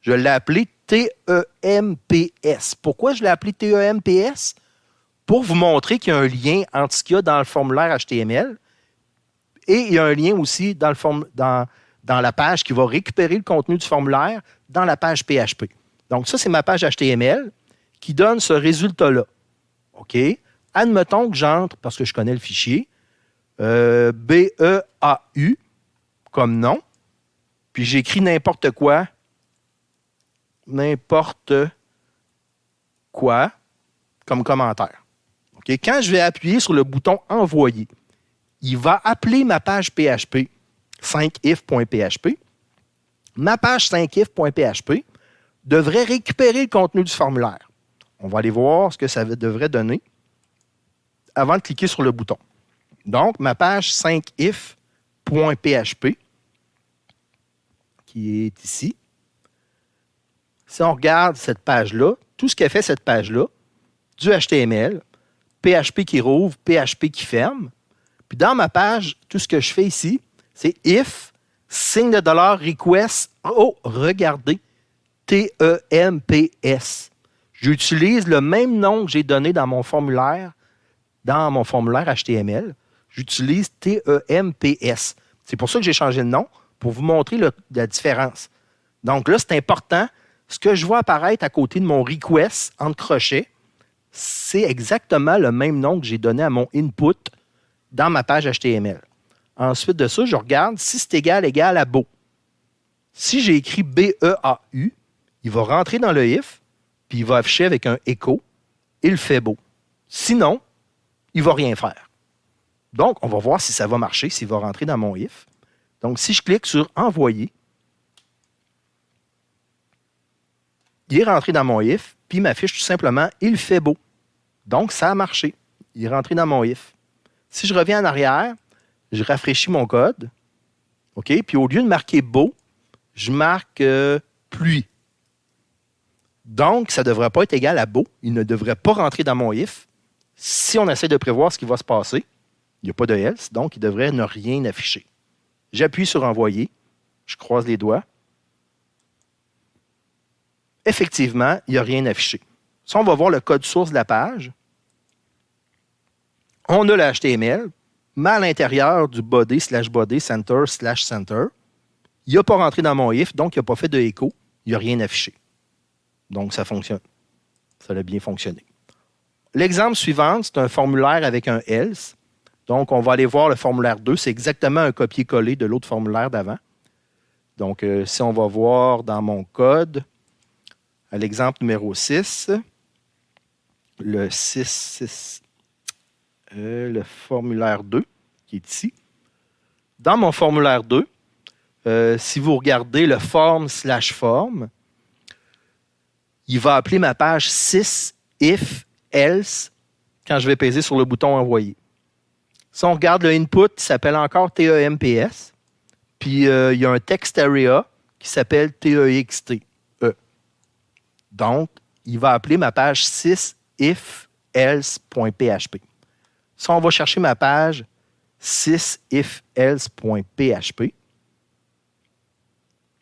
Je l'ai appelé TEMPS. Pourquoi je l'ai appelé TEMPS? Pour vous montrer qu'il y a un lien entre ce qu'il y a dans le formulaire HTML et il y a un lien aussi dans la page qui va récupérer le contenu du formulaire dans la page PHP. Donc, ça, c'est ma page HTML qui donne ce résultat-là. OK? Admettons que j'entre, parce que je connais le fichier, BEAU comme nom, puis j'écris n'importe quoi comme commentaire. OK? Quand je vais appuyer sur le bouton « Envoyer », il va appeler ma page PHP 5if.php. Ma page 5if.php devrait récupérer le contenu du formulaire. On va aller voir ce que ça devrait donner avant de cliquer sur le bouton. Donc, ma page 5if.php, qui est ici, si on regarde cette page-là, tout ce qu'a fait cette page-là, du HTML, PHP qui rouvre, PHP qui ferme. Puis dans ma page, tout ce que je fais ici, c'est if, signe de dollar, request. Oh, regardez, TEMPS. J'utilise le même nom que j'ai donné dans mon formulaire HTML. J'utilise TEMPS. C'est pour ça que j'ai changé le nom, pour vous montrer la différence. Donc là, c'est important. Ce que je vois apparaître à côté de mon request, entre crochets, c'est exactement le même nom que j'ai donné à mon input dans ma page HTML. Ensuite de ça, je regarde si c'est égal à beau. Si j'ai écrit BEAU, il va rentrer dans le if, puis il va afficher avec un écho, il fait beau. Sinon, il ne va rien faire. Donc, on va voir si ça va marcher, s'il va rentrer dans mon if. Donc, si je clique sur envoyer, il est rentré dans mon if, puis il m'affiche tout simplement « Il fait beau ». Donc, ça a marché. Il est rentré dans mon if. Si je reviens en arrière, je rafraîchis mon code. OK? Puis au lieu de marquer « beau », je marque « pluie ». Donc, ça ne devrait pas être égal à « beau ». Il ne devrait pas rentrer dans mon if. Si on essaie de prévoir ce qui va se passer, il n'y a pas de « else », donc il devrait ne rien afficher. J'appuie sur « Envoyer ». Je croise les doigts. Effectivement, il n'y a rien affiché. Si on va voir le code source de la page, on a le HTML, mais à l'intérieur du body /body center/center, il n'a pas rentré dans mon if, donc il n'a pas fait de écho, il n'y a rien affiché. Donc, ça fonctionne. Ça a bien fonctionné. L'exemple suivant, c'est un formulaire avec un else. Donc, on va aller voir le formulaire 2. C'est exactement un copier-coller de l'autre formulaire d'avant. Donc, si on va voir dans mon code, à l'exemple numéro 6, le formulaire 2, qui est ici. Dans mon formulaire 2, si vous regardez le form/form, il va appeler ma page 6 if else quand je vais peser sur le bouton envoyer. Si on regarde le input, il s'appelle encore TEMPS. Puis, il y a un text area qui s'appelle TEXT. Donc, il va appeler ma page 6 if-else.php. Si on va chercher ma page 6 if-else.php,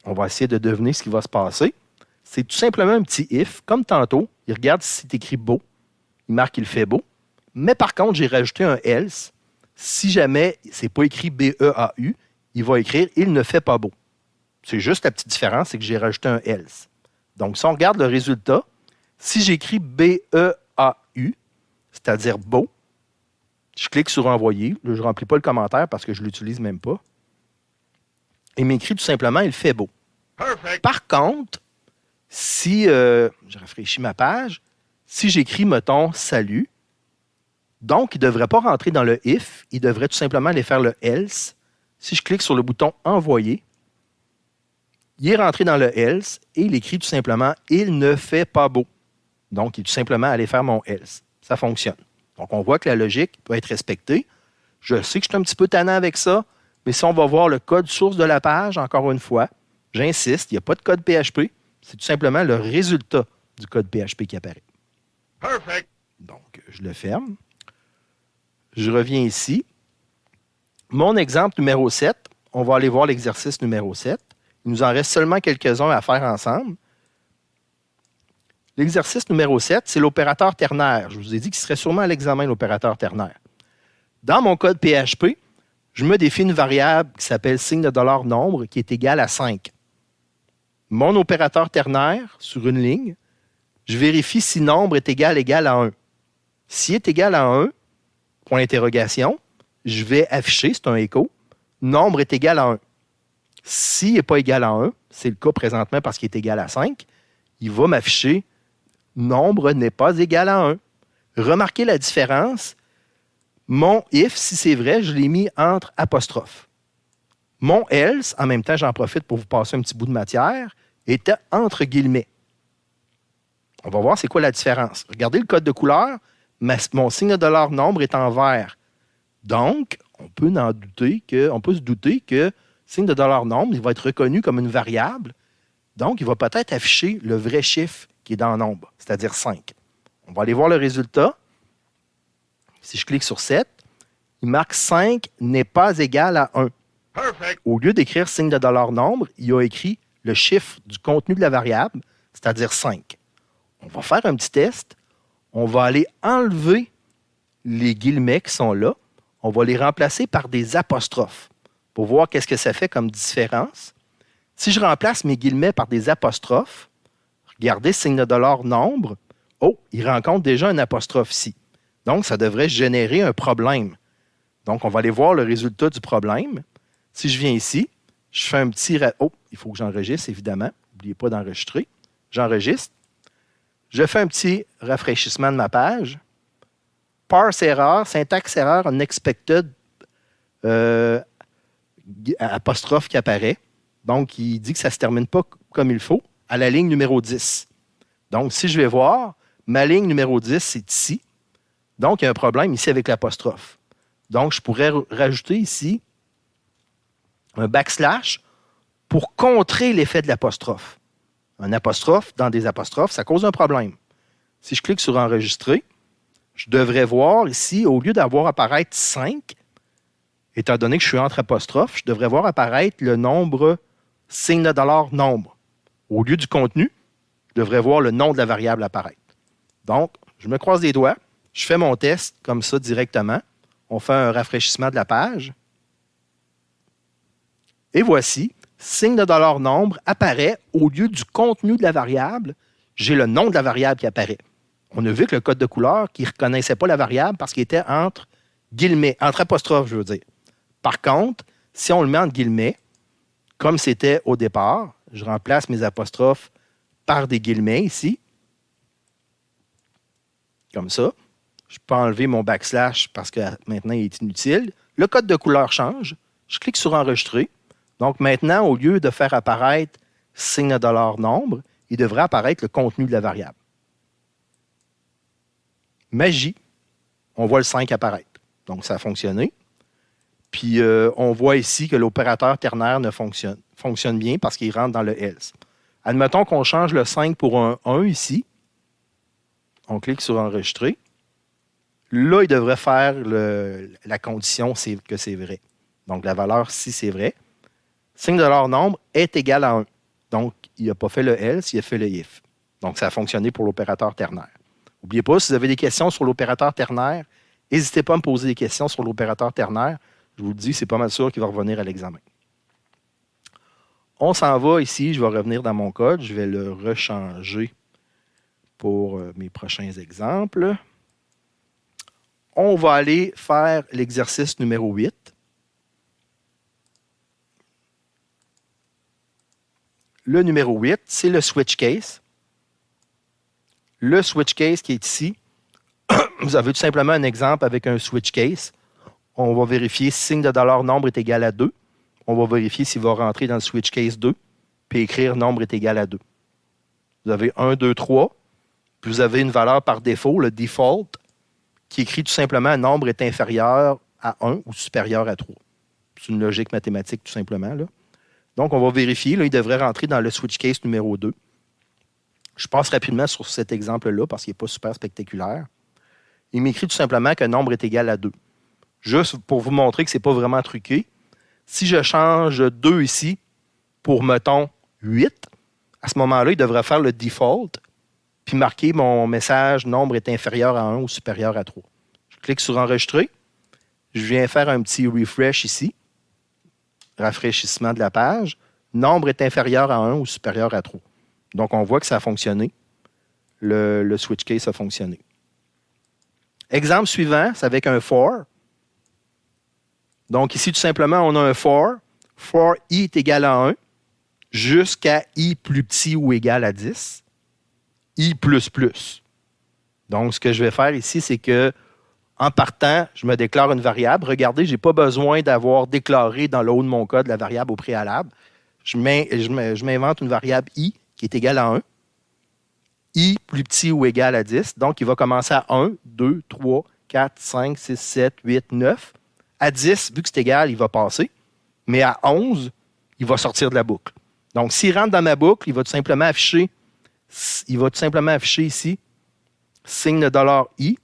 on va essayer de deviner ce qui va se passer. C'est tout simplement un petit if, comme tantôt. Il regarde si c'est écrit beau. Il marque qu'il fait beau. Mais par contre, j'ai rajouté un else. Si jamais c'est pas écrit B-E-A-U, il va écrire il ne fait pas beau. C'est juste la petite différence, c'est que j'ai rajouté un else. Donc, si on regarde le résultat, si j'écris B-E-A-U, c'est-à-dire beau, je clique sur envoyer. Là, je ne remplis pas le commentaire parce que je ne l'utilise même pas. Il m'écrit tout simplement il fait beau. Perfect. Par contre, si je rafraîchis ma page, si j'écris, mettons, salut, donc il ne devrait pas rentrer dans le if, il devrait tout simplement aller faire le else. Si je clique sur le bouton envoyer, il est rentré dans le else et il écrit tout simplement il ne fait pas beau. Donc, il est tout simplement aller faire mon else. Ça fonctionne. Donc, on voit que la logique peut être respectée. Je sais que je suis un petit peu tannant avec ça, mais si on va voir le code source de la page, encore une fois, j'insiste, il n'y a pas de code PHP. C'est tout simplement le résultat du code PHP qui apparaît. Perfect. Donc, je le ferme. Je reviens ici. Mon exemple numéro 7, on va aller voir l'exercice numéro 7. Il nous en reste seulement quelques-uns à faire ensemble. L'exercice numéro 7, c'est l'opérateur ternaire. Je vous ai dit qu'il serait sûrement à l'examen, l'opérateur ternaire. Dans mon code PHP, je me définis une variable qui s'appelle signe de dollar nombre qui est égal à 5. Mon opérateur ternaire, sur une ligne, je vérifie si nombre est égal à 1. S'il est égal à 1, point d'interrogation, je vais afficher, c'est un écho, nombre est égal à 1. S'il n'est pas égal à 1, c'est le cas présentement parce qu'il est égal à 5, il va m'afficher nombre n'est pas égal à 1. Remarquez la différence. Mon if, si c'est vrai, je l'ai mis entre apostrophes. Mon else, en même temps, j'en profite pour vous passer un petit bout de matière, était entre guillemets. On va voir c'est quoi la différence. Regardez le code de couleur, mon signe de dollar nombre est en vert. Donc, on peut se douter que signe de dollar nombre, il va être reconnu comme une variable. Donc, il va peut-être afficher le vrai chiffre qui est dans nombre, c'est-à-dire 5. On va aller voir le résultat. Si je clique sur 7, il marque 5 n'est pas égal à 1. Perfect. Au lieu d'écrire signe de dollar nombre, il a écrit le chiffre du contenu de la variable, c'est-à-dire 5. On va faire un petit test. On va aller enlever les guillemets qui sont là. On va les remplacer par des apostrophes pour voir qu'est-ce que ça fait comme différence. Si je remplace mes guillemets par des apostrophes, regardez, signe de dollar nombre, oh, il rencontre déjà un apostrophe ici. Donc, ça devrait générer un problème. Donc, on va aller voir le résultat du problème. Si je viens ici, je fais un petit... Oh, il faut que j'enregistre, évidemment. N'oubliez pas d'enregistrer. J'enregistre. Je fais un petit rafraîchissement de ma page. Parse error, syntaxe error, unexpected, apostrophe qui apparaît. Donc, il dit que ça ne se termine pas comme il faut à la ligne numéro 10. Donc, si je vais voir, ma ligne numéro 10, c'est ici. Donc, il y a un problème ici avec l'apostrophe. Donc, je pourrais rajouter ici un backslash pour contrer l'effet de l'apostrophe. Un apostrophe dans des apostrophes, ça cause un problème. Si je clique sur enregistrer, je devrais voir ici, au lieu d'avoir apparaître 5, étant donné que je suis entre apostrophes, je devrais voir apparaître le nombre signe de dollar nombre. Au lieu du contenu, je devrais voir le nom de la variable apparaître. Donc, je me croise les doigts, je fais mon test comme ça directement. On fait un rafraîchissement de la page. Et voici, signe de dollar nombre apparaît au lieu du contenu de la variable, j'ai le nom de la variable qui apparaît. On a vu que le code de couleur qui ne reconnaissait pas la variable parce qu'il était entre guillemets, entre apostrophes, je veux dire. Par contre, si on le met entre guillemets, comme c'était au départ, je remplace mes apostrophes par des guillemets ici. Comme ça. Je peux enlever mon backslash parce que maintenant il est inutile. Le code de couleur change. Je clique sur enregistrer. Donc maintenant, au lieu de faire apparaître signe de dollar nombre, il devrait apparaître le contenu de la variable. Magie, on voit le 5 apparaître. Donc ça a fonctionné. Puis on voit ici que l'opérateur ternaire fonctionne bien parce qu'il rentre dans le else. Admettons qu'on change le 5 pour un 1 ici. On clique sur enregistrer. Là, il devrait faire la condition que c'est vrai. Donc, la valeur, si c'est vrai, signe de leur nombre est égal à 1. Donc, il n'a pas fait le else, il a fait le if. Donc, ça a fonctionné pour l'opérateur ternaire. N'oubliez pas, si vous avez des questions sur l'opérateur ternaire, n'hésitez pas à me poser des questions sur l'opérateur ternaire. Je vous le dis, c'est pas mal sûr qu'il va revenir à l'examen. On s'en va ici, je vais revenir dans mon code, je vais le rechanger pour mes prochains exemples. On va aller faire l'exercice numéro 8. Le numéro 8, c'est le switch case. Le switch case qui est ici, vous avez tout simplement un exemple avec un switch case. On va vérifier si signe de dollar nombre est égal à 2. On va vérifier s'il va rentrer dans le switch case 2, puis écrire nombre est égal à 2. Vous avez 1, 2, 3, puis vous avez une valeur par défaut, le default, qui écrit tout simplement un nombre est inférieur à 1 ou supérieur à 3. C'est une logique mathématique tout simplement, là. Donc, on va vérifier. Là, il devrait rentrer dans le switch case numéro 2. Je passe rapidement sur cet exemple-là parce qu'il n'est pas super spectaculaire. Il m'écrit tout simplement que nombre est égal à 2. Juste pour vous montrer que ce n'est pas vraiment truqué. Si je change 2 ici pour, mettons, 8, à ce moment-là, il devrait faire le default puis marquer mon message nombre est inférieur à 1 ou supérieur à 3. Je clique sur enregistrer. Je viens faire un petit refresh ici. Rafraîchissement de la page. Nombre est inférieur à 1 ou supérieur à 3. Donc, on voit que ça a fonctionné. Le switch case a fonctionné. Exemple suivant, c'est avec un for. Donc, ici, tout simplement, on a un for. For i est égal à 1 jusqu'à i plus petit ou égal à 10. I plus plus. Donc, ce que je vais faire ici, c'est que en partant, je me déclare une variable. Regardez, je n'ai pas besoin d'avoir déclaré dans le haut de mon code la variable au préalable. Je m'invente une variable i qui est égale à 1. I plus petit ou égal à 10. Donc, il va commencer à 1, 2, 3, 4, 5, 6, 7, 8, 9. À 10, vu que c'est égal, il va passer. Mais à 11, il va sortir de la boucle. Donc, s'il rentre dans ma boucle, il va tout simplement afficher ici signe de $i,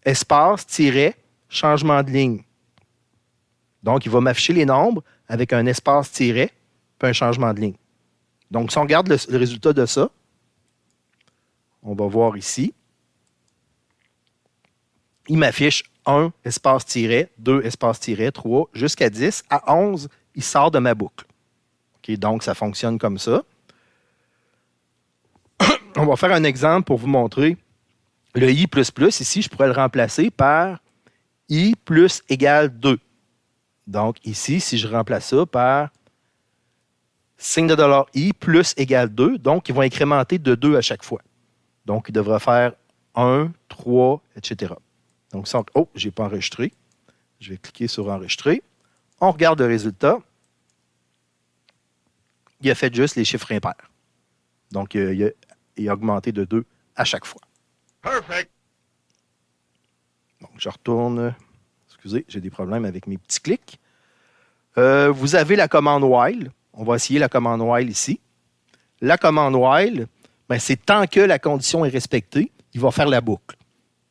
espace, tiret, changement de ligne. Donc, il va m'afficher les nombres avec un espace tiret puis un changement de ligne. Donc, si on regarde le résultat de ça, on va voir ici. Il m'affiche 1, espace tiret, 2, espace tiret, 3, jusqu'à 10. À 11, il sort de ma boucle. Okay, donc, ça fonctionne comme ça. On va faire un exemple pour vous montrer. Le i++, ici, je pourrais le remplacer par i plus égale 2. Donc, ici, si je remplace ça par signe de $i plus égale 2, donc ils vont incrémenter de 2 à chaque fois. Donc, il devra faire 1, 3, etc. Donc, je n'ai pas enregistré. Je vais cliquer sur enregistrer. On regarde le résultat. Il a fait juste les chiffres impairs. Donc, il a augmenté de 2 à chaque fois. Perfect. Donc, je retourne. Excusez, j'ai des problèmes avec mes petits clics. Vous avez la commande while. On va essayer la commande while ici. La commande while, c'est tant que la condition est respectée, il va faire la boucle.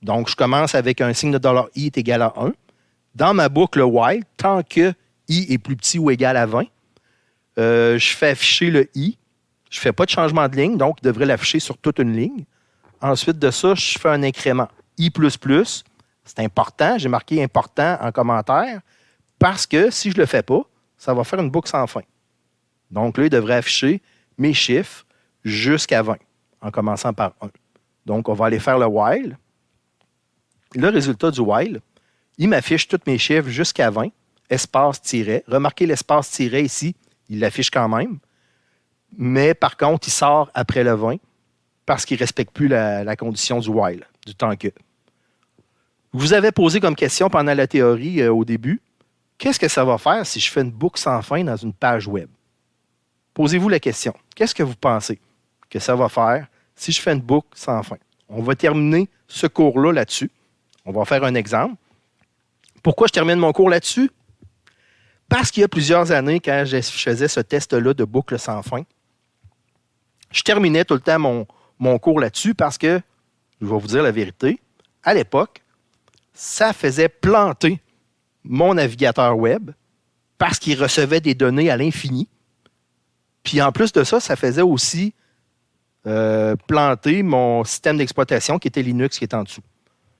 Donc, je commence avec un signe de $i est égal à 1. Dans ma boucle while, tant que i est plus petit ou égal à 20, je fais afficher le i. Je ne fais pas de changement de ligne, donc il devrait l'afficher sur toute une ligne. Ensuite de ça, je fais un incrément. I++, c'est important. J'ai marqué important en commentaire parce que si je ne le fais pas, ça va faire une boucle sans fin. Donc là, il devrait afficher mes chiffres jusqu'à 20 en commençant par 1. Donc, on va aller faire le while. Le résultat du while, il m'affiche tous mes chiffres jusqu'à 20, espace tiret. Remarquez l'espace tiret ici, il l'affiche quand même. Mais par contre, il sort après le 20 parce qu'il ne respecte plus la condition du while, du tant que. Vous avez posé comme question pendant la théorie au début, qu'est-ce que ça va faire si je fais une boucle sans fin dans une page web? Posez-vous la question. Qu'est-ce que vous pensez que ça va faire si je fais une boucle sans fin? On va terminer ce cours-là là-dessus. On va faire un exemple. Pourquoi je termine mon cours là-dessus? Parce qu'il y a plusieurs années, quand je faisais ce test-là de boucle sans fin, je terminais tout le temps mon cours là-dessus parce que, je vais vous dire la vérité, à l'époque, ça faisait planter mon navigateur web parce qu'il recevait des données à l'infini. Puis en plus de ça, ça faisait aussi planter mon système d'exploitation qui était Linux qui est en dessous.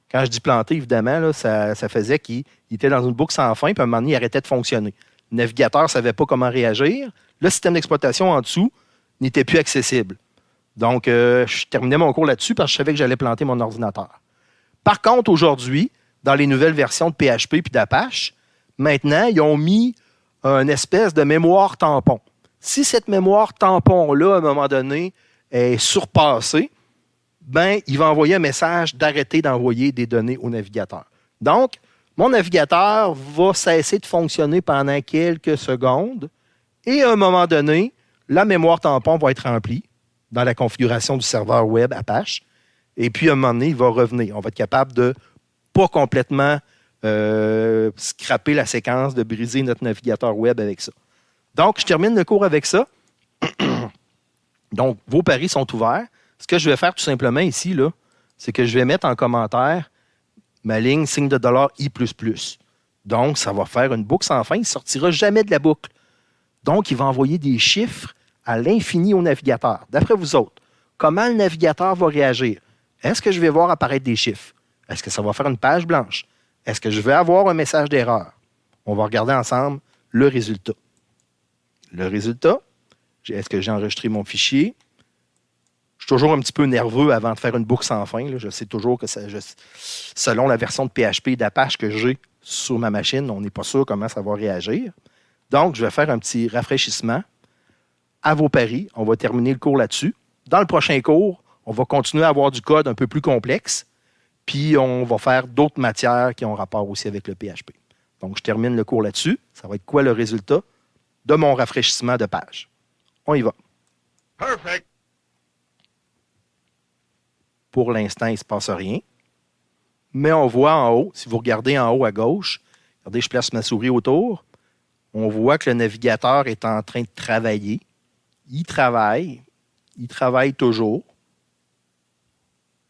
Quand je dis planter, évidemment, là, ça faisait qu'il était dans une boucle sans fin, puis à un moment donné, il arrêtait de fonctionner. Le navigateur ne savait pas comment réagir. Le système d'exploitation en dessous n'était plus accessible. Donc, je terminais mon cours là-dessus parce que je savais que j'allais planter mon ordinateur. Par contre, aujourd'hui, dans les nouvelles versions de PHP et d'Apache, maintenant, ils ont mis une espèce de mémoire tampon. Si cette mémoire tampon-là, à un moment donné, est surpassée, ben, il va envoyer un message d'arrêter d'envoyer des données au navigateur. Donc, mon navigateur va cesser de fonctionner pendant quelques secondes et à un moment donné, la mémoire tampon va être remplie dans la configuration du serveur web Apache. Et puis, à un moment donné, il va revenir. On va être capable de pas complètement scraper la séquence, de briser notre navigateur web avec ça. Donc, je termine le cours avec ça. Donc, vos paris sont ouverts. Ce que je vais faire tout simplement ici, là, c'est que je vais mettre en commentaire ma ligne signe de dollar I++. Donc, ça va faire une boucle sans fin. Il ne sortira jamais de la boucle. Donc, il va envoyer des chiffres à l'infini au navigateur. D'après vous autres, comment le navigateur va réagir? Est-ce que je vais voir apparaître des chiffres? Est-ce que ça va faire une page blanche? Est-ce que je vais avoir un message d'erreur? On va regarder ensemble le résultat. Le résultat, est-ce que j'ai enregistré mon fichier? Je suis toujours un petit peu nerveux avant de faire une boucle sans fin. Là. Je sais toujours que selon la version de PHP et d'Apache que j'ai sur ma machine, on n'est pas sûr comment ça va réagir. Donc, je vais faire un petit rafraîchissement. À vos paris, on va terminer le cours là-dessus. Dans le prochain cours, on va continuer à avoir du code un peu plus complexe, puis on va faire d'autres matières qui ont rapport aussi avec le PHP. Donc, je termine le cours là-dessus. Ça va être quoi le résultat de mon rafraîchissement de page? On y va. Perfect. Pour l'instant, il ne se passe rien. Mais on voit en haut, si vous regardez en haut à gauche, regardez, je place ma souris autour, on voit que le navigateur est en train de travailler. Il travaille toujours.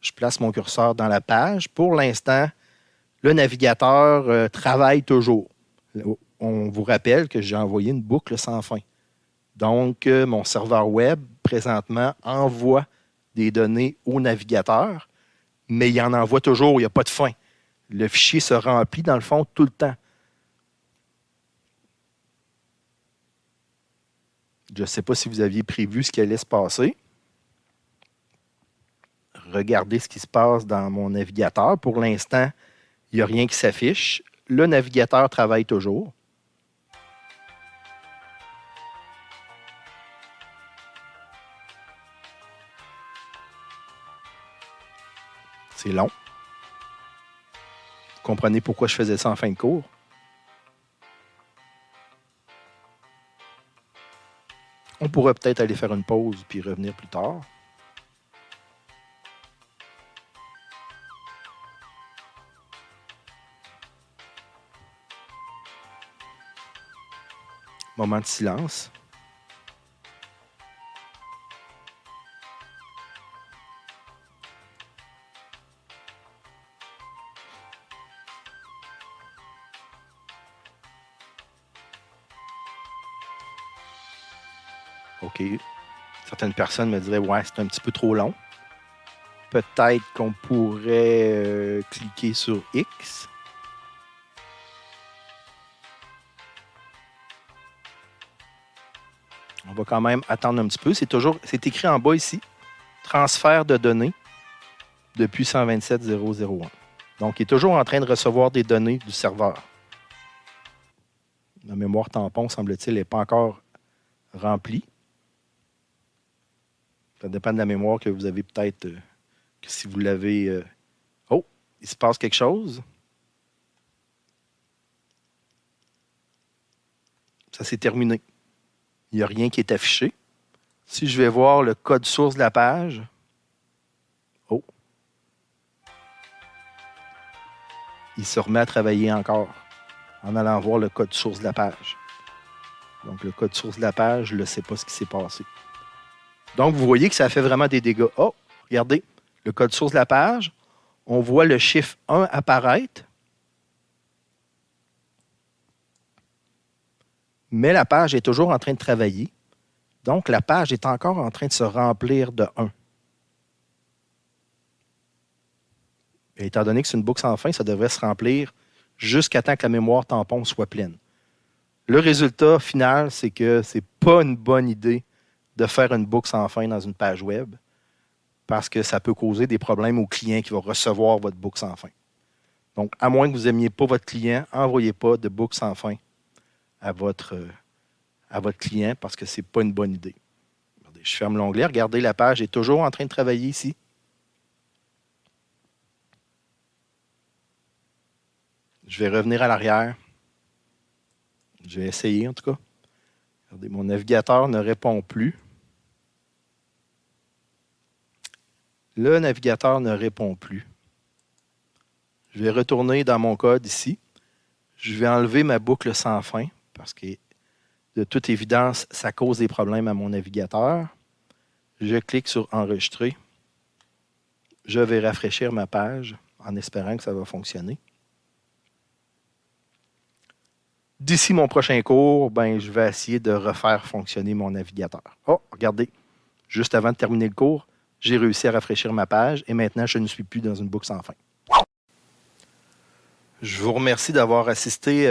Je place mon curseur dans la page. Pour l'instant, le navigateur travaille toujours. On vous rappelle que j'ai envoyé une boucle sans fin. Donc, mon serveur web, présentement, envoie des données au navigateur, mais il en envoie toujours, il n'y a pas de fin. Le fichier se remplit, dans le fond, tout le temps. Je ne sais pas si vous aviez prévu ce qui allait se passer. Regardez ce qui se passe dans mon navigateur. Pour l'instant, il n'y a rien qui s'affiche. Le navigateur travaille toujours. C'est long. Vous comprenez pourquoi je faisais ça en fin de cours? On pourrait peut-être aller faire une pause puis revenir plus tard. Moment de silence. OK. Certaines personnes me diraient, ouais, c'est un petit peu trop long. Peut-être qu'on pourrait cliquer sur X. On va quand même attendre un petit peu. C'est écrit en bas ici. Transfert de données depuis 127.0.0.1. Donc, il est toujours en train de recevoir des données du serveur. La mémoire tampon, semble-t-il, n'est pas encore remplie. Ça dépend de la mémoire que vous avez peut-être, que si vous l'avez... Oh, il se passe quelque chose. Ça s'est terminé. Il n'y a rien qui est affiché. Si je vais voir le code source de la page, oh, il se remet à travailler encore en allant voir le code source de la page. Donc, le code source de la page, je ne sais pas ce qui s'est passé. Donc, vous voyez que ça fait vraiment des dégâts. Oh, regardez, le code source de la page, on voit le chiffre 1 apparaître. Mais la page est toujours en train de travailler. Donc, la page est encore en train de se remplir de 1. Et étant donné que c'est une boucle sans fin, ça devrait se remplir jusqu'à temps que la mémoire tampon soit pleine. Le résultat final, c'est que ce n'est pas une bonne idée de faire une boucle sans fin dans une page web parce que ça peut causer des problèmes au client qui va recevoir votre boucle sans fin. Donc, à moins que vous n'aimiez pas votre client, n'envoyez pas de boucle sans fin à votre client parce que ce n'est pas une bonne idée. Regardez, je ferme l'onglet. Regardez, la page est toujours en train de travailler ici. Je vais revenir à l'arrière. Je vais essayer, en tout cas. Regardez, mon navigateur ne répond plus. Le navigateur ne répond plus. Je vais retourner dans mon code ici. Je vais enlever ma boucle sans fin parce que, de toute évidence, ça cause des problèmes à mon navigateur. Je clique sur « Enregistrer ». Je vais rafraîchir ma page en espérant que ça va fonctionner. D'ici mon prochain cours, je vais essayer de refaire fonctionner mon navigateur. Oh, regardez, juste avant de terminer le cours, j'ai réussi à rafraîchir ma page et maintenant, je ne suis plus dans une boucle sans fin. Je vous remercie d'avoir assisté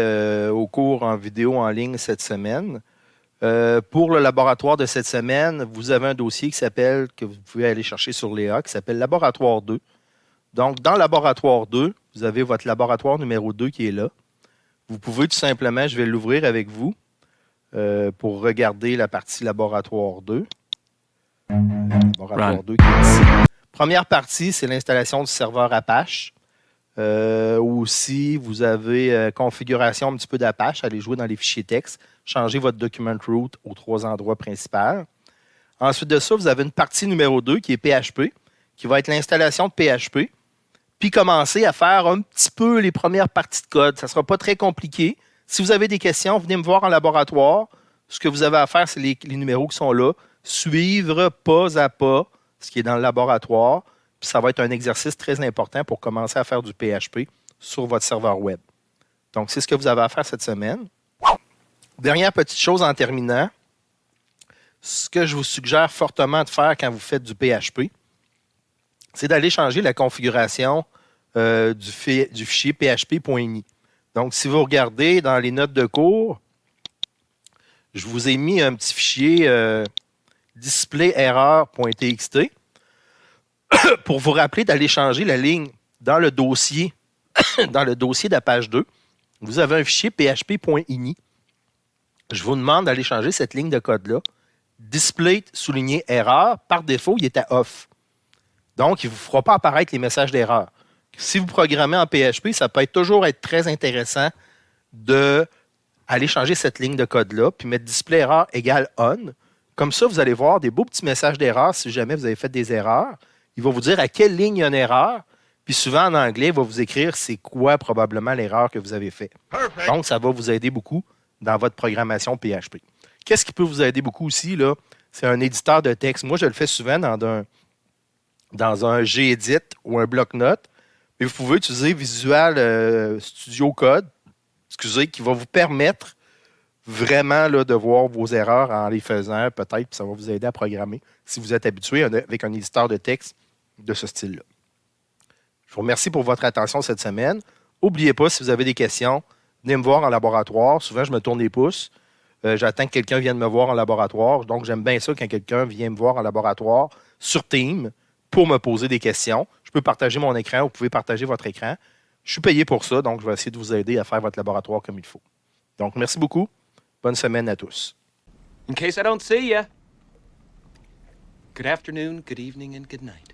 au cours en vidéo en ligne cette semaine. Pour le laboratoire de cette semaine, vous avez un dossier que vous pouvez aller chercher sur Léa, qui s'appelle Laboratoire 2. Donc, dans Laboratoire 2, vous avez votre laboratoire numéro 2 qui est là. Vous pouvez tout simplement, je vais l'ouvrir avec vous pour regarder la partie Laboratoire 2. Laboratoire 2 qui est ici. Première partie, c'est l'installation du serveur Apache. Aussi, vous avez configuration un petit peu d'Apache, allez jouer dans les fichiers texte, changer votre document root aux 3 endroits principaux. Ensuite de ça, vous avez une partie numéro 2 qui est PHP, qui va être l'installation de PHP, puis commencer à faire un petit peu les premières parties de code. Ça ne sera pas très compliqué. Si vous avez des questions, venez me voir en laboratoire. Ce que vous avez à faire, c'est les numéros qui sont là. Suivre pas à pas ce qui est dans le laboratoire. Puis ça va être un exercice très important pour commencer à faire du PHP sur votre serveur web. Donc, c'est ce que vous avez à faire cette semaine. Dernière petite chose en terminant. Ce que je vous suggère fortement de faire quand vous faites du PHP, c'est d'aller changer la configuration du fichier php.ini. Donc, si vous regardez dans les notes de cours, je vous ai mis un petit fichier displayerror.txt pour vous rappeler d'aller changer la ligne dans le dossier de la page 2. Vous avez un fichier php.ini. Je vous demande d'aller changer cette ligne de code-là. Display souligné erreur, par défaut, il est à off. Donc, il ne vous fera pas apparaître les messages d'erreur. Si vous programmez en PHP, ça peut toujours être très intéressant d'aller changer cette ligne de code-là, puis mettre display erreur égale on. Comme ça, vous allez voir des beaux petits messages d'erreur si jamais vous avez fait des erreurs. Il va vous dire à quelle ligne il y a une erreur, puis souvent en anglais, il va vous écrire c'est quoi probablement l'erreur que vous avez faite. Donc, ça va vous aider beaucoup dans votre programmation PHP. Qu'est-ce qui peut vous aider beaucoup aussi, là? C'est un éditeur de texte. Moi, je le fais souvent dans un Gedit ou un bloc-notes. Mais vous pouvez utiliser Visual Studio Code, qui va vous permettre vraiment là, de voir vos erreurs en les faisant, peut-être, puis ça va vous aider à programmer si vous êtes habitué avec un éditeur de texte de ce style-là. Je vous remercie pour votre attention cette semaine. N'oubliez pas, si vous avez des questions, venez me voir en laboratoire. Souvent, je me tourne les pouces. J'attends que quelqu'un vienne me voir en laboratoire. Donc, j'aime bien ça quand quelqu'un vient me voir en laboratoire sur Teams pour me poser des questions. Je peux partager mon écran, vous pouvez partager votre écran. Je suis payé pour ça, donc je vais essayer de vous aider à faire votre laboratoire comme il faut. Donc, merci beaucoup. Bonne semaine à tous. In case I don't see ya, good afternoon, good evening, and good night.